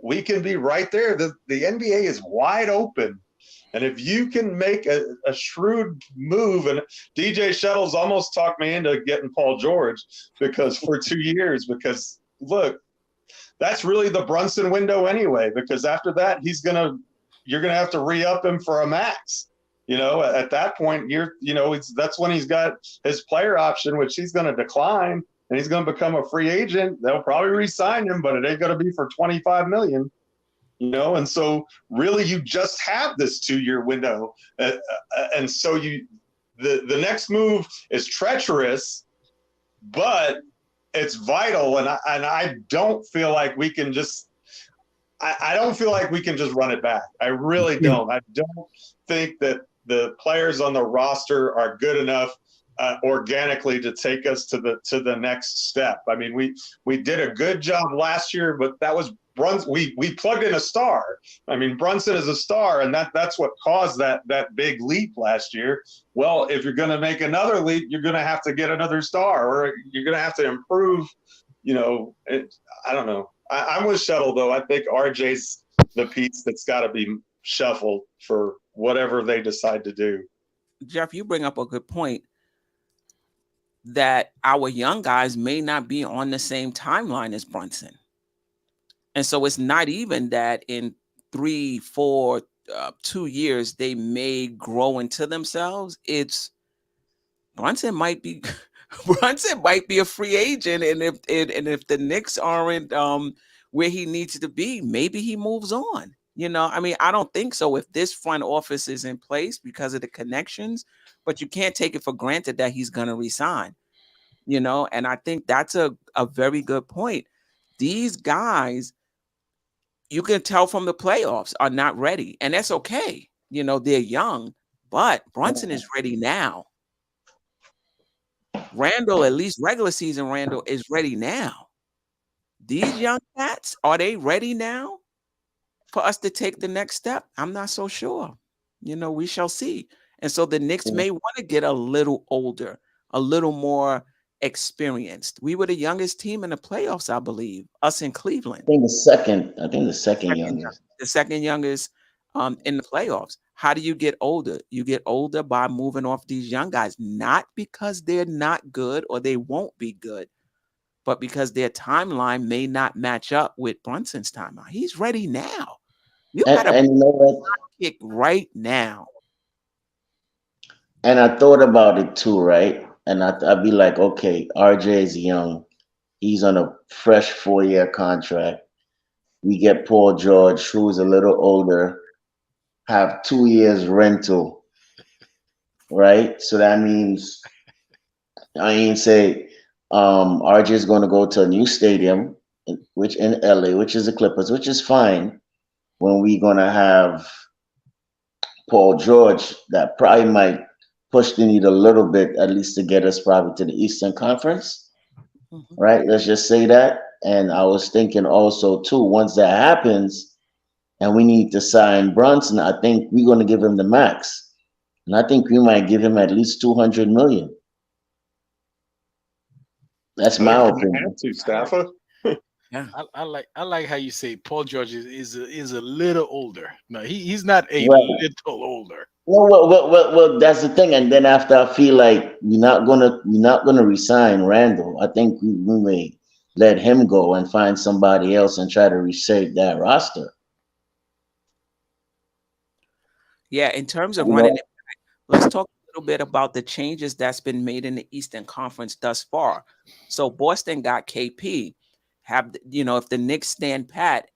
we can be right there. The NBA is wide open. And if you can make a shrewd move, and DJ Shuttles almost talked me into getting Paul George because for 2 years, because look, that's really the Brunson window anyway, because after that, you're going to have to re-up him for a max. At that point, that's when he's got his player option, which he's going to decline, and he's going to become a free agent. They'll probably re-sign him, but it ain't going to be for $25 million. And so really you just have this 2-year window. And so the next move is treacherous, but it's vital. And I don't feel like we can just, I don't feel like we can just run it back. I really don't. I don't think that the players on the roster are good enough organically to take us to the next step. I mean, we did a good job last year, but that was Brunson. We plugged in a star. I mean, Brunson is a star, and that's what caused that big leap last year. Well, if you're going to make another leap, you're going to have to get another star, or you're going to have to improve. I don't know. I'm with Shuttle though. I think RJ's the piece that's got to be shuffled for whatever they decide to do. Jeff, you bring up a good point that our young guys may not be on the same timeline as Brunson. And so it's not even that in 3, 4, 2 years, they may grow into themselves. It's Brunson might be a free agent. And if the Knicks aren't where he needs to be, maybe he moves on. I mean, I don't think so if this front office is in place because of the connections, but you can't take it for granted that he's going to resign, and I think that's a very good point. These guys, you can tell from the playoffs, are not ready, and that's okay. They're young, but Brunson is ready now. Randall, at least regular season Randall, is ready now. These young cats, are they ready now for us to take the next step? I'm not so sure. We shall see. And so the Knicks may want to get a little older, a little more experienced. We were the youngest team in the playoffs, I believe, us in Cleveland. I think the second youngest. The second youngest in the playoffs. How do you get older? You get older by moving off these young guys, not because they're not good or they won't be good, but because their timeline may not match up with Brunson's timeline. He's ready now. You got to kick right now. And I thought about it too, right? And I'd be like, okay, RJ is young. He's on a fresh 4-year contract. We get Paul George, who's a little older, have 2 years rental, right? So that means, RJ is going to go to a new stadium, which in LA, which is the Clippers, which is fine. When we're going to have Paul George, that probably might push the need a little bit, at least to get us probably to the Eastern Conference, right? Let's just say that. And I was thinking also too, once that happens and we need to sign Brunson, I think we're going to give him the max. And I think we might give him at least $200 million. That's my opinion. Staffer. Yeah, I like how you say Paul George is a little older. No, he's not a Right. little older. Well, that's the thing. And then after, I feel like we're not gonna resign Randall. I think we may let him go and find somebody else and try to reshape that roster. Yeah, in terms of running it back, let's talk a little bit about the changes that's been made in the Eastern Conference thus far. So Boston got KP. If the Knicks stand pat,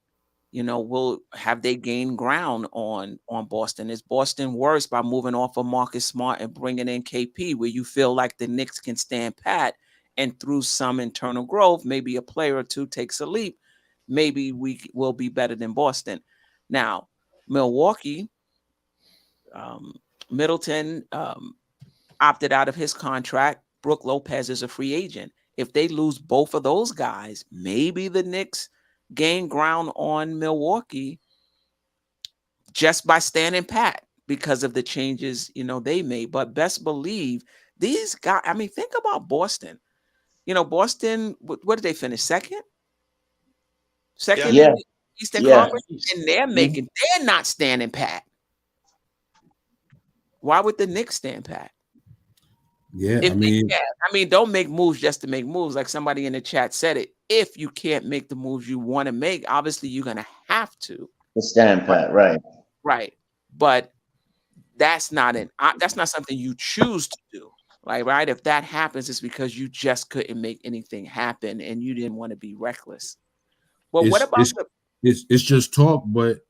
have they gained ground on Boston? Is Boston worse by moving off of Marcus Smart and bringing in KP, where you feel like the Knicks can stand pat and through some internal growth, maybe a player or two takes a leap, maybe we will be better than Boston. Now, Milwaukee, Middleton opted out of his contract. Brook Lopez is a free agent. If they lose both of those guys, maybe the Knicks gain ground on Milwaukee just by standing pat because of the changes, they made. But best believe these guys, I mean, think about Boston. Boston, what did they finish? Second in the Eastern Conference, and they're not standing pat. Why would the Knicks stand pat? Yeah, I mean, don't make moves just to make moves. Like somebody in the chat said it. If you can't make the moves you want to make, obviously you're gonna have to stand pat, right? Right, but that's not something you choose to do. Like, right? If that happens, it's because you just couldn't make anything happen and you didn't want to be reckless. Well, what about it's just talk, but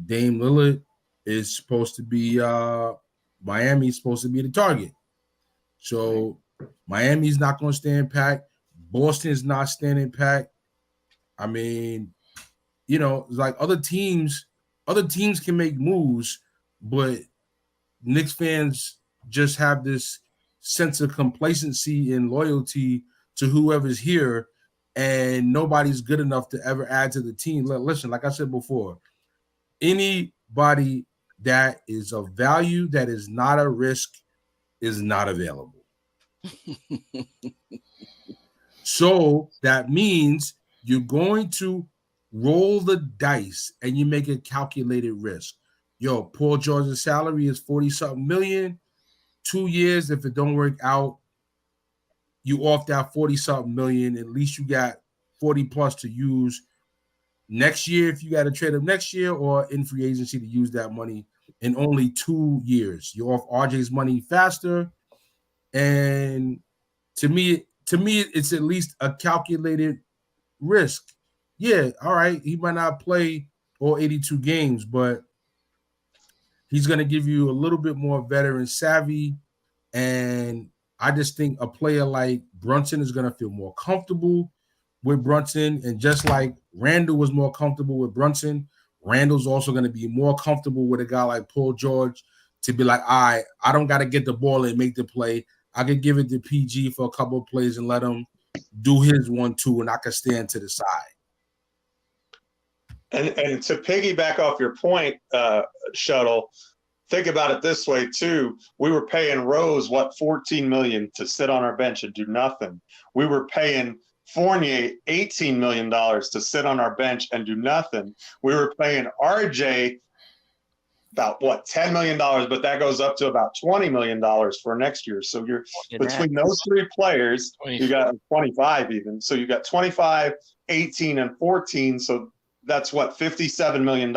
Dame Lillard is supposed to be Miami's supposed to be the target. So Miami's not going to stand pat. Boston's not standing pat. I mean, like other teams can make moves, but Knicks fans just have this sense of complacency and loyalty to whoever's here, and nobody's good enough to ever add to the team. Listen, like I said before, anybody that is of value that is not a risk is not available. So that means you're going to roll the dice and you make a calculated risk. Yo, Paul George's salary is 40-something million. 2 years, if it don't work out, you off that 40-something million. At least you got 40 plus to use next year if you got to trade him next year, or in free agency to use that money in only 2 years. You're off RJ's money faster. And to me, it's at least a calculated risk. Yeah, all right, he might not play all 82 games, but he's going to give you a little bit more veteran savvy. And I just think a player like Brunson is going to feel more comfortable with Brunson. And just like Randall was more comfortable with Brunson, Randall's also going to be more comfortable with a guy like Paul George to be like, all right, I don't got to get the ball and make the play. I can give it to PG for a couple of plays and let him do his 1-2, and I can stand to the side. And to piggyback off your point, Shuttle, think about it this way too. We were paying Rose $14 million to sit on our bench and do nothing. We were paying Fournier $18 million to sit on our bench and do nothing. We were paying RJ about $10 million, but that goes up to about $20 million for next year. So you're between those three players, 24. You got 25 even. So you got 25, 18, and 14. So that's $57 million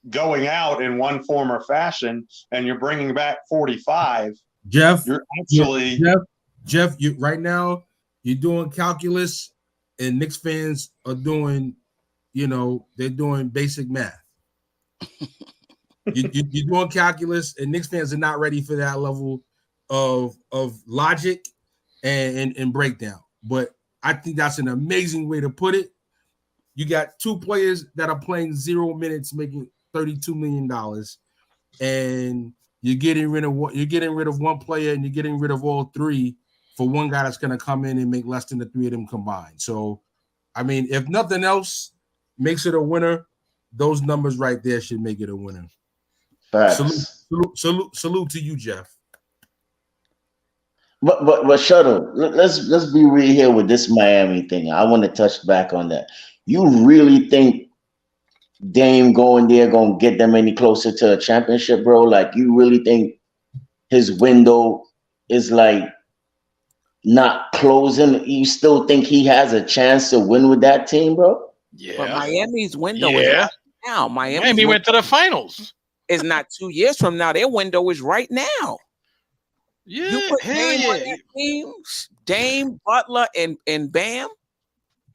going out in one form or fashion, and you're bringing back 45. Jeff, you're actually Jeff. You right now you're doing calculus, and Knicks fans are doing, they're doing basic math. You're doing calculus, and Knicks fans are not ready for that level of logic and breakdown. But I think that's an amazing way to put it. You got two players that are playing 0 minutes, making $32 million, and you're getting rid of one player, and you're getting rid of all three for one guy that's going to come in and make less than the three of them combined. So, I mean, if nothing else makes it a winner, those numbers right there should make it a winner. Salute to you, Jeff. But Shuttle, let's be real here with this Miami thing. I want to touch back on that. You really think Dame going there gonna get them any closer to a championship, bro? Like, you really think his window is like not closing? You still think he has a chance to win with that team, bro? Yeah. But Miami's window is right now. Miami went to the finals. It's not 2 years from now. Their window is right now. Yeah, you put Dame on that team, Dame, Butler, and Bam.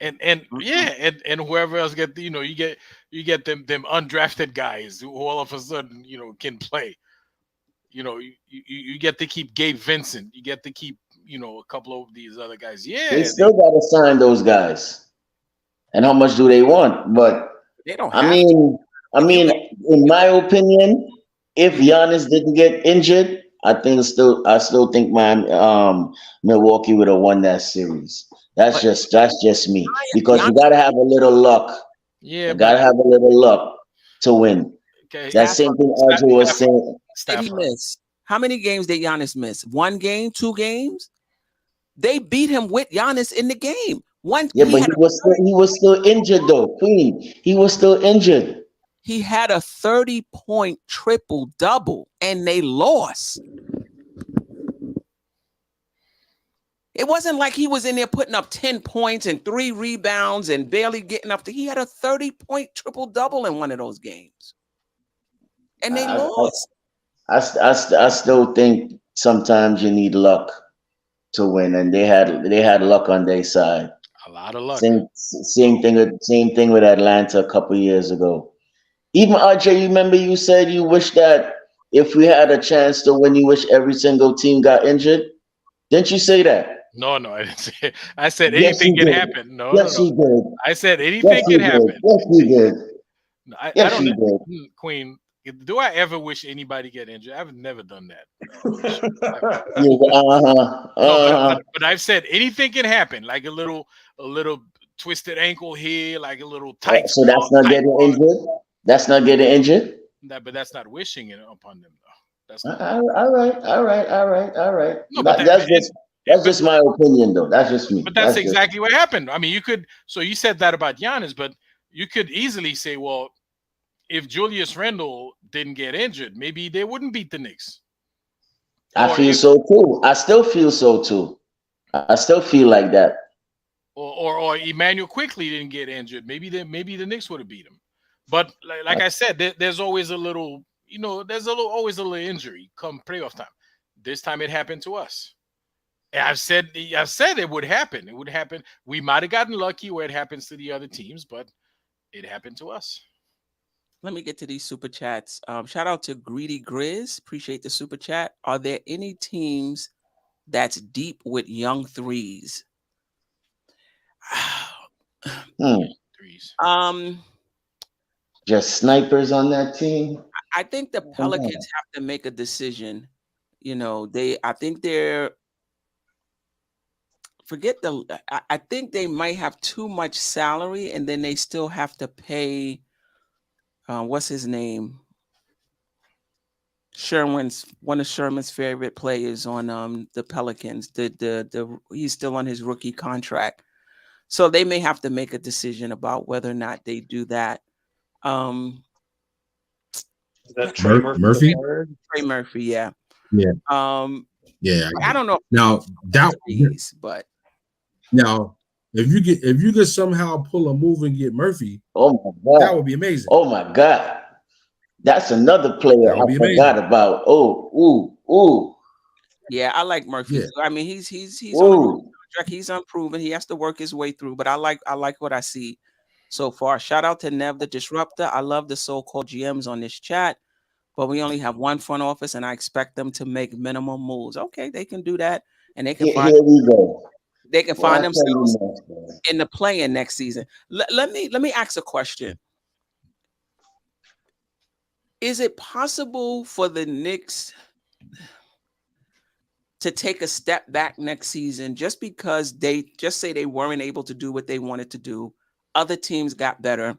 And whoever else get you get them undrafted guys who all of a sudden can play. You get to keep Gabe Vincent. You get to keep a couple of these other guys. Yeah, they still got to sign those guys. And how much do they want? But they don't. I mean, in my opinion, if Giannis didn't get injured, I still think my Milwaukee would have won that series. But That's just me because you Giannis gotta have a little luck. Yeah, You but gotta have a little luck to win. okay. That Stafford, same thing RJ was saying. did he Stafford. miss? How many games did Giannis miss? 1 game, 2 games? They beat him with Giannis in the game. Yeah, but he was still injured though, Queen. He was still injured. he had a 30-point triple double and they lost. It wasn't like he was in there putting up 10 points and 3 rebounds and barely getting up to. He had a 30-point triple double in one of those games. And they lost. I still think sometimes you need luck to win, and they had luck on their side. A lot of luck. Same thing with Atlanta a couple years ago. Even RJ, you remember you said you wish that if we had a chance to win, you wish every single team got injured. Didn't you say that? No, I didn't say. I said Yes, anything you can did. happen. No, Yes, no. you did. I said Yes, anything you can did. happen. Yes, you did. I Yes, don't. you did. Queen, do I ever wish anybody get injured? I've never done that. Yeah, But I've said anything can happen. Like a little twisted ankle here, like a little tight. So that's not getting injured. That's not getting injured. But that's not wishing it upon them, though. That's not. All right. No, but That's just my opinion, though. That's just me. But that's exactly what happened. I mean, you could. So you said that about Giannis, but you could easily say, well, if Julius Randle didn't get injured, maybe they wouldn't beat the Knicks. I feel so too. I still feel so too. I still feel like that. Or Emmanuel Quickly didn't get injured. Maybe the Knicks would have beat him. But like I said, there's always a little, always a little injury come playoff time. This time it happened to us. And I've said it would happen. It would happen. We might have gotten lucky where it happens to the other teams, but it happened to us. Let me get to these super chats. Shout out to Greedy Grizz. Appreciate the super chat. Are there any teams that's deep with young threes? Threes. Just snipers on that team. I think the Pelicans have to make a decision. I think I think they might have too much salary, and then they still have to pay. What's his name? One of Sherman's favorite players on the Pelicans. He's still on his rookie contract, so they may have to make a decision about whether or not they do that. Is that Trey Murphy? Trey Murphy, yeah. Yeah. Yeah. I don't know. Now but now if you could somehow pull a move and get Murphy, oh my God, that would be amazing. Oh my God, that's another player I forgot about. Ooh. Yeah, I like Murphy. Yeah. I mean, he's on a contract. He's unproven. He has to work his way through. But I like what I see so far. Shout out to Nev the Disruptor. I love the so-called GMs on this chat, but we only have one front office, and I expect them to make minimum moves. Okay, they can do that, and they can find. Here we go. They can find themselves in the play-in next season. Let me ask a question. Is it possible for the Knicks to take a step back next season just because they just say they weren't able to do what they wanted to do? Other teams got better.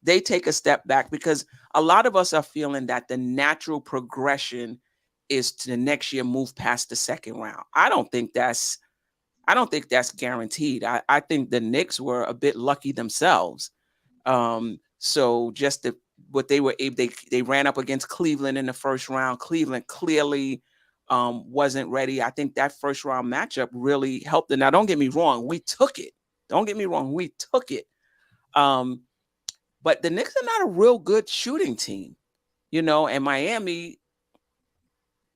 They take a step back because a lot of us are feeling that the natural progression is to the next year move past the second round. I don't think that's guaranteed. I think the Knicks were a bit lucky themselves. So just what they were able, they ran up against Cleveland in the first round. Cleveland clearly wasn't ready. I think that first round matchup really helped them. Now, don't get me wrong, we took it. But the Knicks are not a real good shooting team, and Miami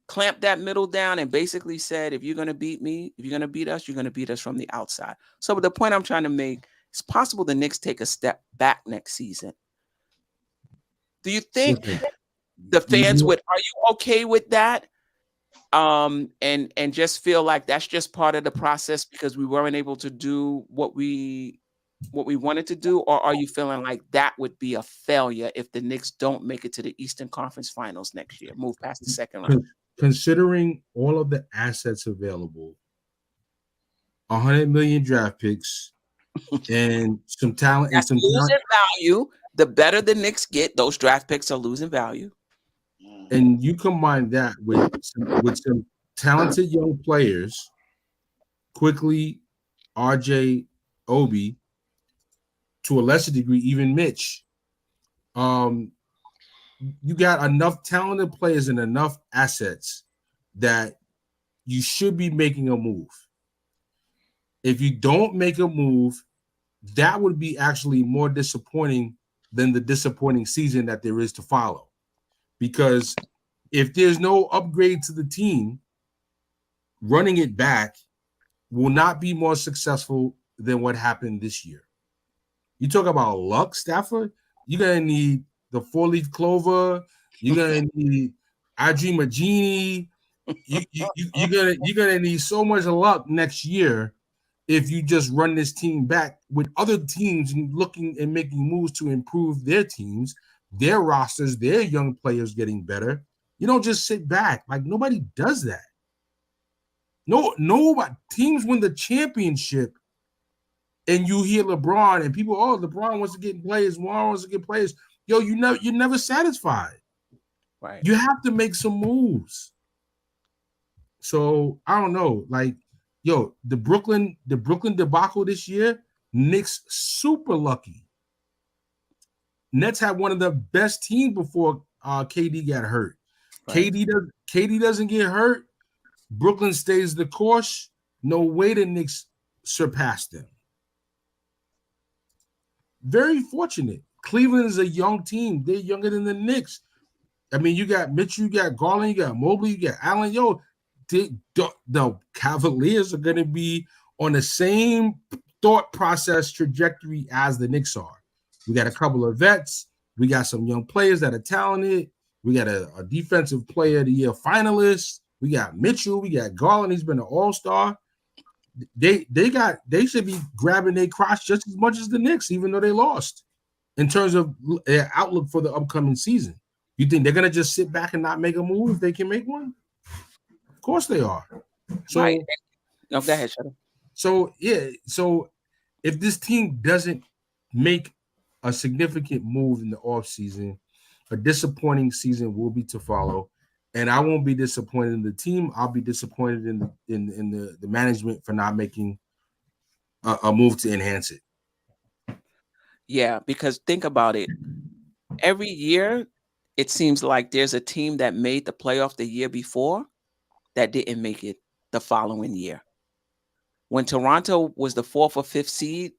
clamped that middle down and basically said, if you're going to beat me, if you're going to beat us, you're going to beat us from the outside. So the point I'm trying to make, it's possible the Knicks take a step back next season. Do you think the fans are you okay with that? And just feel like that's just part of the process because we weren't able to do what we what we wanted to do, or are you feeling like that would be a failure if the Knicks don't make it to the Eastern Conference Finals next year, move past the second round? Considering all of the assets available, 100 million draft picks, and some talent That's losing value. The better the Knicks get, those draft picks are losing value. And you combine that with some talented young players, quickly, RJ, Obi, to a lesser degree, even Mitch. You got enough talented players and enough assets that you should be making a move. If you don't make a move, that would be actually more disappointing than the disappointing season that there is to follow. Because if there's no upgrade to the team, running it back will not be more successful than what happened this year. You talk about luck, Stafford, you're going to need the four-leaf clover. You're going to need Adri Magini. You're gonna need so much luck next year if you just run this team back with other teams looking and making moves to improve their teams, their rosters, their young players getting better. You don't just sit back. Like, nobody does that. Nobody. Teams win the championship, and you hear LeBron and people, LeBron wants to get players, LeBron wants to get players. Yo, you're never satisfied. Right. You have to make some moves. So I don't know. Like, yo, the Brooklyn debacle this year, Knicks super lucky. Nets had one of the best teams before KD got hurt. Right. KD doesn't get hurt. Brooklyn stays the course. No way the Knicks surpassed them. Very fortunate. Cleveland is a young team. They're younger than the Knicks. I mean, you got Mitchell, you got Garland, you got Mobley, you got Allen. Yo, the Cavaliers are going to be on the same thought process trajectory as the Knicks are. We got a couple of vets. We got some young players that are talented. We got a defensive player of the year finalist. We got Mitchell. We got Garland. He's been an all-star. They should be grabbing their crotch just as much as the Knicks, even though they lost, in terms of their outlook for the upcoming season. You think they're going to just sit back and not make a move if they can make one? Of course they are. So, right. No, go ahead, Shadow. So if this team doesn't make a significant move in the offseason, a disappointing season will be to follow. And I won't be disappointed in the team. I'll be disappointed in the management for not making a move to enhance it. Yeah, because think about it. Every year, it seems like there's a team that made the playoff the year before that didn't make it the following year. When Toronto was the 4th or 5th seed,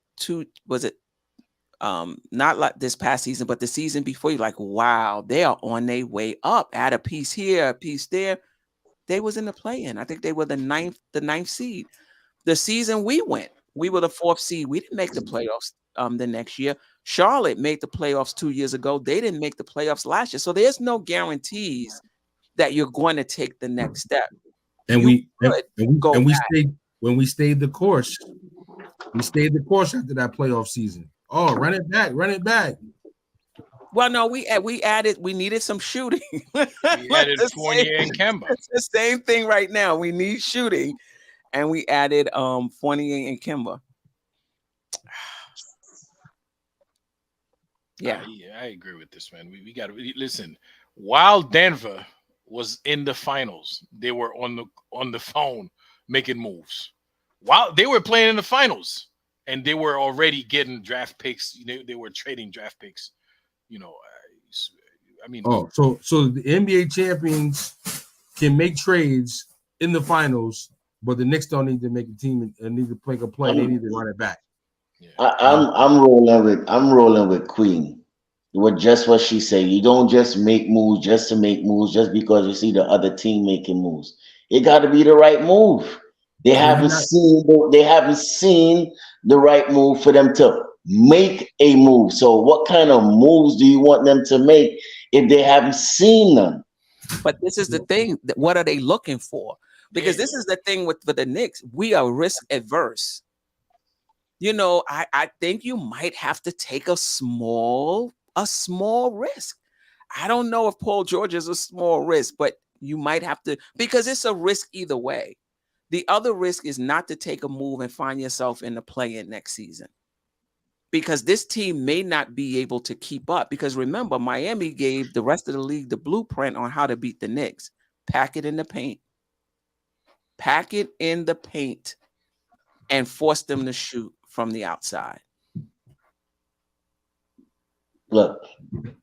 not like this past season, but the season before, you're like, wow, they are on their way up. Add a piece here, a piece there. They was in the play-in. I think they were the ninth seed. The season we went, we were the 4th seed. We didn't make the playoffs the next year. Charlotte made the playoffs 2 years ago. They didn't make the playoffs last year. So there's no guarantees that you're going to take the next step. And we stayed the course. We stayed the course after that playoff season. Oh, run it back. Well, no, we needed some shooting. We added Fournier and Kemba. It's the same thing right now. We need shooting, and we added Fournier and Kemba. Yeah, I agree with this, man. We got to listen. While Denver was in the finals, they were on the phone making moves. While they were playing in the finals, and they were already getting draft picks. They were trading draft picks. I mean. Oh, so the NBA champions can make trades in the finals, but the Knicks don't need to make a team and need to make a play. They need to run it back. Yeah. I'm rolling with Queen. Just what she said. You don't just make moves just to make moves just because you see the other team making moves. It got to be the right move. They haven't seen the right move for them to make a move. So what kind of moves do you want them to make if they haven't seen them? But this is the thing. What are they looking for? Because this is the thing with the Knicks. We are risk adverse. you know, I think you might have to take a small risk. I don't know if Paul George is a small risk, but you might have to, because it's a risk either way. The other risk is not to take a move and find yourself in the play-in next season, because this team may not be able to keep up. Because remember, Miami gave the rest of the league the blueprint on how to beat the Knicks. Pack it in the paint. Pack it in the paint and force them to shoot from the outside. Look,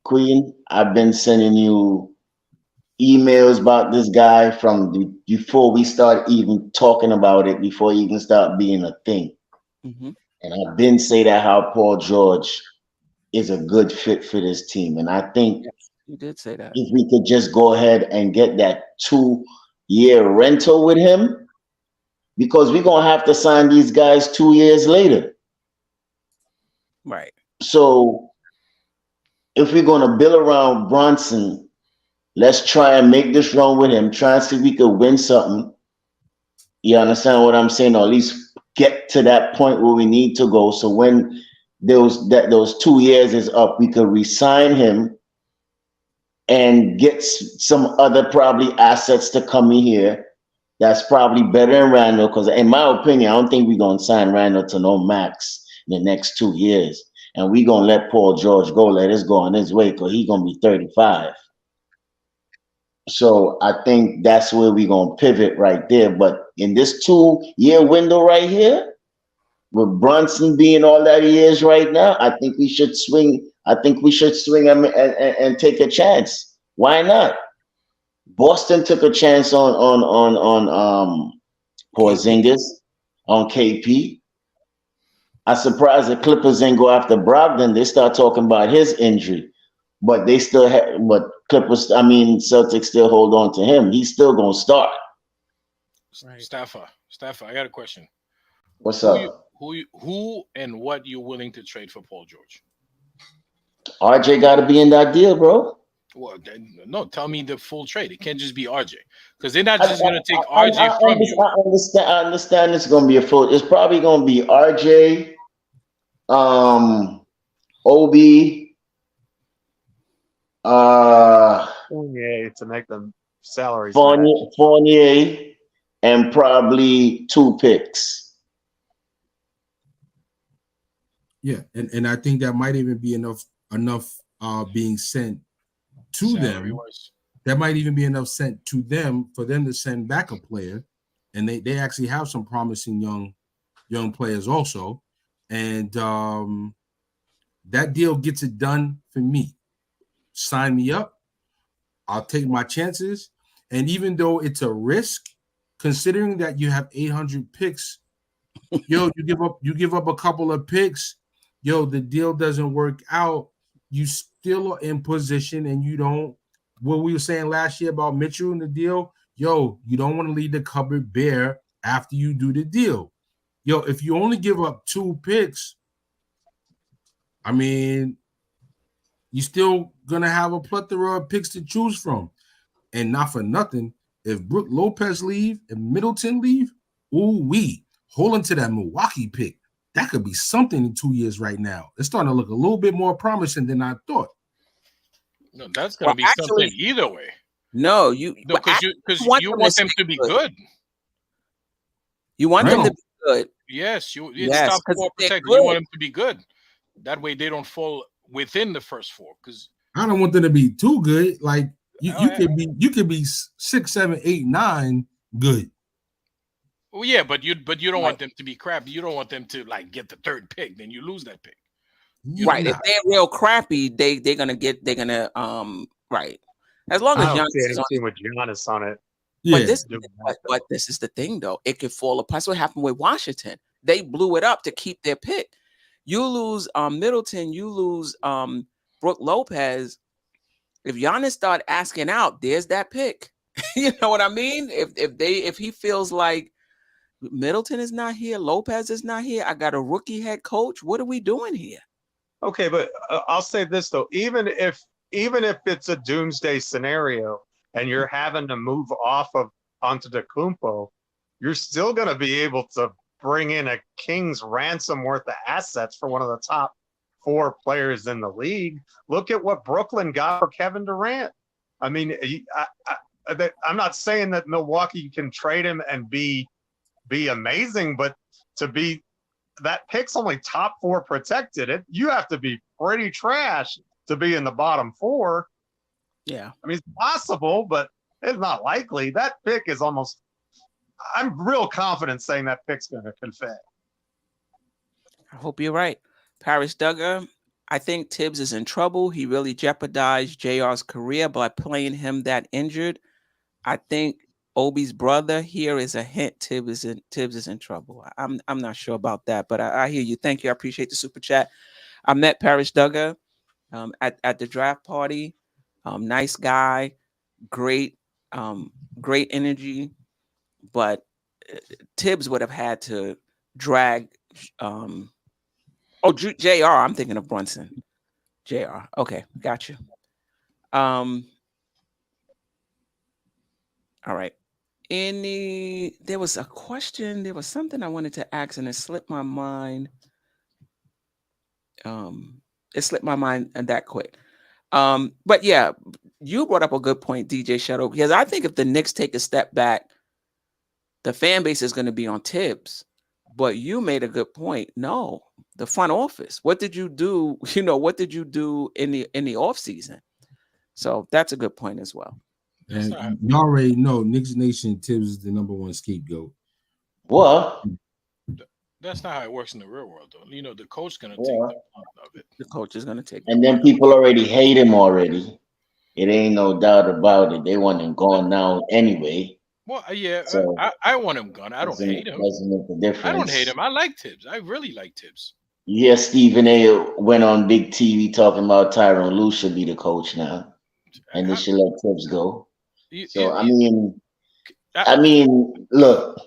Queen, I've been sending you emails about this guy from before we start even talking about it, before it even start being a thing. Mm-hmm. And I've been saying that how Paul George is a good fit for this team. And I think you did say that. If we could just go ahead and get that 2-year rental with him, because we're going to have to sign these guys 2 years later. Right. So if we're going to build around Brunson, let's try and make this run with him. Try and see if we could win something. You understand what I'm saying? Or at least get to that point where we need to go. So when those 2 years is up, we could re-sign him and get some other probably assets to come in here. That's probably better than Randall, because in my opinion, I don't think we're going to sign Randall to no max in the next 2 years. And we're going to let Paul George go, let us go on his way, because he's going to be 35. So I think that's where we're going to pivot right there. But in this 2-year window right here, with Brunson being all that he is right now, I think we should swing. I think we should swing him and take a chance. Why not? Boston took a chance on Porzingis, on KP. I'm surprised the Clippers didn't go after Brogdon. They start talking about his injury, but they still have. But Celtics still hold on to him. He's still gonna start. Right. Staffer, I got a question. What's up? Who and what you willing to trade for Paul George? RJ got to be in that deal, bro. Well, no, tell me the full trade. It can't just be RJ, because they're not just going to take RJ from you. I understand it's going to be a full. It's probably going to be RJ, Obi, Fournier to make them salaries. Fournier, and probably 2 picks. Yeah, and I think that might even be enough being sent to Salary them. wise. That might even be enough sent to them for them to send back a player, and they actually have some promising young players also, and that deal gets it done for me. Sign me up. I'll take my chances, and even though it's a risk, considering that you have 800 picks, you give up a couple of picks. The deal doesn't work out, you still are in position, and you don't, what we were saying last year about Mitchell and the deal, you don't want to leave the cupboard bare after you do the deal. If you only give up 2 picks, you're still going to have a plethora of picks to choose from. And not for nothing, if Brook Lopez leave and Middleton leave, hold on to that Milwaukee pick. That could be something in 2 years right now. It's starting to look a little bit more promising than I thought. No, that's going to be something either way. No, because you want them to be good. You want them to be good. Yes, stop for protect. You want them to be good. That way they don't fall within the first 4. Because I don't want them to be too good. Like you could be 6, 7, 8, 9 good. Well, yeah, but you don't want them to be crappy. You don't want them to get the 3rd pick, then you lose that pick. Right. If they're real crappy, they're gonna right. As long as Giannis is anything with Giannis on it. Yeah. But this is the thing though. It could fall apart. That's what happened with Washington. They blew it up to keep their pick. You lose Middleton, you lose Brook Lopez. If Giannis start asking out, there's that pick. You know what I mean? If he feels like Middleton is not here, Lopez is not here, I got a rookie head coach, what are we doing here? Okay, but I'll say this though, even if it's a doomsday scenario and you're having to move onto the Kumpo, you're still going to be able to bring in a king's ransom worth of assets for one of the top 4 players in the league. Look at what Brooklyn got for Kevin Durant. I mean, I'm not saying that Milwaukee can trade him and be amazing, but to be that pick's only top 4 protected. You have to be pretty trash to be in the bottom 4. Yeah. I mean, it's possible, but it's not likely. That pick is almost, I'm real confident saying that pick's going to confed. I hope you're right. Paris Duggar, I think Tibbs is in trouble. He really jeopardized JR's career by playing him that injured. I think Obi's brother here is a hint Tibbs is in trouble. I'm not sure about that, but I hear you. Thank you. I appreciate the super chat. I met Paris Duggar at the draft party. Nice guy, great energy, but Tibbs would have had to drag. JR. I'm thinking of Brunson. JR. Okay, got you. All right. There was a question. There was something I wanted to ask, and it slipped my mind. It slipped my mind that quick. But yeah, you brought up a good point, DJ Shuttle, because I think if the Knicks take a step back, the fan base is going to be on Tibbs. But you made a good point. No, the front office. What did you do? What did you do in the offseason? So that's a good point as well. And you already know Knicks Nation Tibbs is the #1 scapegoat. What? That's not how it works in the real world, though. The coach's gonna take the brunt of it. The coach is gonna take. And then people already hate him already. It ain't no doubt about it. They want him gone now anyway. Well, yeah, So, I want him gone. I don't hate him. Doesn't make a difference. I don't hate him. I like Tibbs. I really like Tibbs. You hear Stephen A. went on big TV talking about Tyronn Lue should be the coach now, and they should let Tibbs go. I mean, look.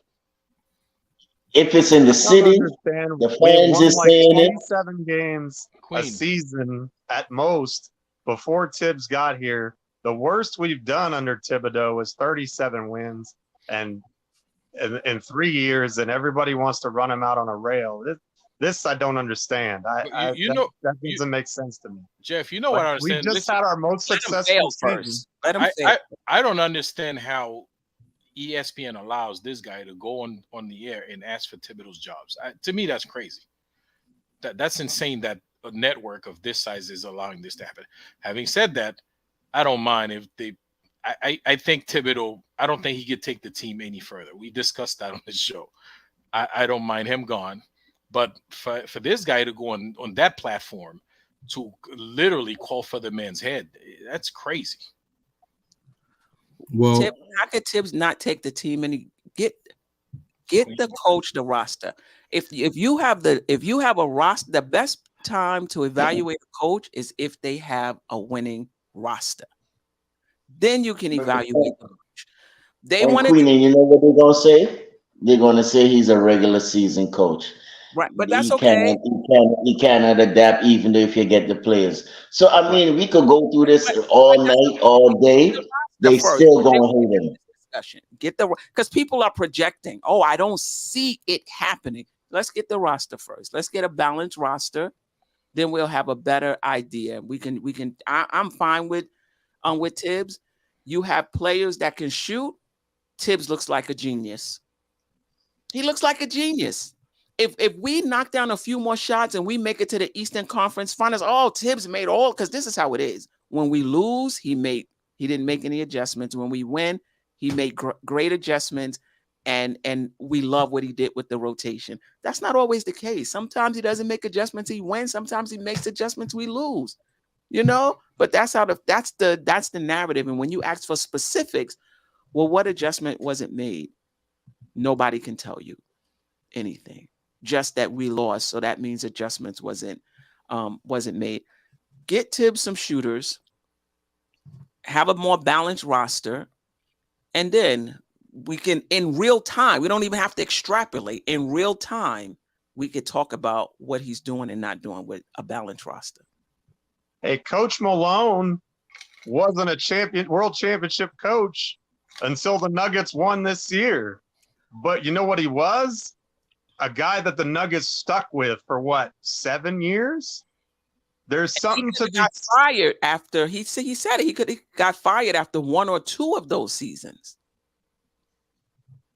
If it's in the city, the fans is saying 27 games a season at most before Tibbs got here. The worst we've done under Thibodeau was 37 wins, and in 3 years, and everybody wants to run him out on a rail. This I don't understand. That doesn't make sense to me. Jeff, what I understand? We just had our most successful season. I don't understand how ESPN allows this guy to go on the air and ask for Thibodeau's jobs. To me, that's crazy. That's insane that a network of this size is allowing this to happen. Having said that, I don't mind if they. I think Thibodeau. I don't think he could take the team any further. We discussed that on the show. I don't mind him gone, but for this guy to go on that platform to literally call for the man's head, that's crazy. Well, how could Tibbs not take the team and get the coach the roster? If you have a roster, the best time to evaluate a coach is if they have a winning roster. Then you can evaluate the coach. Queen, and you know what they're gonna say? They're gonna say he's a regular season coach. Right, but that's okay. He cannot adapt even if you get the players. So I mean, we could go through this all night, all day. They still gonna hate him. Discussion. Because people are projecting. Oh, I don't see it happening. Let's get the roster first. Let's get a balanced roster. Then we'll have a better idea. We can. I'm fine with Tibbs. You have players that can shoot. Tibbs looks like a genius. He looks like a genius. If we knock down a few more shots and we make it to the Eastern Conference Finals, Tibbs made all, because this is how it is. When we lose, he didn't make any adjustments. When we win, he made great adjustments, and we love what he did with the rotation. That's not always the case. Sometimes he doesn't make adjustments, he wins. Sometimes he makes adjustments, we lose. But that's the narrative. And when you ask for specifics, well, what adjustment wasn't made? Nobody can tell you anything. Just that we lost, so that means adjustments wasn't made. Get Tibbs some shooters, have a more balanced roster, and then we can, in real time, we don't even have to extrapolate. In real time, we could talk about what he's doing and not doing with a balanced roster. Hey, Coach Malone wasn't a world championship coach until the Nuggets won this year. But you know what he was? a guy that the Nuggets stuck with for what, 7 years? There's something to be got fired after he said it. He could have got fired after 1 or 2 of those seasons.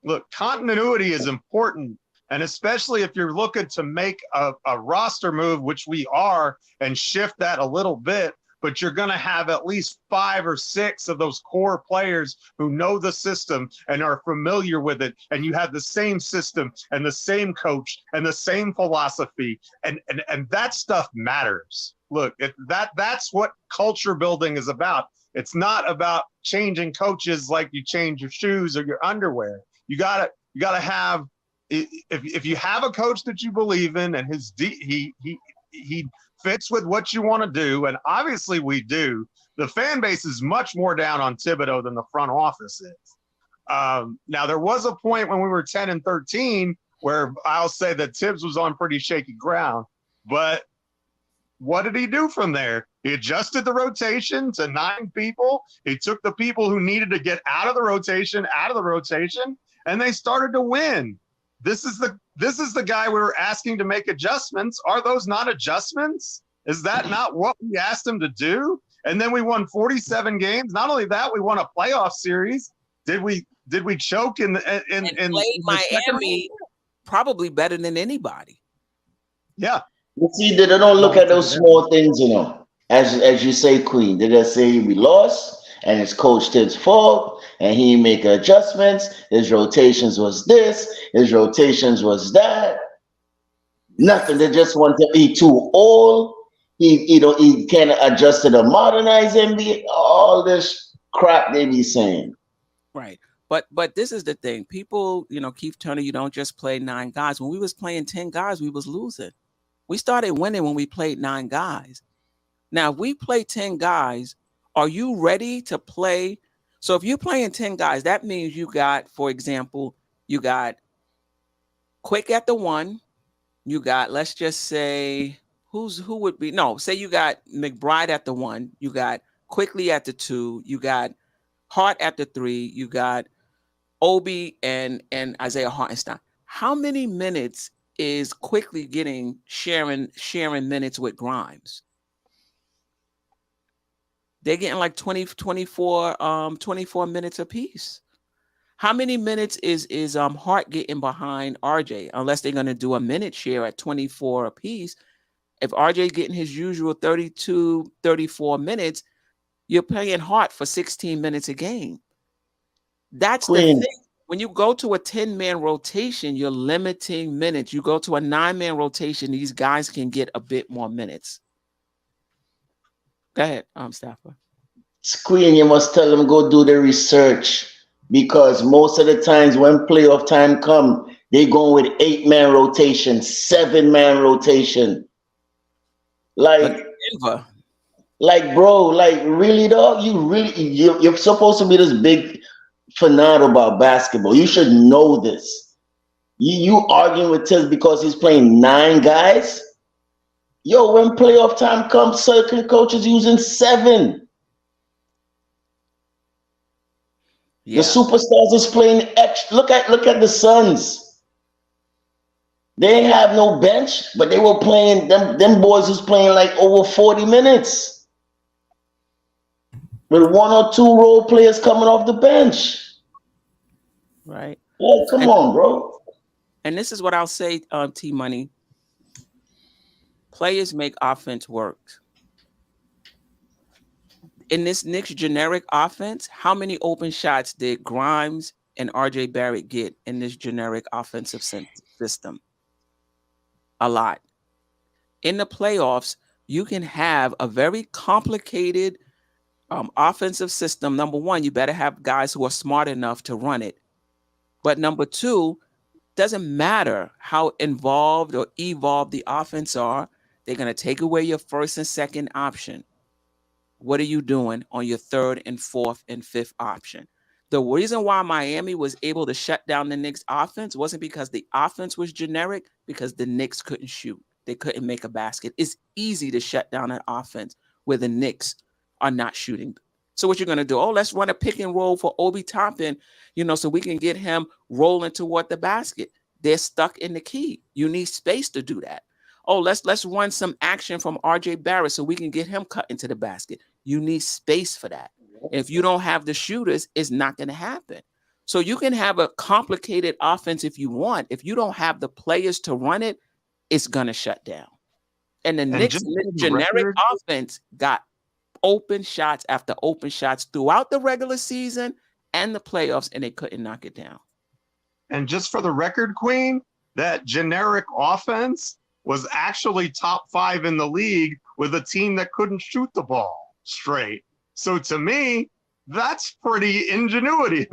Look, continuity is important. And especially if you're looking to make a roster move, which we are, and shift that a little bit, but you're going to have at least 5 or 6 of those core players who know the system and are familiar with it. And you have the same system and the same coach and the same philosophy. And that stuff matters. Look, that's what culture building is about. It's not about changing coaches like you change your shoes or your underwear. You gotta have, if you have a coach that you believe in and he fits with what you want to do, and obviously we do, the fan base is much more down on Thibodeau than the front office is. Now, there was a point when we were 10 and 13 where I'll say that Tibbs was on pretty shaky ground, but what did he do from there? He adjusted the rotation to 9 people. He took the people who needed to get out of the rotation, and they started to win. This is the guy we were asking to make adjustments. Are those not adjustments? Is that not what we asked him to do? And then we won 47 games. Not only that, we won a playoff series. Did we choke in played Miami probably better than anybody? Yeah. You see, they don't look at those small things, you know. As you say, Queen, they just say we lost and it's Coach Tibbs' fault and he make adjustments. His rotations was this, his rotations was that. Nothing. They just want to be too old. He can't adjust to the modernized NBA. All this crap they be saying. Right. But this is the thing. People, Keith Turner, you don't just play 9 guys. When we was playing 10 guys, we was losing. We started winning when we played 9 guys. Now, if we play 10 guys, are you ready to play? So if you're playing 10 guys, that means you got, for example, you got Quick at the 1. You got, let's just say, say you got McBride at the 1. You got Quickly at the 2. You got Hart at the 3. You got Obi and Isaiah Hartenstein. How many minutes is Quickly getting sharing minutes with Grimes? They're getting like 24 minutes apiece. How many minutes is Hart getting behind RJ? Unless they're going to do a minute share at 24 apiece. If RJ getting his usual 32, 34 minutes, you're paying Hart for 16 minutes a game. That's Queen. the thing. When you go to a 10-man rotation, you're limiting minutes. You go to a 9-man rotation, these guys can get a bit more minutes. Go ahead, Stafford. Queen, you must tell them go do the research because most of the times when playoff time come, they go with 8-man rotation, 7-man rotation. Like bro, like really dog, you're supposed to be this big fanatic about basketball. You should know this. You arguing with Tibbs because he's playing 9 guys? Yo, when playoff time comes, certain coaches using 7. Yeah. The superstars is playing extra. Look at the Suns. They ain't have no bench, but they were playing. Them boys was playing like over 40 minutes with 1 or 2 role players coming off the bench. Right. Yeah, come on, bro. And this is what I'll say, T Money. Players make offense work. In this Knicks generic offense, how many open shots did Grimes and RJ Barrett get in this generic offensive system? A lot. In the playoffs, you can have a very complicated offensive system. Number one, you better have guys who are smart enough to run it. But number 2, doesn't matter how involved or evolved the offense are, they're going to take away your first and second option. What are you doing on your 3rd and 4th and 5th option? The reason why Miami was able to shut down the Knicks offense wasn't because the offense was generic, because the Knicks couldn't shoot. They couldn't make a basket. It's easy to shut down an offense where the Knicks are not shooting. So what you're going to do? Oh, let's run a pick and roll for Obi Toppin, so we can get him rolling toward the basket. they're stuck in the key. You need space to do that. Oh, let's run some action from RJ Barrett so we can get him cut into the basket. You need space for that. If you don't have the shooters, it's not going to happen. So you can have a complicated offense if you want. If you don't have the players to run it, it's going to shut down. And the Knicks generic offense got open shots after open shots throughout the regular season and the playoffs, and they couldn't knock it down. And just for the record, Queen, that generic offense was actually top 5 in the league with a team that couldn't shoot the ball straight. So to me, that's pretty ingenuity.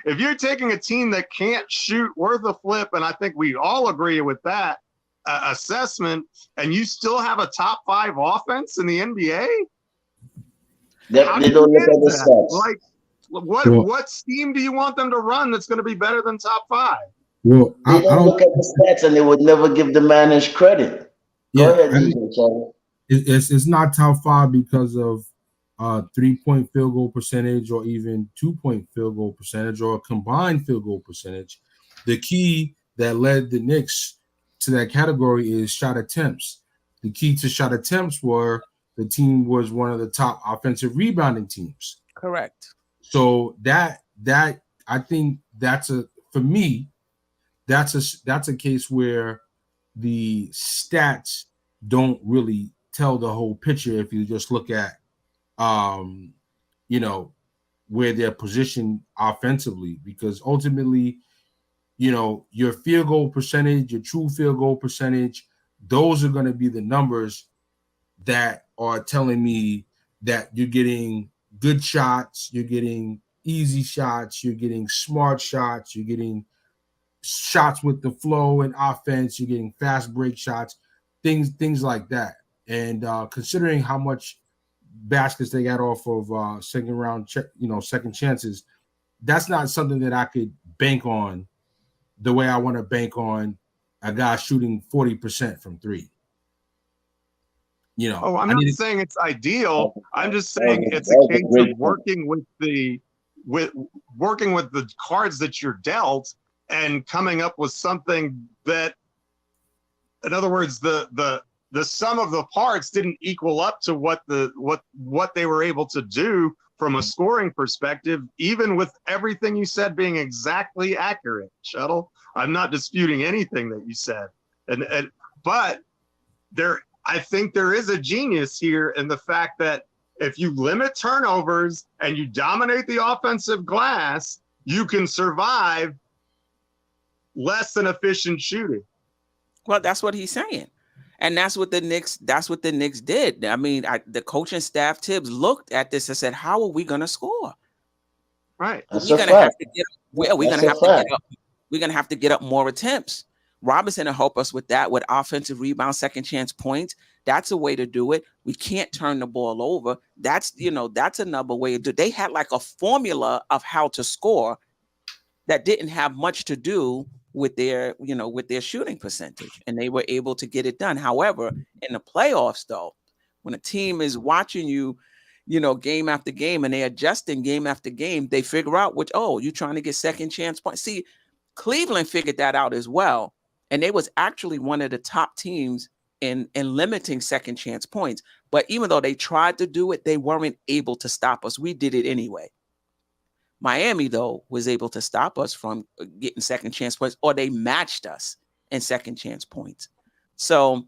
If you're taking a team that can't shoot worth a flip, and I think we all agree with that assessment, and you still have a top 5 offense in the NBA? They don't look at the stats. Like, what scheme do you want them to run that's going to be better than top 5? Well, they don't look at the stats, and they would never give the man his credit. Go ahead, DJ. It's not top 5 because of 3-point field goal percentage or even 2-point field goal percentage or a combined field goal percentage. The key that led the Knicks to that category is shot attempts. The key to shot attempts were the team was one of the top offensive rebounding teams. Correct. So that I think that's a case where the stats don't really tell the whole picture if you just look at where they're positioned offensively, because ultimately, your field goal percentage, your true field goal percentage, those are going to be the numbers that are telling me that you're getting good shots, you're getting easy shots, you're getting smart shots, you're getting shots with the flow and offense, you're getting fast break shots, things like that. And considering how much baskets they got off of second round, second chances, that's not something that I could bank on the way I want to bank on a guy shooting 40% from 3. I'm not saying it's ideal. I'm just saying it's a case of working with the cards that you're dealt and coming up with something that, in other words, the sum of the parts didn't equal up to what they were able to do from a scoring perspective, even with everything you said being exactly accurate. Shuttle, I'm not disputing anything that you said, but I think there is a genius here in the fact that if you limit turnovers and you dominate the offensive glass, you can survive less than efficient shooting. Well, that's what he's saying. And that's what the Knicks did. I mean, the coaching staff, Tibbs, looked at this and said, how are we going to score? Right. We're going to have to get up. We're going to have to get up more attempts. Robinson will help us with that, with offensive rebound, second chance points. That's a way to do it. We can't turn the ball over. That's another way to do it. They had like a formula of how to score that didn't have much to do with their shooting percentage, and they were able to get it done. However, in the playoffs, though, when a team is watching you, game after game, and they're adjusting game after game, they figure out you're trying to get second chance points. See, Cleveland figured that out as well, and they was actually one of the top teams in limiting second chance points. But even though they tried to do it, they weren't able to stop us. We did it anyway. Miami, though, was able to stop us from getting second chance points, or they matched us in second chance points. So,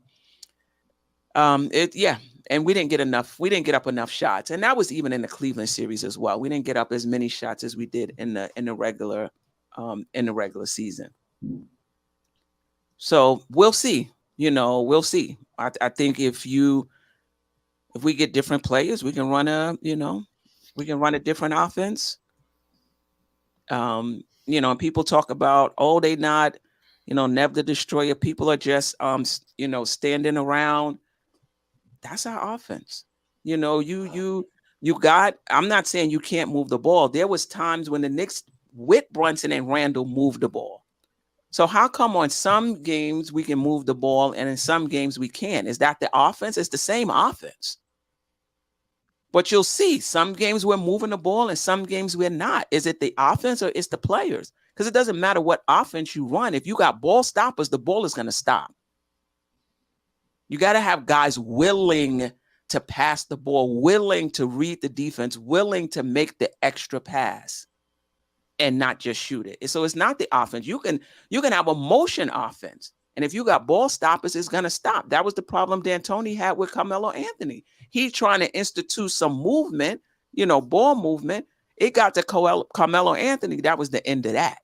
and we didn't get enough. We didn't get up enough shots, and that was even in the Cleveland series as well. We didn't get up as many shots as we did in the regular season. So we'll see. We'll see. I think if we get different players, we can run a different offense. And people talk about, they not, never the destroyer. People are just, standing around. That's our offense. You got, I'm not saying you can't move the ball. There was times when the Knicks with Brunson and Randall moved the ball. So how come on some games we can move the ball and in some games we can't? Is that the offense? It's the same offense. But you'll see some games we're moving the ball and some games we're not. Is it the offense or it's the players? Because it doesn't matter what offense you run. If you got ball stoppers, the ball is going to stop. You got to have guys willing to pass the ball, willing to read the defense, willing to make the extra pass and not just shoot it. So it's not the offense. You can have a motion offense. And if you got ball stoppers, it's going to stop. That was the problem D'Antoni had with Carmelo Anthony. He's trying to institute some movement, ball movement. It got to Carmelo Anthony. That was the end of that.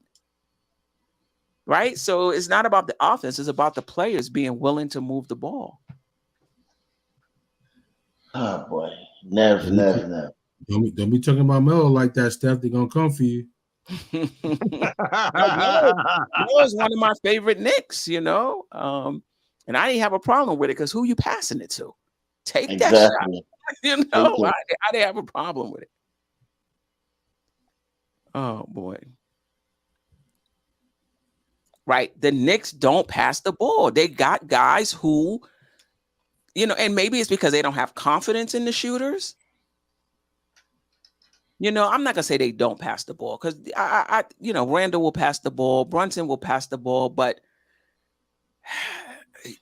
Right? So it's not about the offense. It's about the players being willing to move the ball. Oh, boy. Never. Don't be talking about Melo like that, Steph. They're going to come for you. Melo is one of my favorite Knicks, and I didn't have a problem with it because who you passing it to? Take that shot. I didn't have a problem with it. Oh, boy. Right. The Knicks don't pass the ball. They got guys who, and maybe it's because they don't have confidence in the shooters. I'm not going to say they don't pass the ball because Randall will pass the ball. Brunson will pass the ball. But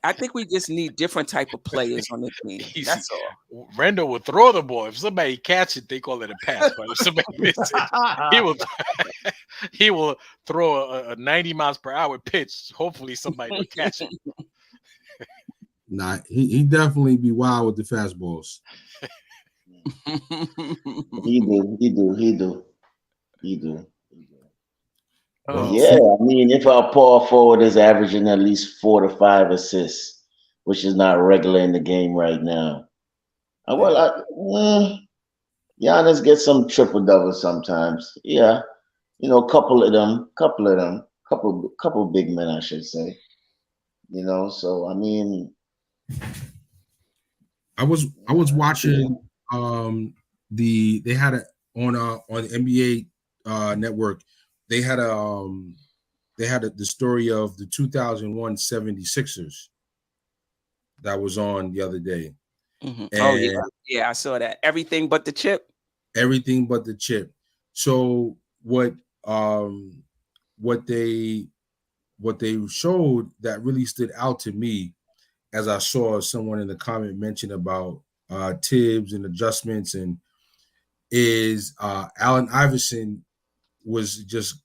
I think we just need different type of players on the team. That's all. Randall will throw the ball. If somebody catch it, they call it a pass. But if somebody misses it, he will throw a 90 miles per hour pitch. Hopefully somebody will catch it. Nah, he definitely be wild with the fastballs. He do. Oh. Yeah, I mean, if our power forward is averaging at least 4 to 5 assists, which is not regular in the game right now. Giannis gets some triple doubles sometimes. Yeah, couple big men, I should say. So I mean, I was watching they had it on the NBA network. They had the story of the 2001 76ers that was on the other day. Mm-hmm. Oh yeah, I saw that. Everything but the chip. Everything but the chip. So what they showed that really stood out to me, as I saw someone in the comment mention about Tibbs and adjustments, and is Allen Iverson was just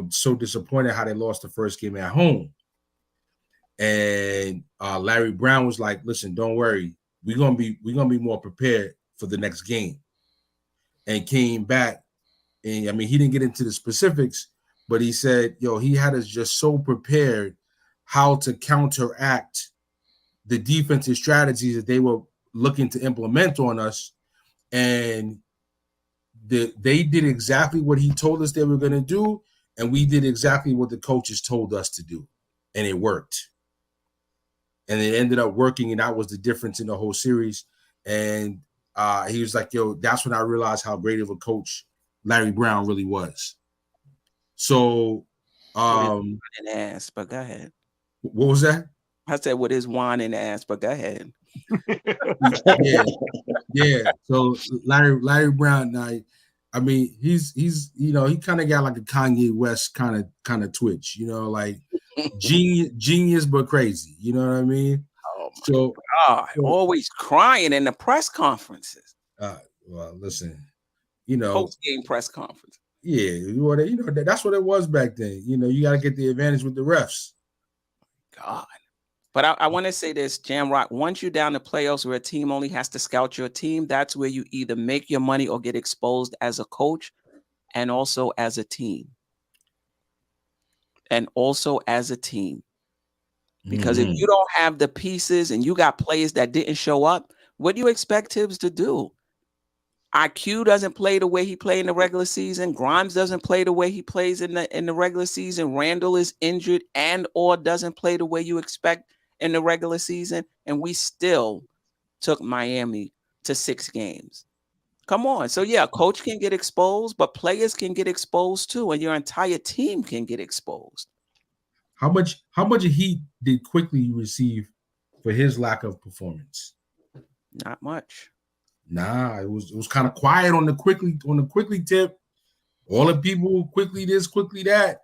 so disappointed how they lost the first game at home, and Larry Brown was like, "Listen, don't worry, we're gonna be more prepared for the next game," and came back, and I mean he didn't get into the specifics, but he said, he had us just so prepared how to counteract the defensive strategies that they were looking to implement on us, and they did exactly what he told us they were going to do, and we did exactly what the coaches told us to do, and it worked. And it ended up working, and that was the difference in the whole series. And he was like, that's when I realized how great of a coach Larry Brown really was. So an ass, but go ahead. What was that? I said with his whining ass, but go ahead. Yeah. So Larry Brown, I mean, he's he kind of got like a Kanye West kind of twitch, like genius but crazy. You know what I mean? Oh my God! Always crying in the press conferences. Well, listen, post-game press conference. Yeah, that's what it was back then. You got to get the advantage with the refs. God. But I want to say this, Jamrock, once you're down the playoffs where a team only has to scout your team, that's where you either make your money or get exposed as a coach and also as a team. Because if you don't have the pieces and you got players that didn't show up, what do you expect Tibbs to do? IQ doesn't play the way he played in the regular season. Grimes doesn't play the way he plays in the regular season. Randall is injured and or doesn't play the way you expect in the regular season, and we still took Miami to 6 games. Come on. So yeah, coach can get exposed, but players can get exposed too, and your entire team can get exposed. How much heat did Quickly receive for his lack of performance? Not much. Nah, it was kind of quiet on the quickly tip. All the people quickly this, quickly that.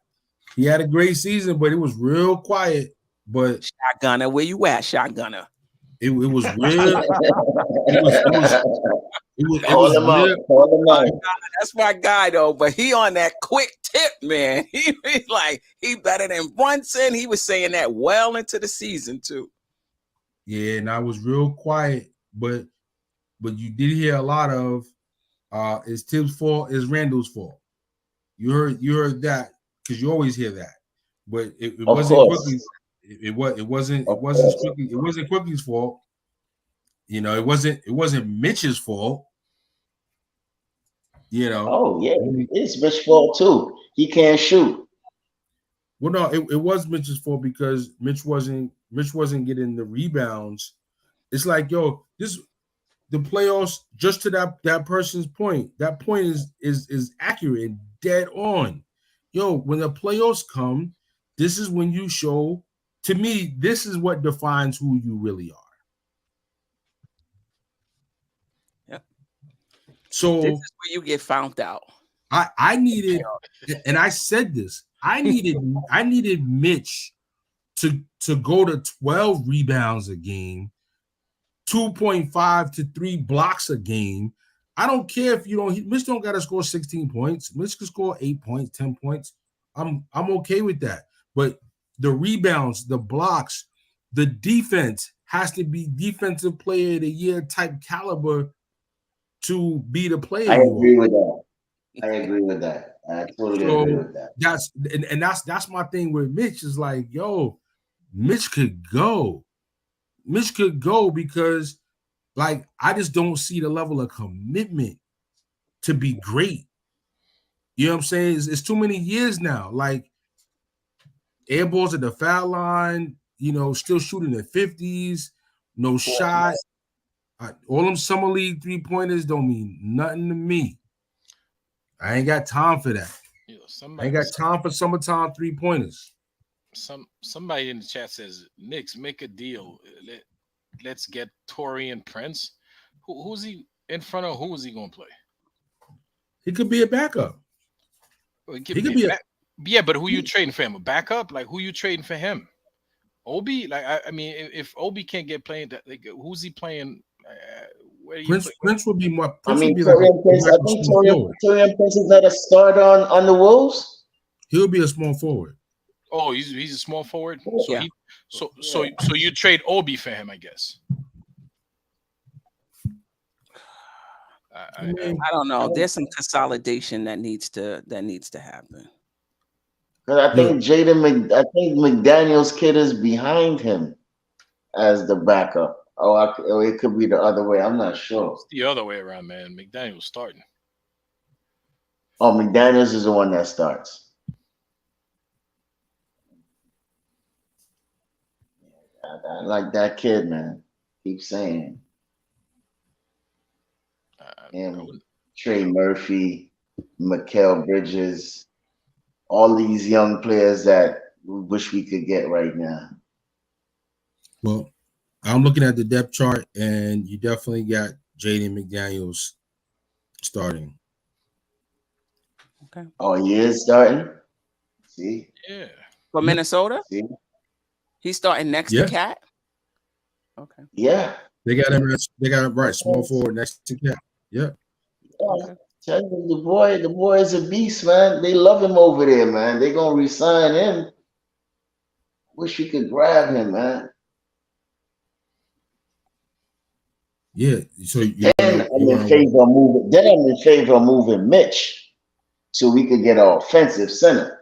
He had a great season, but it was real quiet. But Shotgunner, where you at, Shotgunner? it was real. It Call was him out. real. Call him out. That's my guy though, but he on that quick tip, man. He better than Brunson. He was saying that well into the season too. Yeah, and I was real quiet, but you did hear a lot of it's Tibbs' fault, it's Randall's fault. You heard that because you always hear that, but it wasn't Quickly's. It wasn't Quickly's fault. You know, it wasn't Mitch's fault. You know. Oh yeah, it's Mitch's fault too. He can't shoot. Well, no, it was Mitch's fault because Mitch wasn't getting the rebounds. It's like, yo, the playoffs, just to that person's point. That point is accurate and dead on. Yo, when the playoffs come, this is when you show. To me, this is what defines who you really are. Yep. So this is where you get found out. I needed, and I said this. I needed Mitch to go to 12 rebounds a game, 2.5 to 3 blocks a game. I don't care if Mitch don't got to score 16 points. Mitch can score 8 points, 10 points. I'm okay with that. But the rebounds, the blocks, the defense has to be defensive player of the year type caliber to be the player. I agree with that. I totally agree with that. That's my thing with Mitch is like, yo, Mitch could go. Mitch could go because, like, I just don't see the level of commitment to be great. You know what I'm saying? It's too many years now. Like, air balls at the foul line, you know, still shooting at 50s, no shot. All them summer league 3-pointers don't mean nothing to me. I ain't got time for that. I ain't got time for summertime 3-pointers. Somebody in the chat says, Knicks, make a deal. Let's get Taurean Prince. Who's he in front of? Who is he going to play? He could be a backup. He could be yeah, but who you trading for him? A backup? Like, who you trading for him? Obi? Like, I mean, if Obi can't get playing, like, who's he playing? Prince would be more. I think Taurean Prince is not a starter on the Wolves. He'll be a small forward. Oh, he's a small forward. So Yeah. so you trade Obi for him, I guess. I don't know. There's some consolidation that needs to happen. Because I think McDaniel's kid is behind him as the backup. Or it could be the other way. I'm not sure. It's the other way around, man. McDaniel's starting. Oh, McDaniel's is the one that starts. I like that kid, man. Keep saying. Trey Murphy, Mikal Bridges, all these young players that we wish we could get right now. Well, I'm looking at the depth chart, and you definitely got Jaden McDaniels starting. Okay. Oh, he is starting? See? Yeah. For Minnesota? See? He's starting next to Cat? Okay. Yeah. They got him right, small forward next to Cat. Yeah. Okay. Tell you, the boy is a beast, man. They love him over there, man. They're gonna resign him. Wish we could grab him, man. Yeah. So I'm in favor of moving Mitch so we could get an offensive center.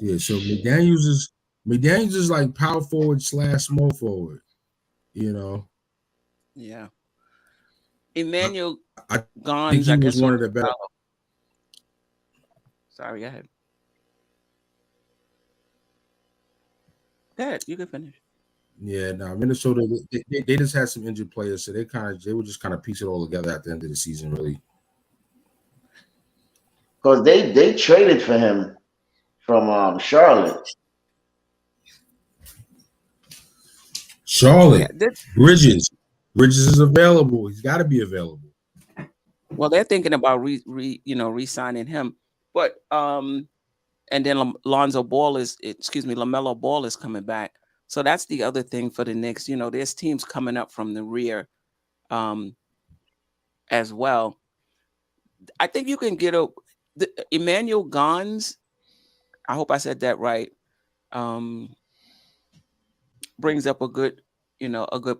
Yeah, so McDaniels is like power forward / small forward, you know. Yeah. Emmanuel I Gons, think he was one of the better. Sorry, go ahead. Go ahead, you can finish. Yeah, no, Minnesota, they just had some injured players, so they would just kind of piece it all together at the end of the season, really. Because they traded for him from Charlotte. Charlotte, Bridges is available. He's got to be available. Well, they're thinking about re-signing him. But and then LaMelo Ball is coming back. So that's the other thing for the Knicks. You know, there's teams coming up from the rear as well. I think you can get Emmanuel Gons. I hope I said that right. Brings up a good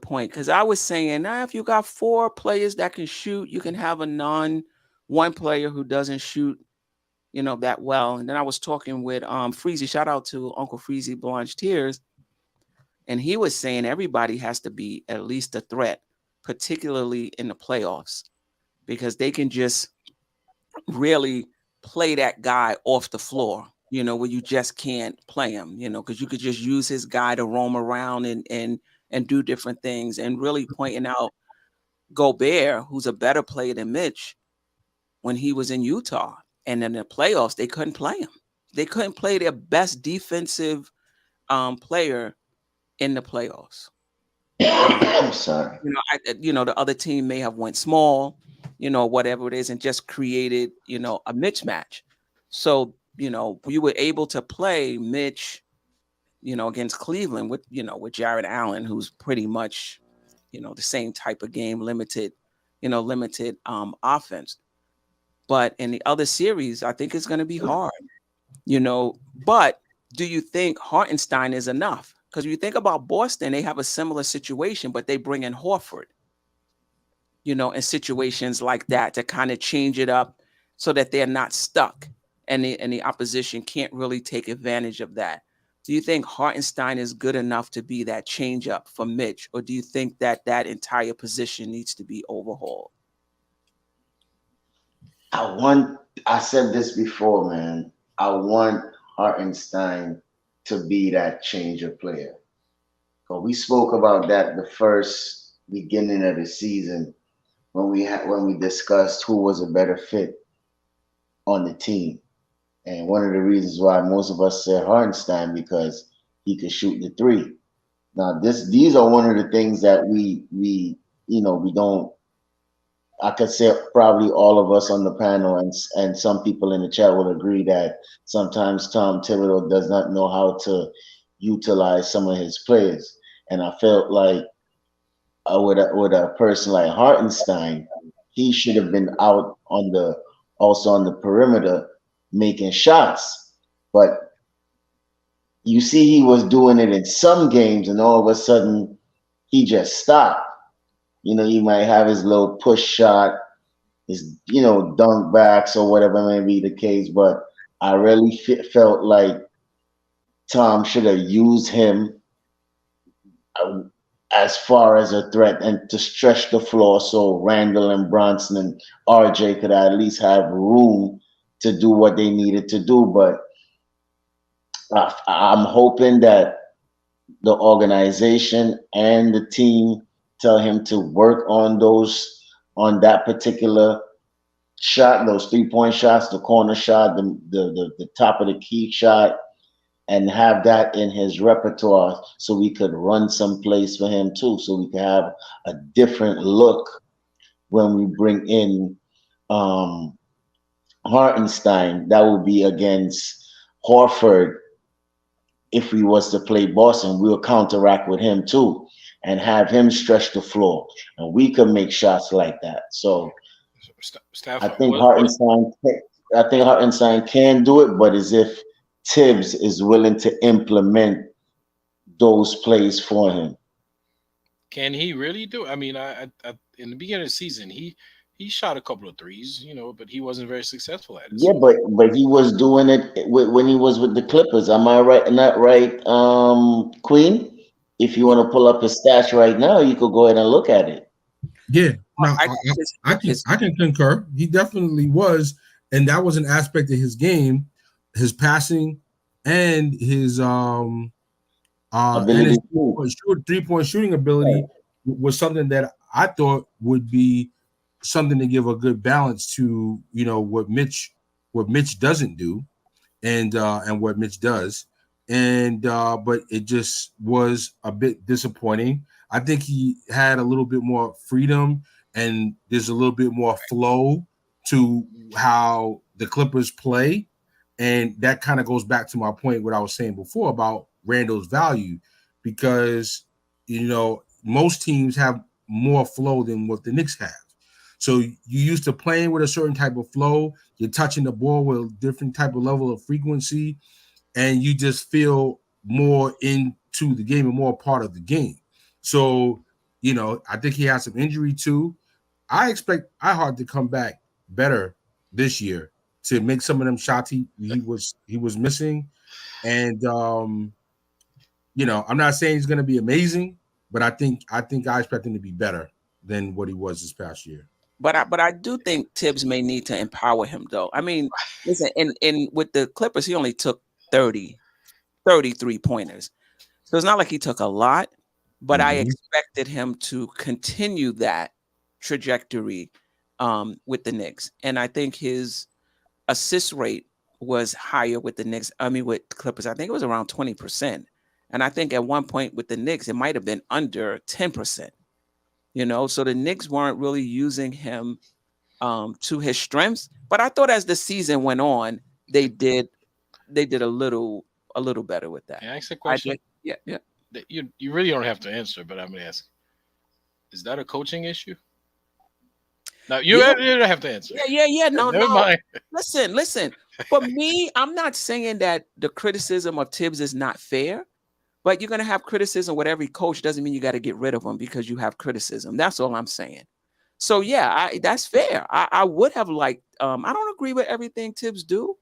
point, because I was saying, if you got 4 players that can shoot, you can have one player who doesn't shoot, that well. And then I was talking with Freezy. Shout out to Uncle Freezy Blanche Tears, and he was saying everybody has to be at least a threat, particularly in the playoffs, because they can just really play that guy off the floor, where you just can't play him, because you could just use his guy to roam around and do different things. And really pointing out Gobert, who's a better player than Mitch, when he was in Utah. And in the playoffs, they couldn't play him. They couldn't play their best defensive player in the playoffs. I'm sorry. The other team may have went small, whatever it is, and just created, a mismatch. So, you were able to play Mitch, against Cleveland with Jared Allen, who's pretty much, the same type of game, limited offense. But in the other series, I think it's going to be hard, but do you think Hartenstein is enough? Because when you think about Boston, they have a similar situation, but they bring in Horford, in situations like that to kind of change it up so that they're not stuck and the opposition can't really take advantage of that. Do you think Hartenstein is good enough to be that change up for Mitch, or do you think that entire position needs to be overhauled? I said this before, man. I want Hartenstein to be that changer player. But we spoke about that the first beginning of the season when we discussed who was a better fit on the team. And one of the reasons why most of us said Hartenstein, because he could shoot the 3. Now these are one of the things that we don't. I could say probably all of us on the panel and some people in the chat would agree that sometimes Tom Thibodeau does not know how to utilize some of his players. And I felt like with a person like Hartenstein, he should have been out also on the perimeter making shots. But you see, he was doing it in some games, and all of a sudden he just stopped. He might have his little push shot, his, dunk backs or whatever may be the case. But I really felt like Tom should have used him as far as a threat and to stretch the floor so Randall and Brunson and RJ could at least have room to do what they needed to do. But I'm hoping that the organization and the team tell him to work on that particular shot, those 3-point shots, the corner shot, the top of the key shot, and have that in his repertoire so we could run some plays for him too, so we could have a different look when we bring in Hartenstein. That would be against Horford. If we was to play Boston, we'll counteract with him too and have him stretch the floor, and we could make shots like that. So I think Hartenstein can do it, but as if Tibbs is willing to implement those plays for him. Can he really do it? I mean, in the beginning of the season, he shot a couple of threes, but he wasn't very successful at it. Yeah, but he was doing it when he was with the Clippers. Am I right? Not right, Queen? If you want to pull up his stats right now, you could go ahead and look at it. Yeah, no, I can concur. He definitely was, and that was an aspect of his game, his passing, and his Ability and his 3-point shooting ability was something that I thought would be something to give a good balance to what Mitch doesn't do, and what Mitch does. And but it just was a bit disappointing. I think he had a little bit more freedom, and there's a little bit more flow to how the Clippers play. And that kind of goes back to my point, what I was saying before about Randall's value, because, most teams have more flow than what the Knicks have. So you used to playing with a certain type of flow, you're touching the ball with a different type of level of frequency, and you just feel more into the game and more part of the game. So, I think he has some injury too. I expect iHeart to come back better this year to make some of them shots he was missing. And I'm not saying he's going to be amazing, but I think I expect him to be better than what he was this past year. But I do think Tibbs may need to empower him, though. I mean, listen, in with the Clippers, he only took 33 pointers. So it's not like he took a lot, but I expected him to continue that trajectory with the Knicks. And I think his assist rate was higher with the Knicks. I mean, with Clippers, I think it was around 20%. And I think at one point with the Knicks, it might have been under 10%. So the Knicks weren't really using him to his strengths. But I thought as the season went on, they did a little better with that. Can I ask a question? Yeah. You really don't have to answer, but I'm gonna ask: is that a coaching issue? No, you don't have to answer. Yeah. No. Mind. Listen. For me, I'm not saying that the criticism of Tibbs is not fair, but you're gonna have criticism with every coach. Doesn't mean you got to get rid of them because you have criticism. That's all I'm saying. So yeah, that's fair. I would have liked. I don't agree with everything Tibbs do,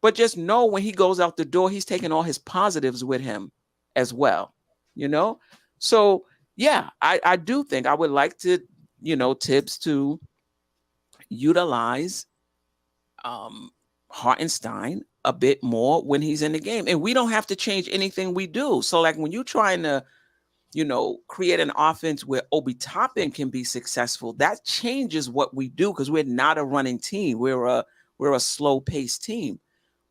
but just know when he goes out the door, he's taking all his positives with him as well. So yeah, I do think I would like to, Tibbs to utilize Hartenstein a bit more when he's in the game, and we don't have to change anything we do. So like when you're trying to, create an offense where Obi Toppin can be successful, that changes what we do because we're not a running team. We're a slow paced team.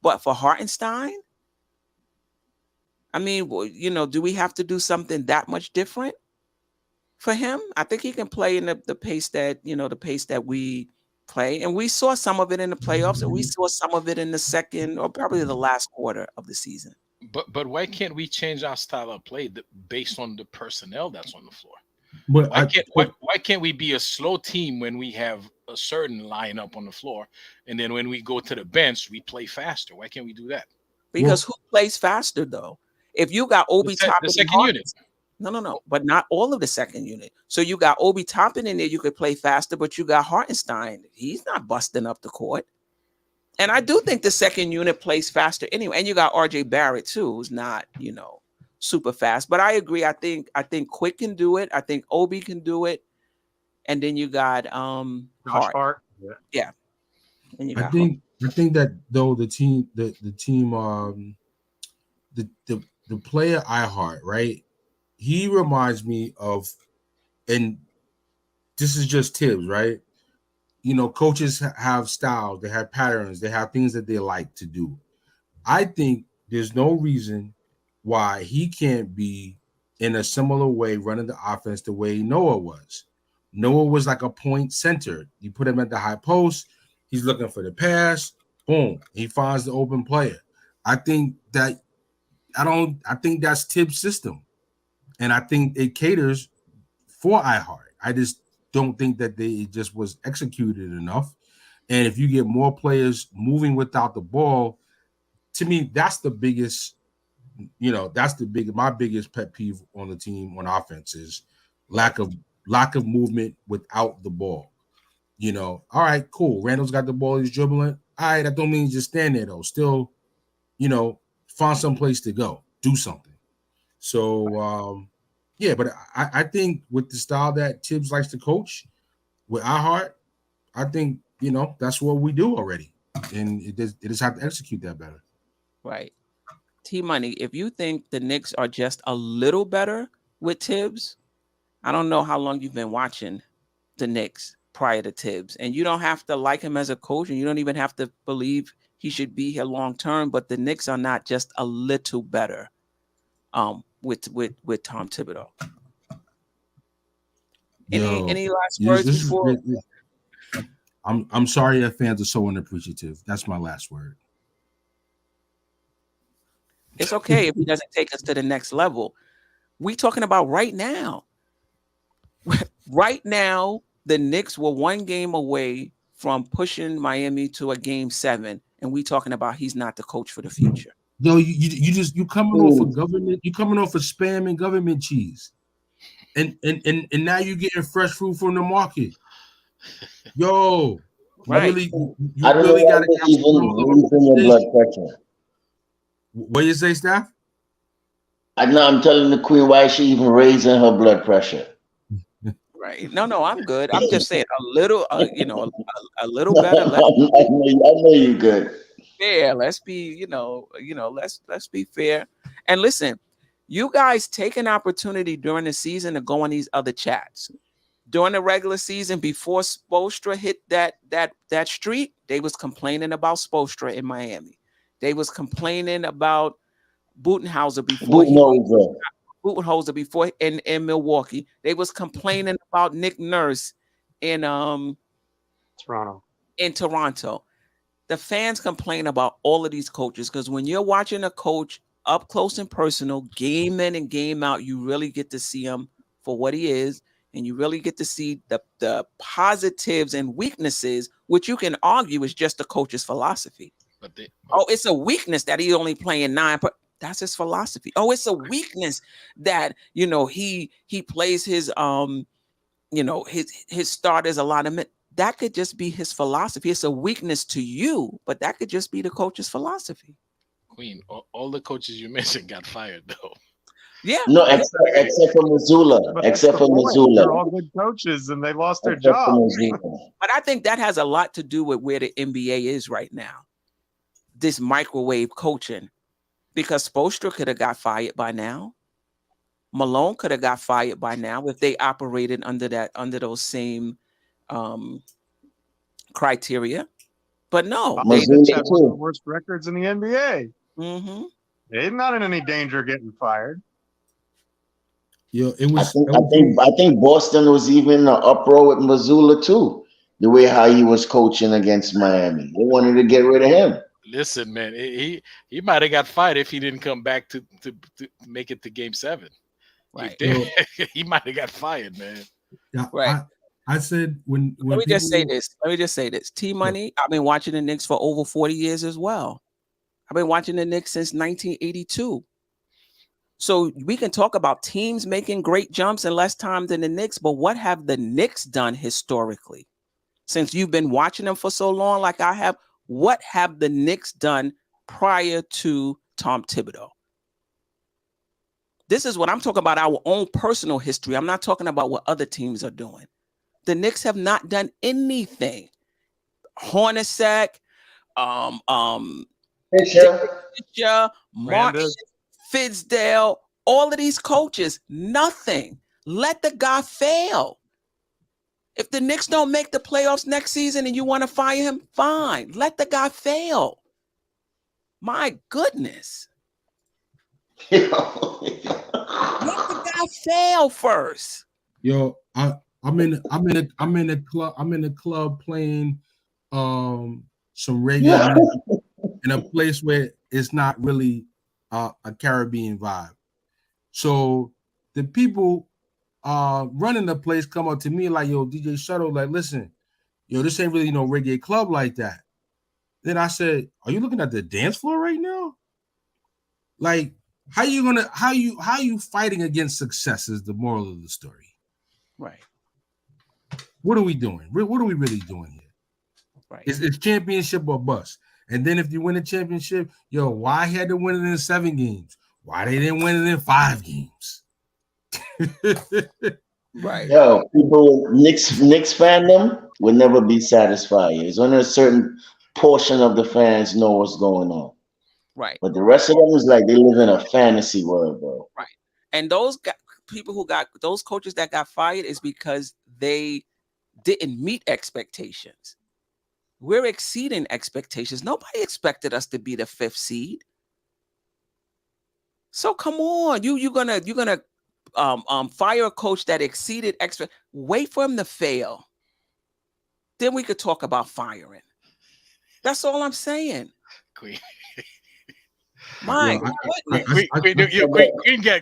But for Hartenstein, I mean, do we have to do something that much different for him? I think he can play in the pace that, the pace that we play. And we saw some of it in the playoffs, and we saw some of it in the second or probably the last quarter of the season. But why can't we change our style of play based on the personnel that's on the floor? But why can't we be a slow team when we have a certain lineup on the floor, and then when we go to the bench, we play faster? Why can't we do that? Because who plays faster though? If you got Obi Toppin, the second unit. No, but not all of the second unit. So you got Obi Toppin in there, you could play faster, but you got Hartenstein. He's not busting up the court. And I do think the second unit plays faster anyway. And you got RJ Barrett too, who's not, super fast. But I agree. I think Quick can do it. I think Obi can do it. And then you got Hart. Yeah. And you got I think that though the team the player iHeart, right? He reminds me of, and this is just Tibbs, right? Coaches have styles, they have patterns, they have things that they like to do. I think there's no reason why he can't be in a similar way running the offense the way Noah was. Noah was like a point center. You put him at the high post, he's looking for the pass, boom, he finds the open player. I think that's Tibbs' system. And I think it caters for iHeart. I just don't think that it just was executed enough. And if you get more players moving without the ball, to me, that's the biggest, my biggest pet peeve on the team on offense is lack of movement without the ball. All right, cool. Randall's got the ball, he's dribbling. All right, that don't mean just stand there though. Still, find some place to go, do something. So, yeah, but I think with the style that Tibbs likes to coach with iHeart, I think, that's what we do already. And it just have to execute that better. Right. T-Money, if you think the Knicks are just a little better with Tibbs, I don't know how long you've been watching the Knicks prior to Tibbs. And you don't have to like him as a coach, and you don't even have to believe he should be here long term, but the Knicks are not just a little better with Tom Thibodeau. Any last words before? I'm sorry that fans are so unappreciative. That's my last word. It's okay if he doesn't take us to the next level. We talking about right now. Right now, the Knicks were one game away from pushing Miami to a game 7, and we talking about he's not the coach for the future. Yo, you coming off of government, you coming off of spam and government cheese, and now you getting fresh fruit from the market. Yo, Right. you I don't really know got why to even raising your blood pressure. What you say, Steph? I'm telling the queen why is she even raising her blood pressure. Right. No, I'm good. I'm just saying a little, a little I better. know you're good. Fair. Let's be, let's be fair. And listen, you guys take an opportunity during the season to go on these other chats. During the regular season, before Spoelstra hit that streak, they was complaining about Spoelstra in Miami. They was complaining about Budenholzer before in Milwaukee. They was complaining about Nick Nurse in Toronto. The fans complain about all of these coaches because when you're watching a coach up close and personal, game in and game out, you really get to see him for what he is, and you really get to see the positives and weaknesses, which you can argue is just the coach's philosophy. It's a weakness that he's only playing 9, but that's his philosophy. Oh, it's a weakness that he plays his his starters a lot of minutes. That could just be his philosophy. It's a weakness to you, but that could just be the coach's philosophy. Queen, all the coaches you mentioned got fired though. Yeah. No, except for Missoula. Except for Missoula. They're all good coaches and they lost their job. But I think that has a lot to do with where the NBA is right now. This microwave coaching. Because Spoelstra could have got fired by now. Malone could have got fired by now if they operated under those same criteria. But no, they had one of the worst records in the NBA. Mm-hmm. They're not in any danger of getting fired. Yo, it was. I think Boston was even an uproar with Missoula too. The way how he was coaching against Miami, they wanted to get rid of him. Listen, man, he might have got fired if he didn't come back to make it to game 7. Right. He might have got fired, man. Yeah, right. I said when Let me just say this. T-Money, I've been watching the Knicks for over 40 years as well. I've been watching the Knicks since 1982. So we can talk about teams making great jumps in less time than the Knicks, but what have the Knicks done historically? Since you've been watching them for so long, like I have, what have the Knicks done prior to Tom Thibodeau? This is what I'm talking about, our own personal history. I'm not talking about what other teams are doing. The Knicks have not done anything. Hornacek, Fisher, Martin, Fizdale, all of these coaches, nothing. Let the guy fail. If the Knicks don't make the playoffs next season and you want to fire him, fine. Let the guy fail. My goodness. Let the guy fail first. Yo, I'm in a club playing some reggae music in a place where it's not really a Caribbean vibe. So the people running the place come up to me like, yo, DJ Shuttle, like, listen, yo, this ain't really no reggae club like that. Then I said, are you looking at the dance floor right now? Like, how you fighting against success is the moral of the story. Right. What are we doing? What are we really doing here? Right. It's championship or bust. And then if you win a championship, yo, why had to win it in 7 games? Why they didn't win it in 5 games? Right. Yo, people, Knicks fandom will never be satisfied. It's only a certain portion of the fans know what's going on. Right. But the rest of them is like they live in a fantasy world, bro. Right. And those those coaches that got fired is because they didn't meet expectations. We're exceeding expectations. Nobody expected us to be the 5th seed. So come on, you're gonna fire a coach that exceeded expect. Wait for him to fail. then we could talk about firing. That's all I'm saying. Queen. My goodness.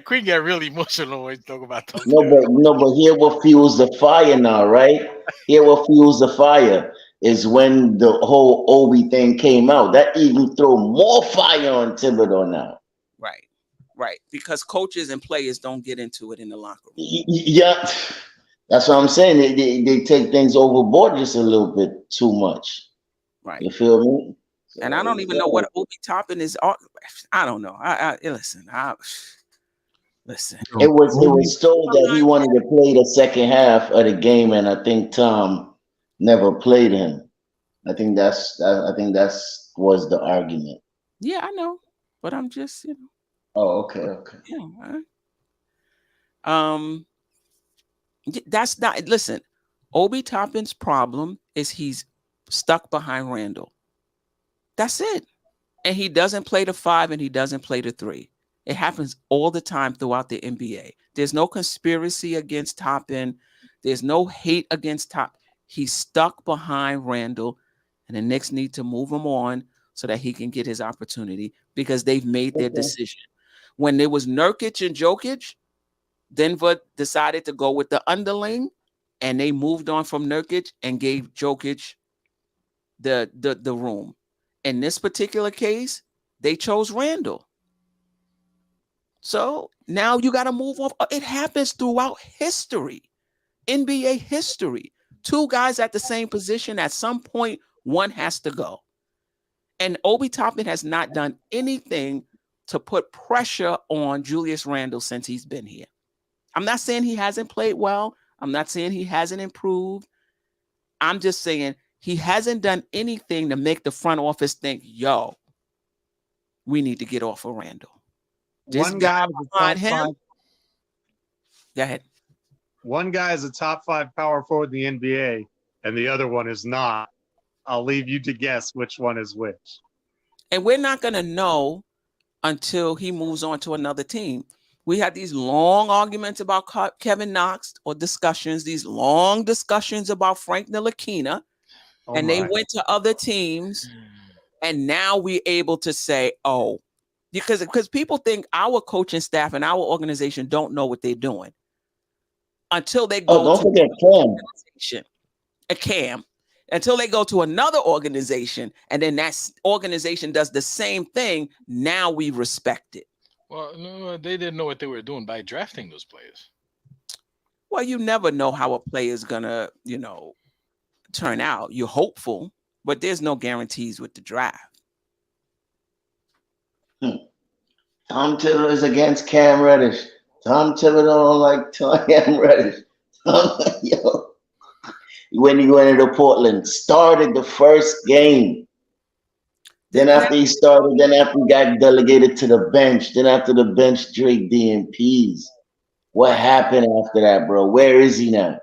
Queen get really emotional when you talk about them. No, but here what fuels the fire now, right? Here what fuels the fire is when the whole Obi thing came out. That even throw more fire on Thibodeau now. Right. Because coaches and players don't get into it in the locker room. Yeah, that's what I'm saying. They take things overboard just a little bit too much. Right. You feel me? And I don't even know what Obi Toppin is. I don't know. Listen. It was told that he wanted to play the second half of the game, and I think Tom never played him. I think that's was the argument. Yeah, I know, but I'm just Oh, okay. Yeah. That's not. Listen, Obi Toppin's problem is he's stuck behind Randall. That's it. And he doesn't play the 5 and he doesn't play the 3. It happens all the time throughout the NBA. There's no conspiracy against Toppin. There's no hate against Toppin. He's stuck behind Randall, and the Knicks need to move him on so that he can get his opportunity because they've made their decision. When there was Nurkic and Jokic, Denver decided to go with the underling, and they moved on from Nurkic and gave Jokic the room. In this particular case, they chose Randall. So now you got to move on. It happens throughout history, NBA history. 2 guys at the same position, at some point, one has to go. And Obi Toppin has not done anything to put pressure on Julius Randle since he's been here. I'm not saying he hasn't played well. I'm not saying he hasn't improved. I'm just saying he hasn't done anything to make the front office think, yo, we need to get off of Randall. This One guy behind him. Go ahead. One guy is a top 5 power forward in the NBA, and the other one is not. I'll leave you to guess which one is which. And we're not going to know until he moves on to another team. We had these long arguments about Kevin Knox, or these long discussions about Frank Ntilikina, and they went to other teams, and now we're able to say, oh, because people think our coaching staff and our organization don't know what they're doing until they go don't forget Cam. Until they go to another organization, and then that organization does the same thing. Now we respect it. Well, no, they didn't know what they were doing by drafting those players. Well, you never know how a player is gonna, turn out. You're hopeful, but there's no guarantees with the draft. Tom Thibodeau is against Cam Reddish. Tom Thibodeau don't like Cam Reddish. Yo. When he went into Portland, started the first game. Then after he started, then after he got delegated to the bench, then after the bench, Drake DMPs. What happened after that, bro? Where is he now?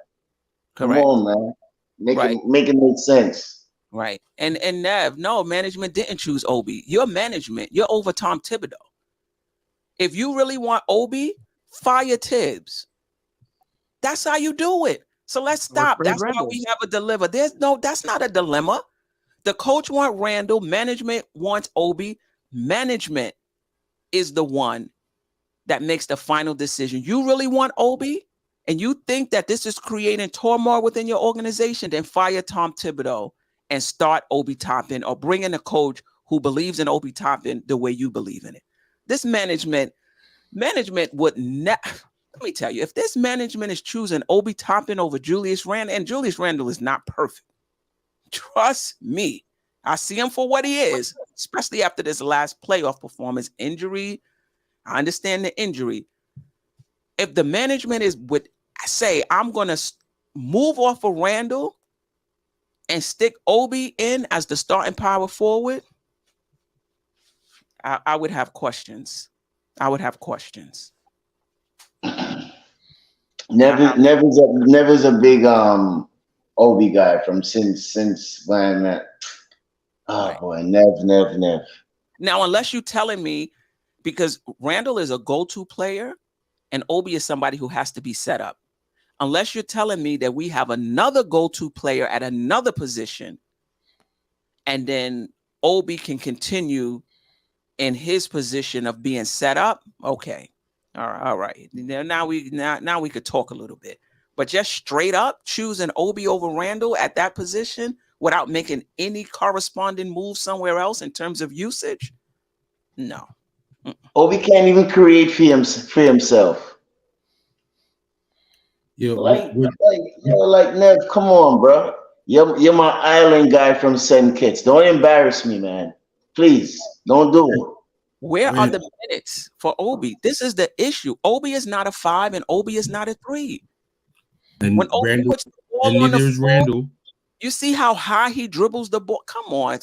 Correct. Come on, man. Make it make sense. Right. And Nev, no, management didn't choose Obi. Your management, you're over Tom Thibodeau. If you really want Obi, fire Tibbs. That's how you do it. So let's stop. That's why we have a dilemma. That's not a dilemma. The coach wants Randall. Management wants Obi. Management is the one that makes the final decision. You really want Obi, and you think that this is creating turmoil within your organization, then fire Tom Thibodeau and start Obi Toppin, or bring in a coach who believes in Obi Toppin the way you believe in it. This management would never. Let me tell you, if this management is choosing Obi Toppin over Julius Randle, and Julius Randle is not perfect, trust me, I see him for what he is, especially after this last playoff performance. Injury, I understand the injury. If the management would say, I'm going to move off of Randle and stick Obi in as the starting power forward, I would have questions. Never's a big Obi guy from since when boy, Nev. Now, unless you're telling me, because Randall is a go-to player and Obi is somebody who has to be set up. unless you're telling me that we have another go-to player at another position, and then Obi can continue in his position of being set up. Okay. All right. Now we could talk a little bit. But just straight up choosing Obi over Randall at that position without making any corresponding move somewhere else in terms of usage? No. Obi can't even create for himself. Yeah, Like Nev, come on, bro. You're my island guy from St. Kitts. Don't embarrass me, man. Please, don't do it. Where are the minutes for Obi? This is the issue. Obi is not a 5 and Obi is not a 3. And when Obi Randall, puts the ball and on neither the is floor, Randall. you see how high he dribbles the ball. Come on,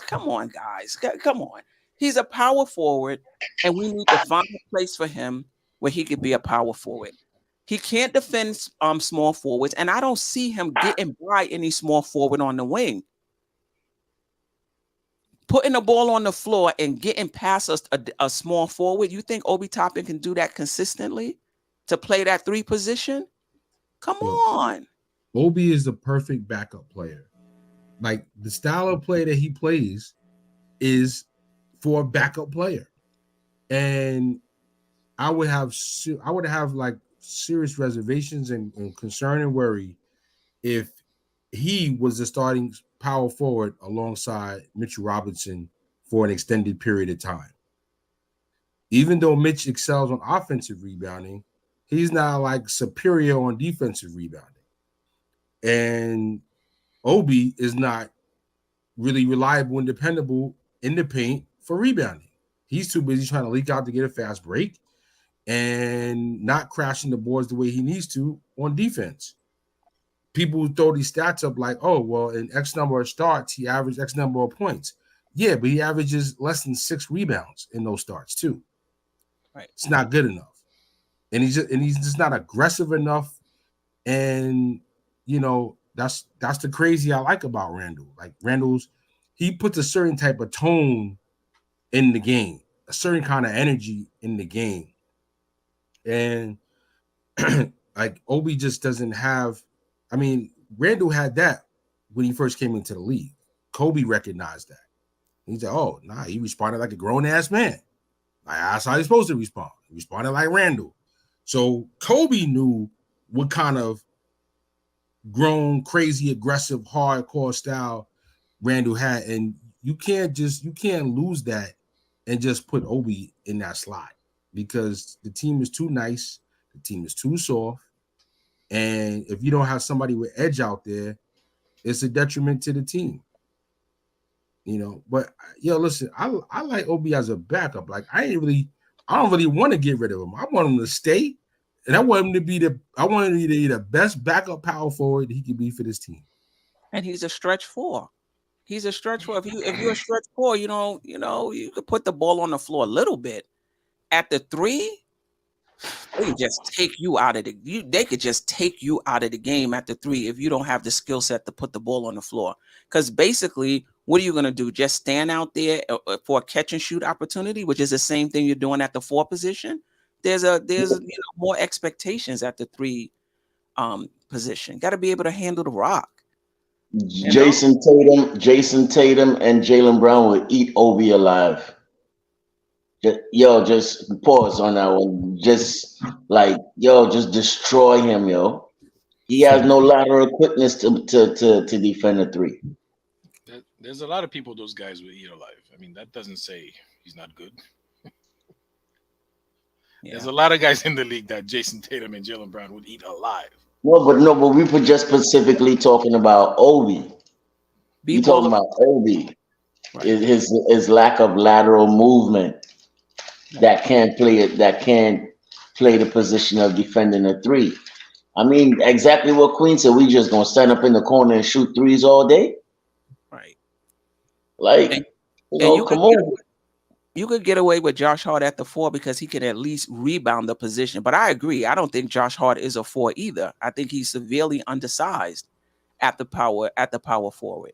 guys. Come on. He's a power forward, and we need to find a place for him where he could be a power forward. He can't defend small forwards, and I don't see him getting by any small forward on the wing. Putting the ball on the floor and getting past a small forward, you think Obi Toppin can do that consistently to play that 3 position? Come on. Obi is the perfect backup player. Like the style of play that he plays is for a backup player. And I would have like serious reservations and concern and worry if he was the starting power forward alongside Mitchell Robinson for an extended period of time. Even though Mitch excels on offensive rebounding, he's not like superior on defensive rebounding. And Obi is not really reliable and dependable in the paint for rebounding. He's too busy trying to leak out to get a fast break and not crashing the boards the way he needs to on defense. People throw these stats up like, oh, well, in X number of starts, he averaged X number of points. Yeah, but he averages less than 6 rebounds in those starts too. Right. It's not good enough. And he's just not aggressive enough. And that's the crazy I like about Randall. Like he puts a certain type of tone in the game, a certain kind of energy in the game. And like Obi just doesn't have. I mean, Randall had that when he first came into the league. Kobe recognized that. He said, "Oh, nah," he responded like a grown-ass man. Like, that's how he's supposed to respond. He responded like Randall. So Kobe knew what kind of grown, crazy, aggressive, hardcore style Randall had, and you can't lose that and just put Obi in that slot because the team is too nice, the team is too soft, and if you don't have somebody with edge out there, it's a detriment to the team. But listen, I like Obi as a backup. Like I don't really want to get rid of him. I want him to stay, and I want him to be the best backup power forward he can be for this team. And he's a stretch 4. He's a stretch 4. If you're a stretch 4, you could put the ball on the floor a little bit. At the 3, they could just take you out of they could just take you out of the game at the 3 if you don't have the skill set to put the ball on the floor. Because basically, what are you going to do? Just stand out there for a catch and shoot opportunity, which is the same thing you're doing at the 4 position. There's more expectations at the 3 position. Got to be able to handle the rock. Jason Tatum, and Jaylen Brown will eat Obi alive. Just pause on that one. Just destroy him, yo. He has no lateral quickness to defend a 3. There's a lot of people those guys will eat alive. I mean, that doesn't say he's not good. Yeah. There's a lot of guys in the league that Jason Tatum and Jaylen Brown would eat alive. No, but we were just specifically talking about Obi. You talking about Obi, right. His lack of lateral movement that can't play the position of defending a 3. I mean, exactly what Queen said. We just gonna stand up in the corner and shoot 3s all day, right? Like, come on. You could get away with Josh Hart at the 4 because he can at least rebound the position. But I agree. I don't think Josh Hart is a 4 either. I think he's severely undersized at the power forward.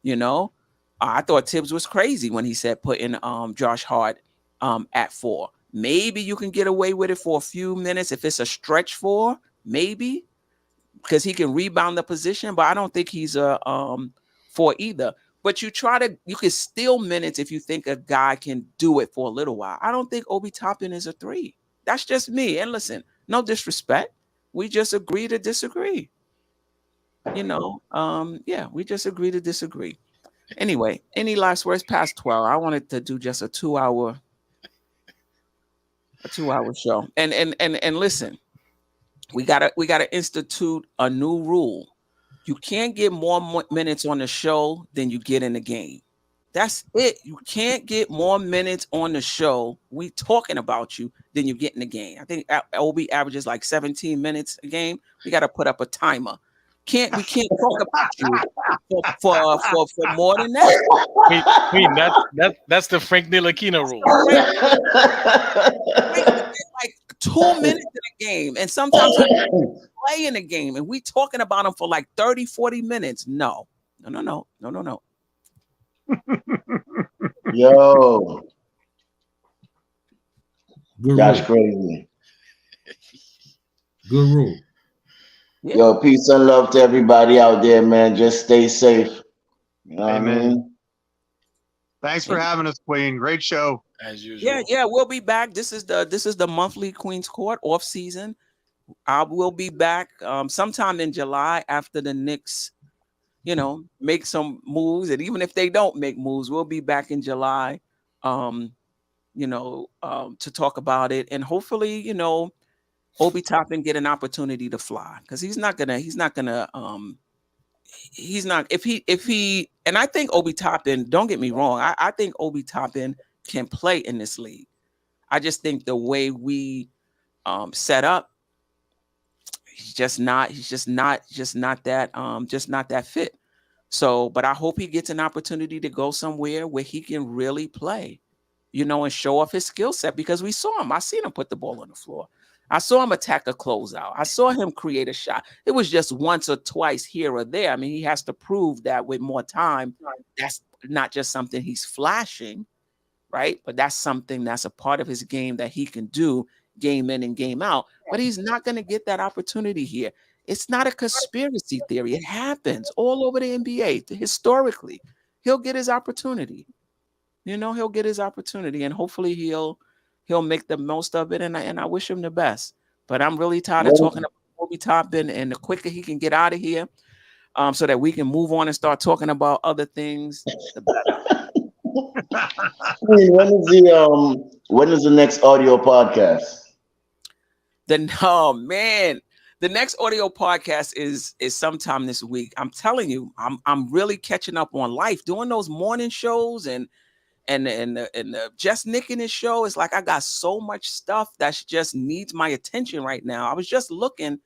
I thought Tibbs was crazy when he said putting Josh Hart at 4. Maybe you can get away with it for a few minutes if it's a stretch 4, maybe. because he can rebound the position, but I don't think he's a for either. But you can steal minutes if you think a guy can do it for a little while. I don't think Obi Toppin is a 3. That's just me. And listen, no disrespect. We just agree to disagree. Yeah, we just agree to disagree. Anyway, any last words? Past 12. I wanted to do just a 2-hour show. And listen, we gotta institute a new rule. You can't get more minutes on the show than you get in the game. That's it. You can't get more minutes on the show. We talking about you than you get in the game. I think OB averages like 17 minutes a game. We got to put up a timer. We can't talk about you for more than that. Queen, that's the Frank Ntilikina rule. Like 2 minutes in a game, and sometimes he play in a game, and we talking about him for like 30, 40 minutes. No. Yo, Good that's rule. crazy. Good rule. Yeah. Yo, peace and love to everybody out there, man. Just stay safe. You know what I Amen. mean? Thanks for having us, Queen. Great show. As usual. Yeah, we'll be back. This is the monthly Queen's Court off season. I will be back sometime in July after the Knicks, make some moves, and even if they don't make moves, we'll be back in July, to talk about it, and hopefully, Obi Toppin get an opportunity to fly, because if he, and I think Obi Toppin, don't get me wrong, I think Obi Toppin can play in this league. I just think the way we set up, he's just not that fit. So, but I hope he gets an opportunity to go somewhere where he can really play, and show off his skill set, because we saw him. I seen him put the ball on the floor. I saw him attack a closeout. I saw him create a shot. It was just once or twice here or there. I mean, he has to prove that with more time. That's not just something he's flashing, right? But that's something that's a part of his game that he can do game in and game out. But he's not going to get that opportunity here. It's not a conspiracy theory. It happens all over the NBA historically. He'll get his opportunity. He'll get his opportunity, and hopefully he'll make the most of it. And I wish him the best. But I'm really tired of talking about Obi Toppin, and the quicker he can get out of here, so that we can move on and start talking about other things, the better. When is the next audio podcast? The next audio podcast is sometime this week. I'm telling you, I'm really catching up on life, doing those morning shows and the Just Nick in his show. It's like I got so much stuff that just needs my attention right now. I was just looking.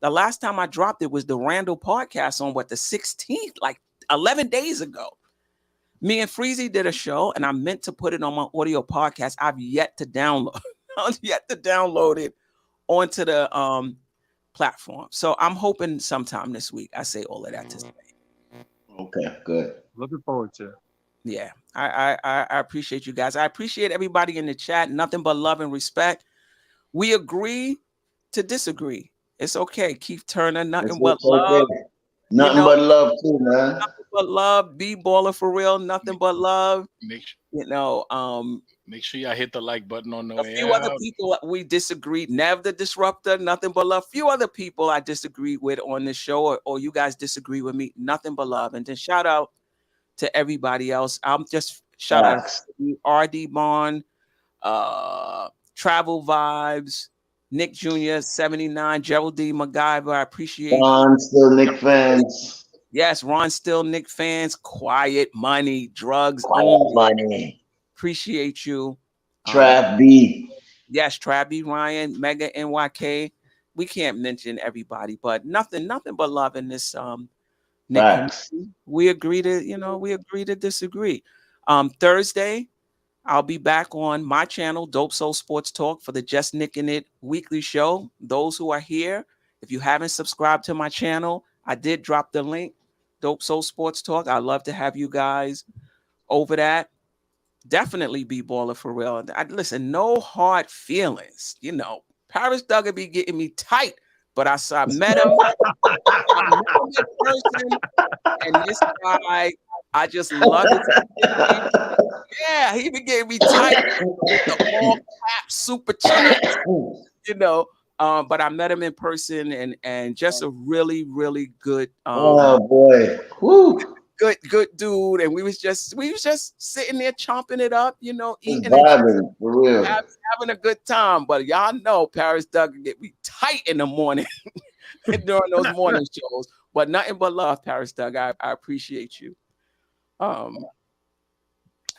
The last time I dropped it was the Randall podcast on the 16th, like 11 days ago. Me and Freezy did a show, and I meant to put it on my audio podcast. I've yet to download. It onto the platform. So I'm hoping sometime this week. I say all of that to say. Okay, good. Looking forward to it. Yeah, I appreciate you guys. I appreciate everybody in the chat. Nothing but love and respect. We agree to disagree. It's okay. Keith Turner, nothing but love. Nothing but love too, man. Nothing but love. Be baller for real. Nothing but love. Make sure y'all hit the like button on the way. A few other people we disagreed. Nev the Disruptor, nothing but love. Few other people I disagree with on this show, or you guys disagree with me. Nothing but love. And then shout out to everybody else. I'm just shout out to RD Bond, Travel Vibes, Nick Jr., 79, Gerald D. MacGyver. I appreciate Ron still Nick fans. Yes, Ron still Nick fans. Quiet Money, Drugs. Money. Appreciate you. Trav B. Yes, Trav B. Ryan, Mega NYK. We can't mention everybody, but nothing but love in this Nick. We agree to disagree. Thursday, I'll be back on my channel, Dope Soul Sports Talk, for the Just Nick in It weekly show. Those who are here, if you haven't subscribed to my channel, I did drop the link, Dope Soul Sports Talk. I'd love to have you guys over that. Definitely be baller for real. Listen, no hard feelings. Paris Duggar be getting me tight, but I met him. I met him in person, and this guy, I just love his energy. Yeah, he even gave me tight with the all cap super chat, you know. But I met him in person, and just a really, really good Oh boy. Woo. good dude. And we was just sitting there chomping it up, you know, Just eating and vibing, for real. having a good time. But y'all know Paris Doug can get me tight in the morning during those morning shows. But nothing but love, Paris Doug. I appreciate you. All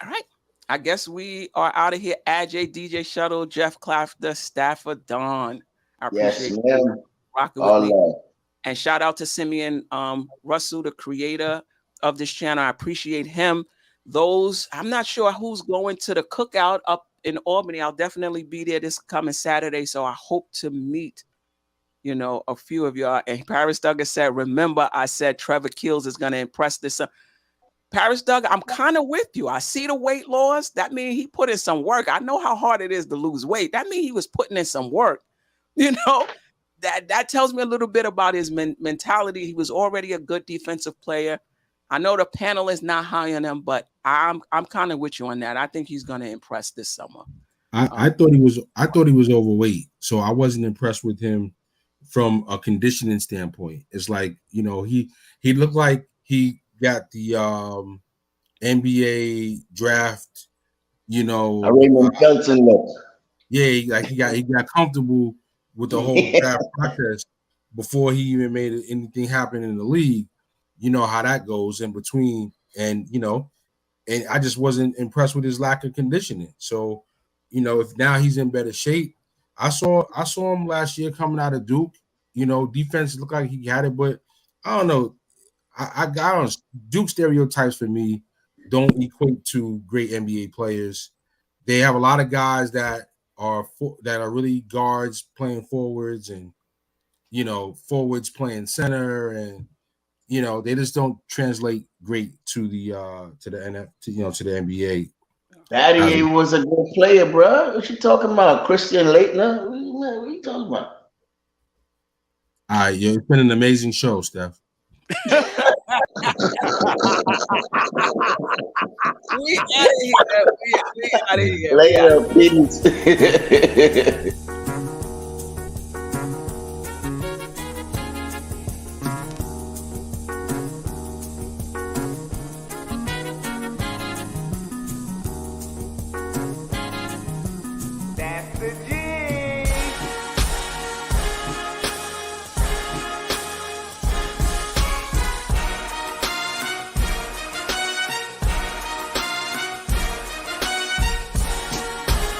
right. I guess we are out of here. Ajay, DJ Shuttle, Jeff Clafter, Stafford Don. I appreciate you rocking with me. And shout out to Simeon Russell, the creator of this channel. I appreciate him. I'm not sure who's going to the cookout up in Albany. I'll definitely be there this coming Saturday. So I hope to meet, you know, a few of y'all. And Paris Douglas said, remember, I said Trevor Keels is going to impress this. Paris Doug, I'm kind of with you. I see the weight loss. That means he put in some work. I know how hard it is to lose weight. That means he was putting in some work. You know, that tells me a little bit about his mentality. He was already a good defensive player. I know the panel is not high on him, but I'm kind of with you on that. I think he's going to impress this summer. I thought he was overweight, so I wasn't impressed with him from a conditioning standpoint. It's like, you know, he looked like he got the NBA draft, you know, Raymond Felton look. Yeah, like he got comfortable with the whole draft process before he even made anything happen in the league. You know how that goes in between, and you know, and I just wasn't impressed with his lack of conditioning. So, you know, if now he's in better shape, I saw him last year coming out of Duke. You know, defense looked like he had it, but I don't know. I got Duke stereotypes for me don't equate to great NBA players. They have a lot of guys that are really guards playing forwards, and you know, forwards playing center, and you know, they just don't translate great to the NBA. Battier was a good player, bro. What you talking about? Christian Laettner? What are you talking about? All right, it's been an amazing show, Steph. We out of here. Later, peace. That's the G.